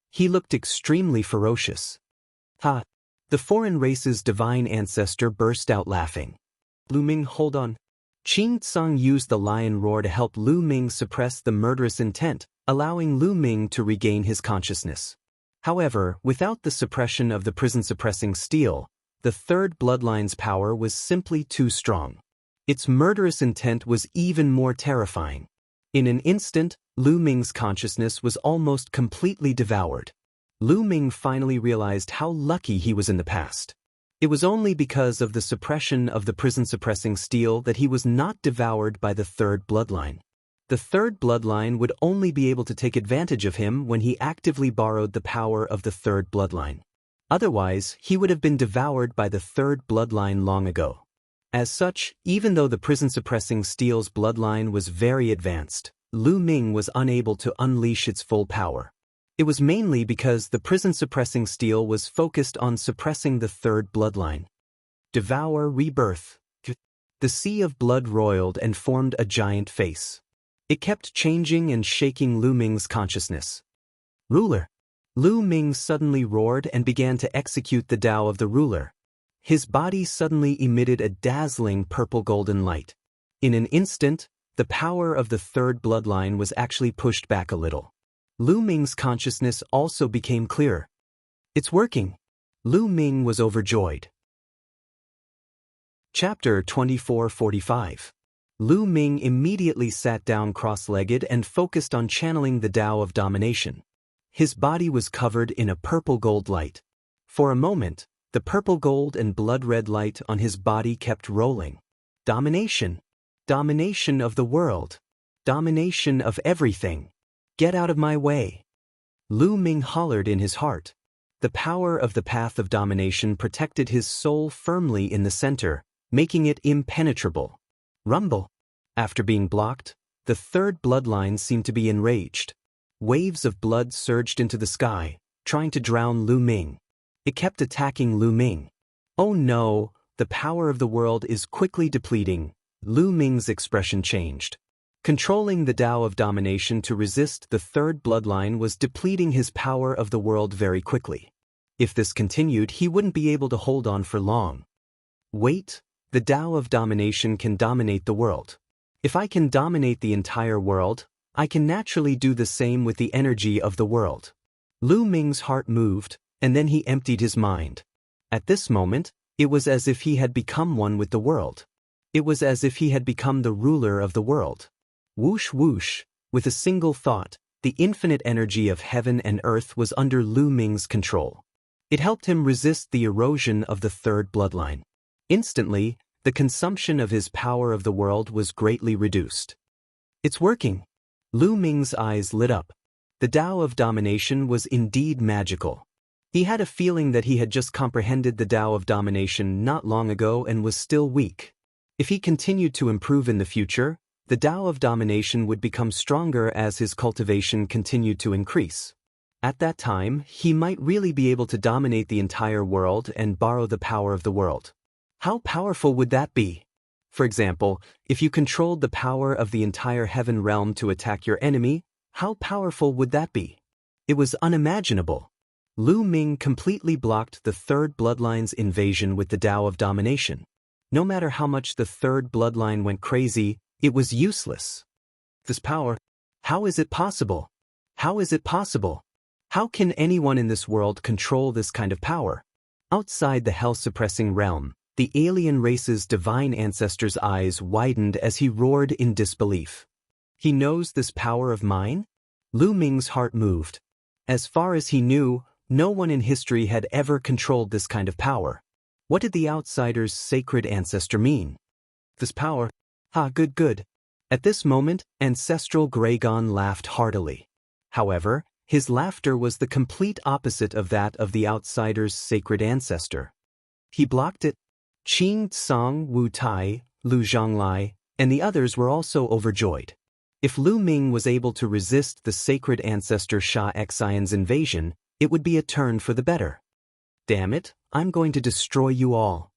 He looked extremely ferocious. "Ha!" The foreign race's divine ancestor burst out laughing. "Lu Ming, hold on." Qin Tsung used the lion roar to help Lu Ming suppress the murderous intent, allowing Lu Ming to regain his consciousness. However, without the suppression of the prison-suppressing steel, the third bloodline's power was simply too strong. Its murderous intent was even more terrifying. In an instant, Lu Ming's consciousness was almost completely devoured. Lu Ming finally realized how lucky he was in the past. It was only because of the suppression of the prison-suppressing steel that he was not devoured by the third bloodline. The third bloodline would only be able to take advantage of him when he actively borrowed the power of the third bloodline. Otherwise, he would have been devoured by the third bloodline long ago. As such, even though the prison-suppressing steel's bloodline was very advanced, Lu Ming was unable to unleash its full power. It was mainly because the prison-suppressing steel was focused on suppressing the third bloodline. Devour rebirth. The sea of blood roiled and formed a giant face. It kept changing and shaking Lu Ming's consciousness. "Ruler!" Lu Ming suddenly roared and began to execute the Tao of the ruler. His body suddenly emitted a dazzling purple-golden light. In an instant, the power of the third bloodline was actually pushed back a little. Lu Ming's consciousness also became clearer. It's working. Lu Ming was overjoyed. Chapter 2445. Lu Ming immediately sat down cross-legged and focused on channeling the Tao of domination. His body was covered in a purple-gold light. For a moment, the purple-gold and blood-red light on his body kept rolling. Domination. Domination of the world. Domination of everything. Get out of my way. Lu Ming hollered in his heart. The power of the path of domination protected his soul firmly in the center, making it impenetrable. Rumble. After being blocked, the third bloodline seemed to be enraged. Waves of blood surged into the sky, trying to drown Lu Ming. It kept attacking Lu Ming. Oh no, the power of the world is quickly depleting. Lu Ming's expression changed. Controlling the Tao of domination to resist the third bloodline was depleting his power of the world very quickly. If this continued, he wouldn't be able to hold on for long. Wait, the Tao of domination can dominate the world. If I can dominate the entire world, I can naturally do the same with the energy of the world. Lu Ming's heart moved, and then he emptied his mind. At this moment, it was as if he had become one with the world. It was as if he had become the ruler of the world. Whoosh whoosh, with a single thought, the infinite energy of heaven and earth was under Lu Ming's control. It helped him resist the erosion of the third bloodline. Instantly, the consumption of his power of the world was greatly reduced. It's working. Lu Ming's eyes lit up. The Tao of domination was indeed magical. He had a feeling that he had just comprehended the Tao of domination not long ago and was still weak. If he continued to improve in the future, the Tao of domination would become stronger as his cultivation continued to increase. At that time, he might really be able to dominate the entire world and borrow the power of the world. How powerful would that be? For example, if you controlled the power of the entire heaven realm to attack your enemy, how powerful would that be? It was unimaginable. Lu Ming completely blocked the third bloodline's invasion with the Tao of domination. No matter how much the third bloodline went crazy, it was useless. This power, how is it possible? How is it possible? How can anyone in this world control this kind of power? Outside the hell-suppressing realm, the alien race's divine ancestor's eyes widened as he roared in disbelief. He knows this power of mine? Lu Ming's heart moved. As far as he knew, no one in history had ever controlled this kind of power. What did the outsider's sacred ancestor mean? This power? Good. At this moment, Ancestral Gregon laughed heartily. However, his laughter was the complete opposite of that of the outsider's sacred ancestor. He blocked it. Qing Tsang Wu Tai, Lu Zhonglai, and the others were also overjoyed. If Lu Ming was able to resist the sacred ancestor Sha Xian's invasion, it would be a turn for the better. Damn it, I'm going to destroy you all.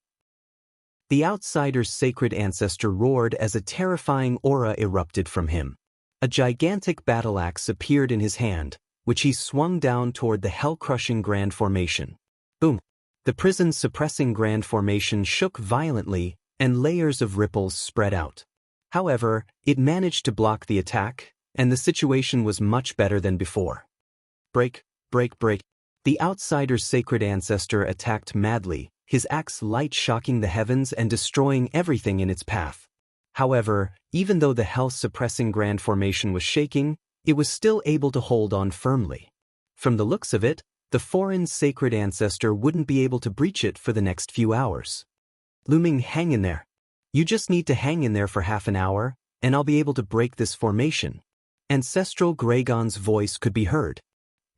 The outsider's sacred ancestor roared as a terrifying aura erupted from him. A gigantic battle axe appeared in his hand, which he swung down toward the hell-crushing Grand Formation. Boom! The prison's suppressing Grand Formation shook violently, and layers of ripples spread out. However, it managed to block the attack, and the situation was much better than before. Break. The outsider's sacred ancestor attacked madly, his axe light shocking the heavens and destroying everything in its path. However, even though the health-suppressing Grand Formation was shaking, it was still able to hold on firmly. From the looks of it, the foreign sacred ancestor wouldn't be able to breach it for the next few hours. Lu Ming, hang in there. You just need to hang in there for half an hour, and I'll be able to break this formation. Ancestral Gregon's voice could be heard.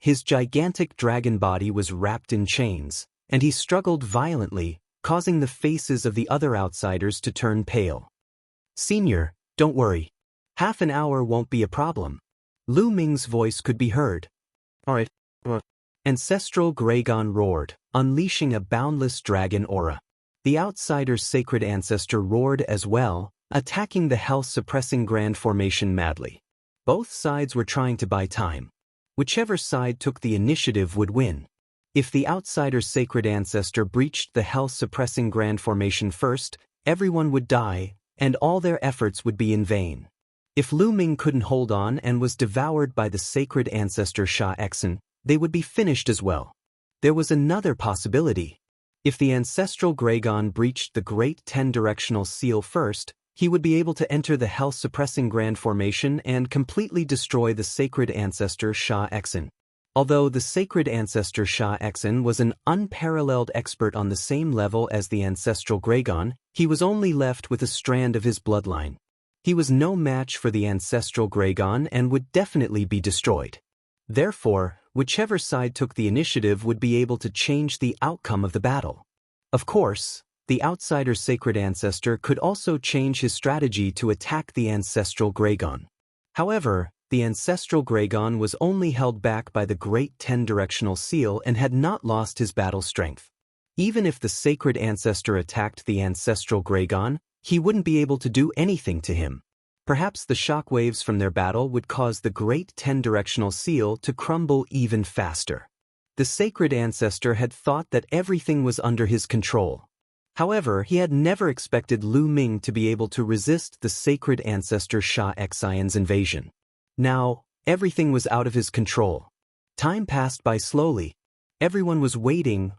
His gigantic dragon body was wrapped in chains, and he struggled violently, causing the faces of the other outsiders to turn pale. Senior, don't worry. Half an hour won't be a problem. Lu Ming's voice could be heard. All right. Ancestral Gregon roared, unleashing a boundless dragon aura. The outsider's sacred ancestor roared as well, attacking the health-suppressing Grand Formation madly. Both sides were trying to buy time. Whichever side took the initiative would win. If the outsider's sacred ancestor breached the health-suppressing grand formation first, everyone would die, and all their efforts would be in vain. If Lu Ming couldn't hold on and was devoured by the sacred ancestor Sha Exen, they would be finished as well. There was another possibility. If the ancestral Gregon breached the Great 10-directional seal first, he would be able to enter the health-suppressing grand formation and completely destroy the sacred ancestor Sha Exen. Although the sacred ancestor Sha Exen was an unparalleled expert on the same level as the ancestral Gregon, he was only left with a strand of his bloodline. He was no match for the ancestral Gregon and would definitely be destroyed. Therefore, whichever side took the initiative would be able to change the outcome of the battle. Of course, the outsider's sacred ancestor could also change his strategy to attack the ancestral Gregon. However, the ancestral Gregon was only held back by the Great 10-directional seal and had not lost his battle strength. Even if the sacred ancestor attacked the ancestral Gregon, he wouldn't be able to do anything to him. Perhaps the shockwaves from their battle would cause the Great 10-directional seal to crumble even faster. The sacred ancestor had thought that everything was under his control. However, he had never expected Lu Ming to be able to resist the sacred ancestor Sha Exen's invasion. Now, everything was out of his control. Time passed by slowly. Everyone was waiting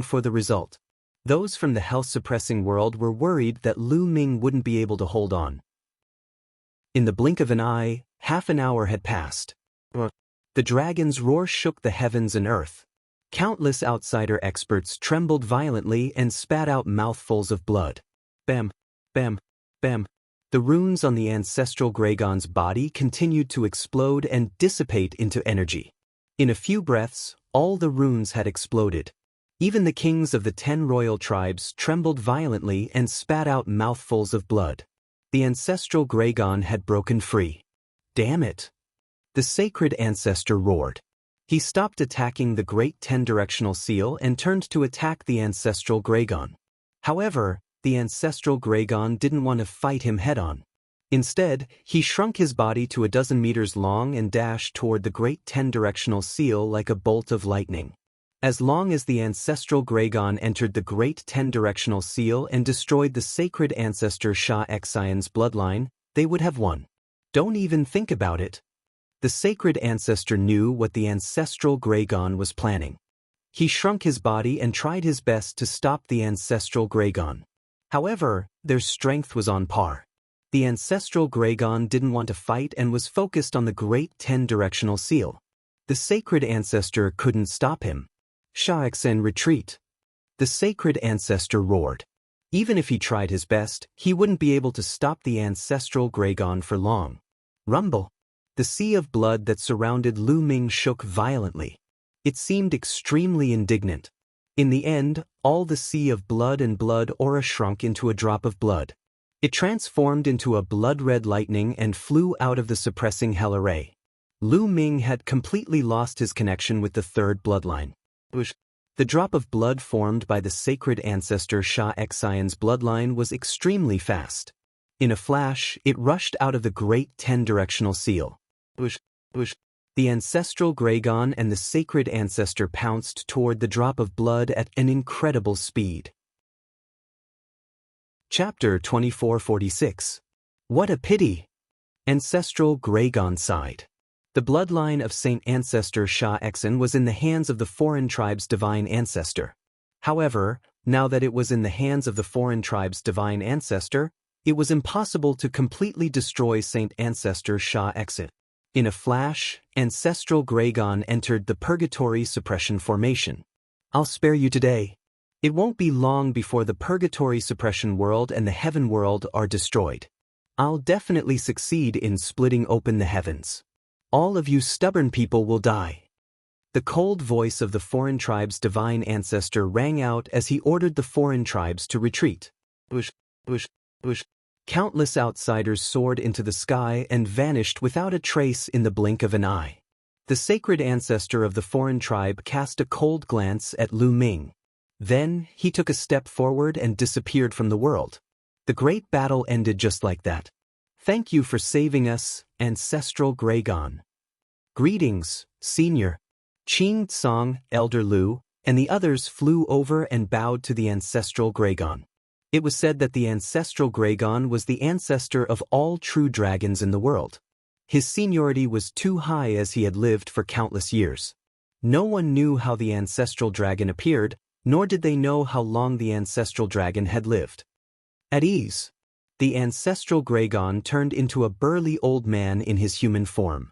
for the result. Those from the health-suppressing world were worried that Lu Ming wouldn't be able to hold on. In the blink of an eye, half an hour had passed. The dragon's roar shook the heavens and earth. Countless outsider experts trembled violently and spat out mouthfuls of blood. Bam, bam, bam. The runes on the ancestral Gregon's body continued to explode and dissipate into energy. In a few breaths, all the runes had exploded. Even the kings of the 10 royal tribes trembled violently and spat out mouthfuls of blood. The ancestral Gregon had broken free. Damn it! The sacred ancestor roared. He stopped attacking the Great 10-directional seal and turned to attack the ancestral Gregon. However, the ancestral Gregon didn't want to fight him head-on. Instead, he shrunk his body to 12 meters long and dashed toward the Great 10-directional seal like a bolt of lightning. As long as the ancestral Gregon entered the Great 10-directional seal and destroyed the sacred ancestor Sha Exen's bloodline, they would have won. Don't even think about it. The sacred ancestor knew what the ancestral Gregon was planning. He shrunk his body and tried his best to stop the ancestral Gregon. However, their strength was on par. The ancestral Gregon didn't want to fight and was focused on the Great 10-directional seal. The sacred ancestor couldn't stop him. Sha Exen, retreat! The sacred ancestor roared. Even if he tried his best, he wouldn't be able to stop the ancestral Gregon for long. Rumble! The sea of blood that surrounded Lu Ming shook violently. It seemed extremely indignant. In the end, all the sea of blood and blood aura shrunk into a drop of blood. It transformed into a blood-red lightning and flew out of the suppressing hell array. Lu Ming had completely lost his connection with the third bloodline. The drop of blood formed by the sacred ancestor Sha Exen's bloodline was extremely fast. In a flash, it rushed out of the Great 10-directional seal. The ancestral Gregon and the sacred ancestor pounced toward the drop of blood at an incredible speed. Chapter 2446. What a pity! Ancestral Gregon sighed. The bloodline of Saint Ancestor Sha Exen was in the hands of the foreign tribe's divine ancestor. However, now that it was in the hands of the foreign tribe's divine ancestor, it was impossible to completely destroy Saint Ancestor Sha Exen. In a flash, Ancestral Gregon entered the Purgatory Suppression Formation. I'll spare you today. It won't be long before the Purgatory Suppression World and the Heaven World are destroyed. I'll definitely succeed in splitting open the heavens. All of you stubborn people will die. The cold voice of the foreign tribe's divine ancestor rang out as he ordered the foreign tribes to retreat. Countless outsiders soared into the sky and vanished without a trace in the blink of an eye. The sacred ancestor of the foreign tribe cast a cold glance at Lu Ming. Then, he took a step forward and disappeared from the world. The great battle ended just like that. Thank you for saving us, Ancestral Gregon. Greetings, Senior. Qing Tsang, Elder Lu, and the others flew over and bowed to the ancestral Dragon. It was said that the ancestral Dragon was the ancestor of all true dragons in the world. His seniority was too high as he had lived for countless years. No one knew how the ancestral dragon appeared, nor did they know how long the ancestral dragon had lived. At ease, the ancestral Dragon turned into a burly old man in his human form.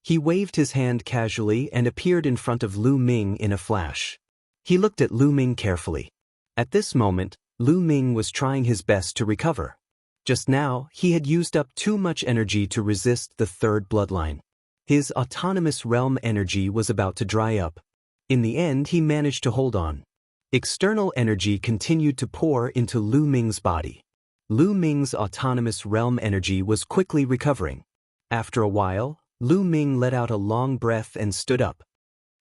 He waved his hand casually and appeared in front of Lu Ming in a flash. He looked at Lu Ming carefully. At this moment, Lu Ming was trying his best to recover. Just now, he had used up too much energy to resist the third bloodline. His autonomous realm energy was about to dry up. In the end, he managed to hold on. External energy continued to pour into Lu Ming's body. Lu Ming's autonomous realm energy was quickly recovering. After a while, Lu Ming let out a long breath and stood up.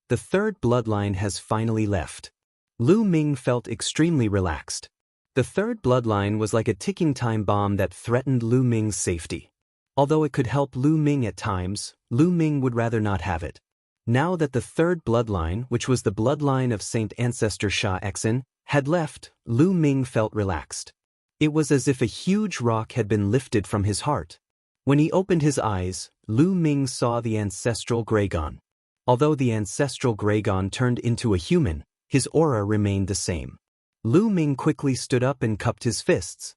The third bloodline has finally left. Lu Ming felt extremely relaxed. The third bloodline was like a ticking time bomb that threatened Lu Ming's safety. Although it could help Lu Ming at times, Lu Ming would rather not have it. Now that the third bloodline, which was the bloodline of Saint Ancestor Sha Exin, had left, Lu Ming felt relaxed. It was as if a huge rock had been lifted from his heart. When he opened his eyes, Lu Ming saw the ancestral Dragon. Although the ancestral Dragon turned into a human, his aura remained the same. Lu Ming quickly stood up and cupped his fists.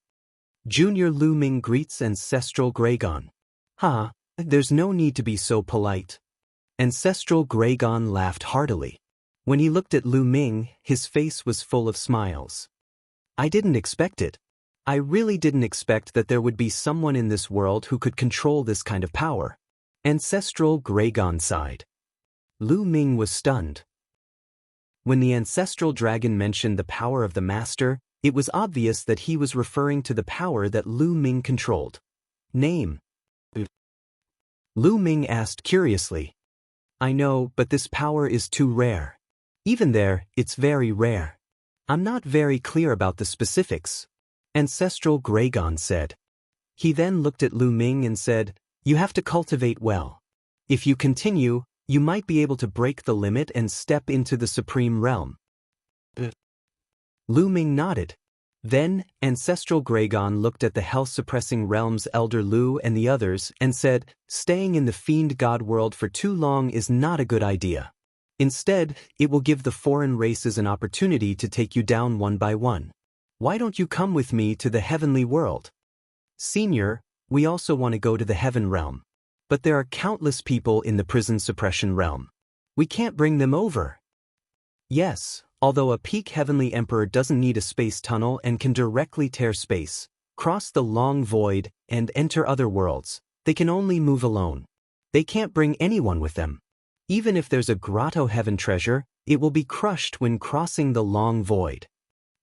Junior Lu Ming greets ancestral Dragon. Ha, there's no need to be so polite. Ancestral Dragon laughed heartily. When he looked at Lu Ming, his face was full of smiles. I didn't expect it. I really didn't expect that there would be someone in this world who could control this kind of power. Ancestral Dragon sighed. Lu Ming was stunned. When the ancestral dragon mentioned the power of the master, it was obvious that he was referring to the power that Lu Ming controlled. Name? Lu Ming asked curiously. I know, but this power is too rare. Even there, it's very rare. I'm not very clear about the specifics. Ancestral Dragon said. He then looked at Lu Ming and said, you have to cultivate well. If you continue, you might be able to break the limit and step into the supreme realm. Lu Ming nodded. Then, Ancestral Dragon looked at the health-suppressing realm's Elder Lu and the others and said, staying in the fiend god world for too long is not a good idea. Instead, it will give the foreign races an opportunity to take you down one by one. Why don't you come with me to the heavenly world? Senior, we also want to go to the heaven realm. But there are countless people in the prison suppression realm. We can't bring them over. Yes, although a peak heavenly emperor doesn't need a space tunnel and can directly tear space, cross the long void, and enter other worlds, they can only move alone. They can't bring anyone with them. Even if there's a grotto heaven treasure, it will be crushed when crossing the long void.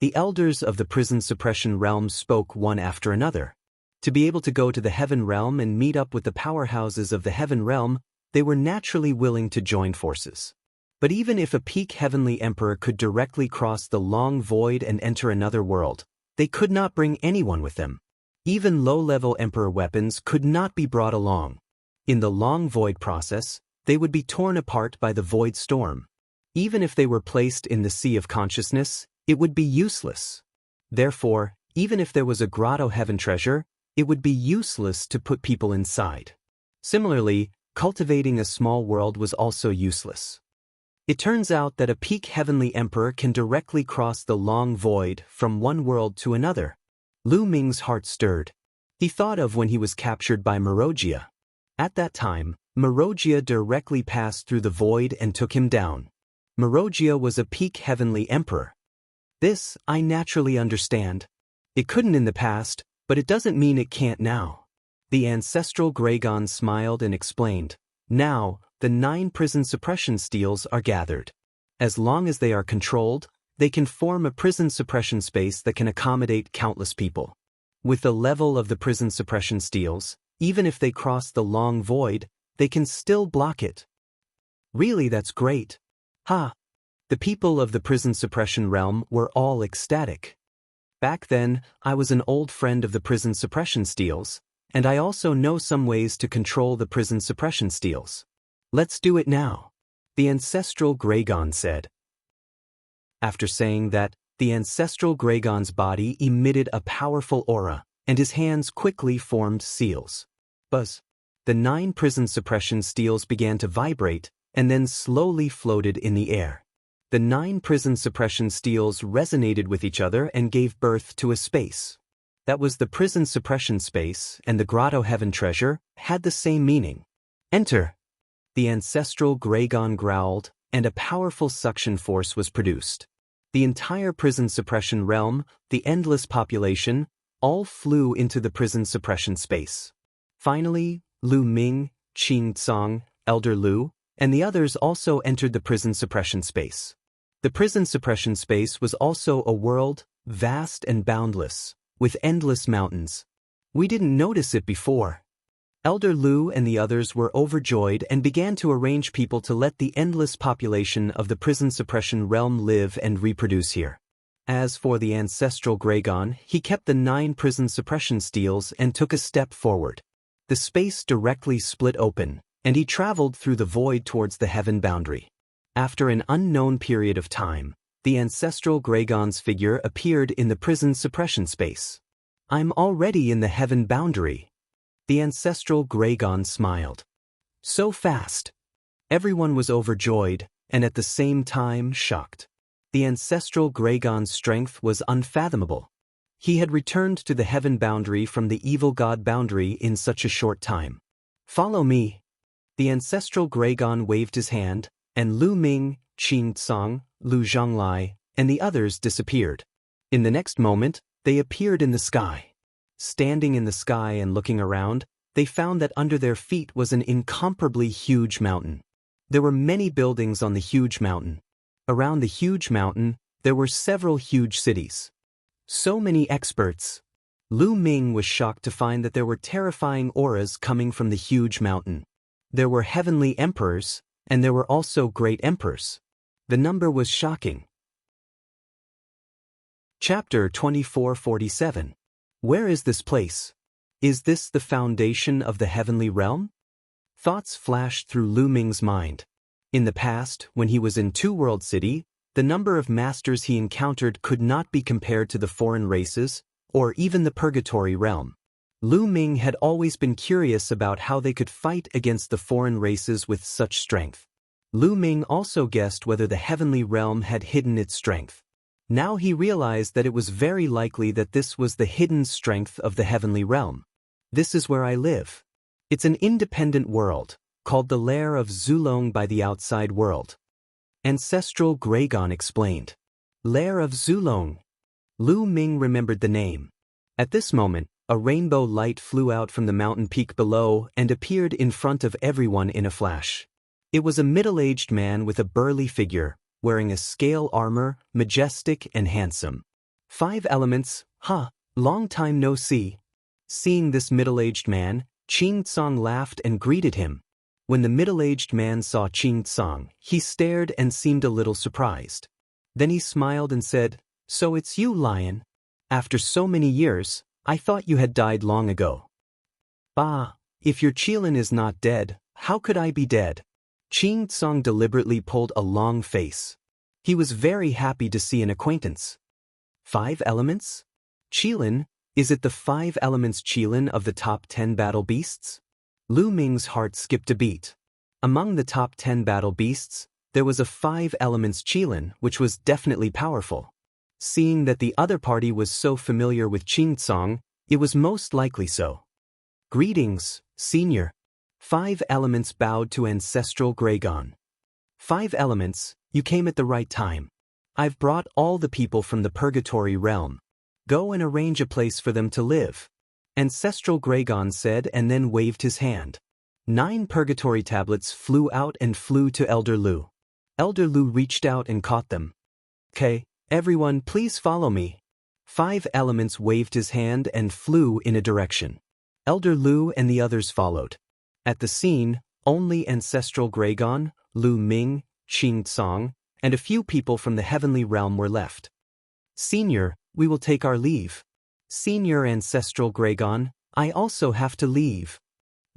The elders of the prison suppression realm spoke one after another. To be able to go to the heaven realm and meet up with the powerhouses of the heaven realm, they were naturally willing to join forces. But even if a peak heavenly emperor could directly cross the long void and enter another world, they could not bring anyone with them. Even low-level emperor weapons could not be brought along. In the long void process, they would be torn apart by the void storm. Even if they were placed in the sea of consciousness, it would be useless. Therefore, even if there was a grotto heaven treasure, it would be useless to put people inside. Similarly, cultivating a small world was also useless. It turns out that a peak heavenly emperor can directly cross the long void from one world to another. Lu Ming's heart stirred. He thought of when he was captured by Marojia. At that time, Marojia directly passed through the void and took him down. Marojia was a peak heavenly emperor. This, I naturally understand. It couldn't in the past, but it doesn't mean it can't now. The ancestral Dragon smiled and explained. Now, the 9 prison suppression steels are gathered. As long as they are controlled, they can form a prison suppression space that can accommodate countless people. With the level of the prison suppression steels, even if they cross the long void, they can still block it. Really, that's great. Ha! The people of the prison suppression realm were all ecstatic. Back then, I was an old friend of the prison suppression steels, and I also know some ways to control the prison suppression steels. Let's do it now, the ancestral Dragon said. After saying that, the ancestral Gregon's body emitted a powerful aura, and his hands quickly formed seals. Buzz. The 9 prison suppression steels began to vibrate, and then slowly floated in the air. The 9 prison suppression steels resonated with each other and gave birth to a space. That was the prison suppression space, and the grotto heaven treasure had the same meaning. Enter! The ancestral Gregon growled, and a powerful suction force was produced. The entire prison suppression realm, the endless population, all flew into the prison suppression space. Finally, Lu Ming, Qing Tsang, Elder Lu, and the others also entered the prison suppression space. The prison suppression space was also a world, vast and boundless, with endless mountains. We didn't notice it before. Elder Lu and the others were overjoyed and began to arrange people to let the endless population of the prison suppression realm live and reproduce here. As for the ancestral Gregon, he kept the 9 prison suppression steels and took a step forward. The space directly split open, and he traveled through the void towards the heaven boundary. After an unknown period of time, the ancestral Gregon's figure appeared in the prison suppression space. I'm already in the heaven boundary. The ancestral Gregon smiled. So fast. Everyone was overjoyed, and at the same time shocked. The ancestral Gregon's strength was unfathomable. He had returned to the heaven boundary from the evil god boundary in such a short time. Follow me. The ancestral Gregon waved his hand, and Lu Ming, Qing Tsang, Lu Zhonglai, and the others disappeared. In the next moment, they appeared in the sky. Standing in the sky and looking around, they found that under their feet was an incomparably huge mountain. There were many buildings on the huge mountain. Around the huge mountain, there were several huge cities. So many experts. Lu Ming was shocked to find that there were terrifying auras coming from the huge mountain. There were heavenly emperors, and there were also great emperors. The number was shocking. Chapter 2447. Where is this place? Is this the foundation of the heavenly realm? Thoughts flashed through Lu Ming's mind. In the past, when he was in Two World City, the number of masters he encountered could not be compared to the foreign races, or even the purgatory realm. Lu Ming had always been curious about how they could fight against the foreign races with such strength. Lu Ming also guessed whether the heavenly realm had hidden its strength. Now he realized that it was very likely that this was the hidden strength of the heavenly realm. This is where I live. It's an independent world, called the lair of Zulong by the outside world. Ancestral Gregon explained. Lair of Zulong. Lu Ming remembered the name. At this moment, a rainbow light flew out from the mountain peak below and appeared in front of everyone in a flash. It was a middle-aged man with a burly figure, wearing a scale armor, majestic and handsome. 5 elements, long time no see. Seeing this middle-aged man, Qing Tsang laughed and greeted him. When the middle-aged man saw Qing Tsang, he stared and seemed a little surprised. Then he smiled and said, "So it's you, Lion. After so many years, I thought you had died long ago." "Bah, if your Qilin is not dead, how could I be dead?" Qing Tsang deliberately pulled a long face. He was very happy to see an acquaintance. 5 elements? Qilin, is it the 5 elements Qilin of the top 10 battle beasts? Lu Ming's heart skipped a beat. Among the top 10 battle beasts, there was a 5 elements Qilin, which was definitely powerful. Seeing that the other party was so familiar with Qing Tsang, it was most likely so. "Greetings, senior." 5 elements bowed to ancestral Gregon. 5 elements, you came at the right time. I've brought all the people from the purgatory realm. Go and arrange a place for them to live. Ancestral Gregon said and then waved his hand. 9 purgatory tablets flew out and flew to Elder Lu. Elder Lu reached out and caught them. "Okay, everyone please follow me." 5 elements waved his hand and flew in a direction. Elder Lu and the others followed. At the scene, only ancestral Gregon, Lu Ming, Qing Tsang, and a few people from the heavenly realm were left. "Senior, we will take our leave." "Senior ancestral Gregon, I also have to leave."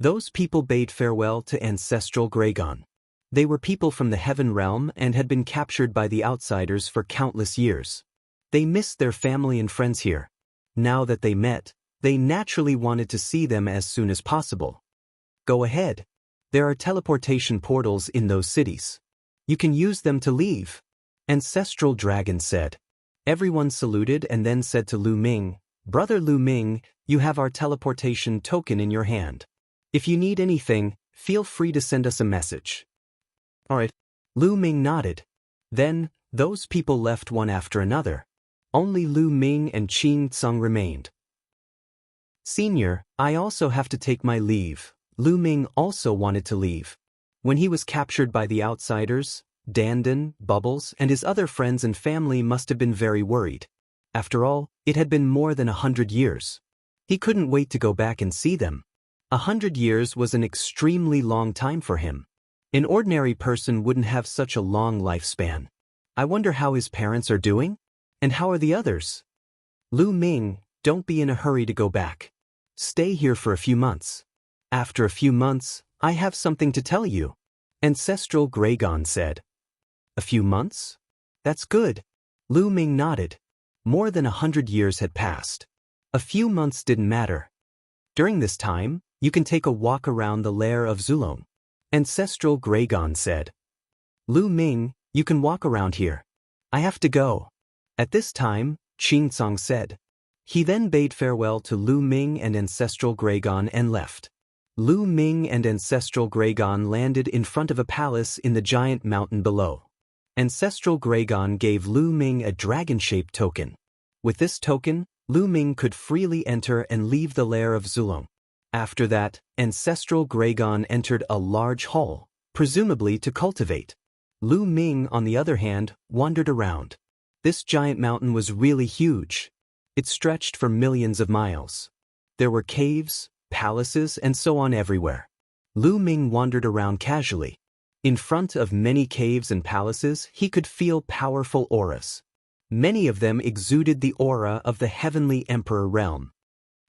Those people bade farewell to ancestral Gregon. They were people from the heaven realm and had been captured by the outsiders for countless years. They missed their family and friends here. Now that they met, they naturally wanted to see them as soon as possible. Go ahead. There are teleportation portals in those cities. You can use them to leave. Ancestral Dragon said. Everyone saluted and then said to Lu Ming, Brother Lu Ming, you have our teleportation token in your hand. If you need anything, feel free to send us a message. Alright. Lu Ming nodded. Then, those people left one after another. Only Lu Ming and Qing Tsung remained. Senior, I also have to take my leave. Lu Ming also wanted to leave. When he was captured by the outsiders, Dandan, Bubbles, and his other friends and family must have been very worried. After all, it had been more than 100 years. He couldn't wait to go back and see them. 100 years was an extremely long time for him. An ordinary person wouldn't have such a long lifespan. I wonder how his parents are doing? And how are the others? Lu Ming, don't be in a hurry to go back. Stay here for a few months. After a few months, I have something to tell you. Ancestral Dragon said. A few months? That's good. Lu Ming nodded. More than 100 years had passed. A few months didn't matter. During this time, you can take a walk around the lair of Zulong. Ancestral Dragon said. Lu Ming, you can walk around here. I have to go. At this time, Qing Tsung said. He then bade farewell to Lu Ming and Ancestral Dragon and left. Lu Ming and Ancestral Dragon landed in front of a palace in the giant mountain below. Ancestral Dragon gave Lu Ming a dragon-shaped token. With this token, Lu Ming could freely enter and leave the lair of Zulong. After that, Ancestral Dragon entered a large hall, presumably to cultivate. Lu Ming, on the other hand, wandered around. This giant mountain was really huge. It stretched for millions of miles. There were caves, palaces, and so on everywhere. Lu Ming wandered around casually. In front of many caves and palaces, he could feel powerful auras. Many of them exuded the aura of the Heavenly Emperor realm.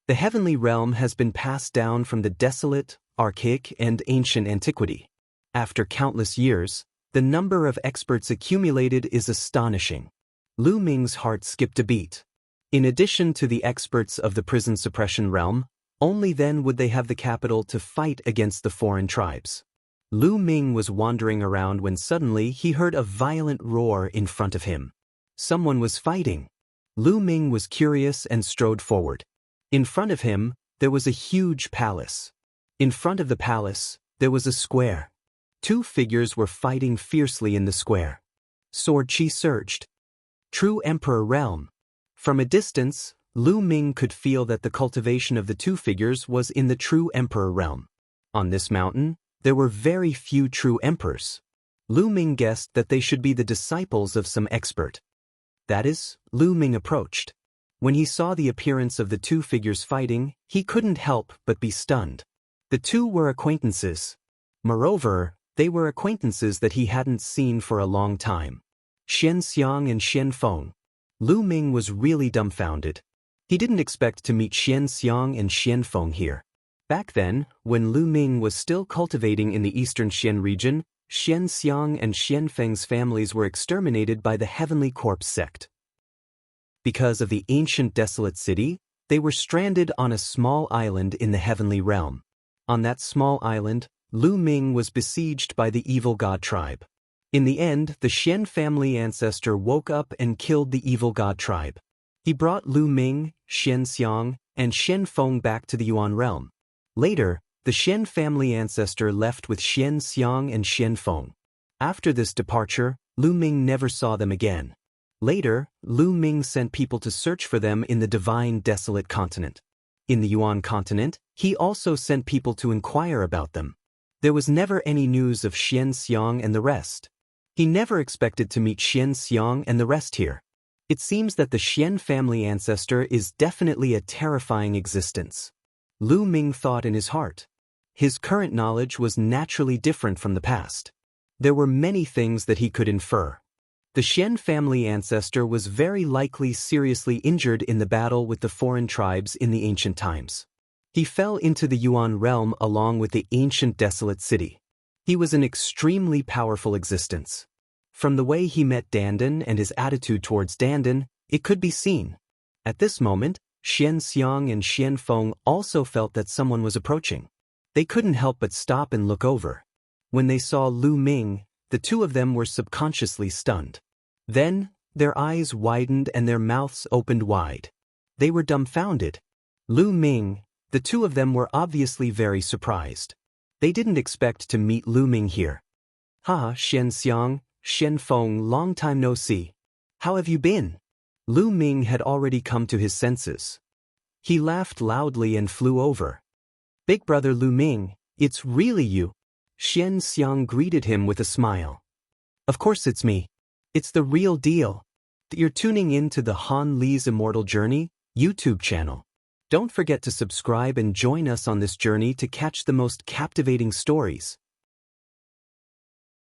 The Heavenly realm has been passed down from the desolate, archaic, and ancient antiquity. After countless years, the number of experts accumulated is astonishing. Lu Ming's heart skipped a beat. In addition to the experts of the prison suppression realm, only then would they have the capital to fight against the foreign tribes. Lu Ming was wandering around when suddenly he heard a violent roar in front of him. Someone was fighting. Lu Ming was curious and strode forward. In front of him, there was a huge palace. In front of the palace, there was a square. Two figures were fighting fiercely in the square. Sword chi surged. True Emperor realm. From a distance, Lu Ming could feel that the cultivation of the two figures was in the true Emperor realm. On this mountain, there were very few true emperors. Lu Ming guessed that they should be the disciples of some expert. That is, Lu Ming approached. When he saw the appearance of the two figures fighting, he couldn't help but be stunned. The two were acquaintances. Moreover, they were acquaintances that he hadn't seen for a long time. Xian Xiang and Xian Feng. Lu Ming was really dumbfounded. He didn't expect to meet Xian Xiang and Xian Feng here. Back then, when Lu Ming was still cultivating in the eastern Xian region, Xian Xiang and Xian Feng's families were exterminated by the Heavenly Corpse sect. Because of the ancient desolate city, they were stranded on a small island in the heavenly realm. On that small island, Lu Ming was besieged by the evil god tribe. In the end, the Xian family ancestor woke up and killed the evil god tribe. He brought Lu Ming, Xian Xiang, and Xian Feng back to the Yuan realm. Later, the Xian family ancestor left with Xian Xiang and Xian Feng. After this departure, Lu Ming never saw them again. Later, Lu Ming sent people to search for them in the divine desolate continent. In the Yuan continent, he also sent people to inquire about them. There was never any news of Xian Xiang and the rest. He never expected to meet Xian Xiang and the rest here. It seems that the Xian family ancestor is definitely a terrifying existence. Lu Ming thought in his heart. His current knowledge was naturally different from the past. There were many things that he could infer. The Xian family ancestor was very likely seriously injured in the battle with the foreign tribes in the ancient times. He fell into the Yuan realm along with the ancient desolate city. He was an extremely powerful existence. From the way he met Dandan and his attitude towards Dandan, it could be seen. At this moment, Xian Xiang and Xian Feng also felt that someone was approaching. They couldn't help but stop and look over. When they saw Lu Ming, the two of them were subconsciously stunned. Then, their eyes widened and their mouths opened wide. They were dumbfounded. Lu Ming, the two of them were obviously very surprised. They didn't expect to meet Lu Ming here. "Ha, Xian Xiang, Xian Feng, long time no see. How have you been?" Lu Ming had already come to his senses. He laughed loudly and flew over. "Big brother Lu Ming, it's really you." Xian Xiang greeted him with a smile. "Of course it's me. It's the real deal." You're tuning in to the Han Li's Immortal Journey YouTube channel. Don't forget to subscribe and join us on this journey to catch the most captivating stories.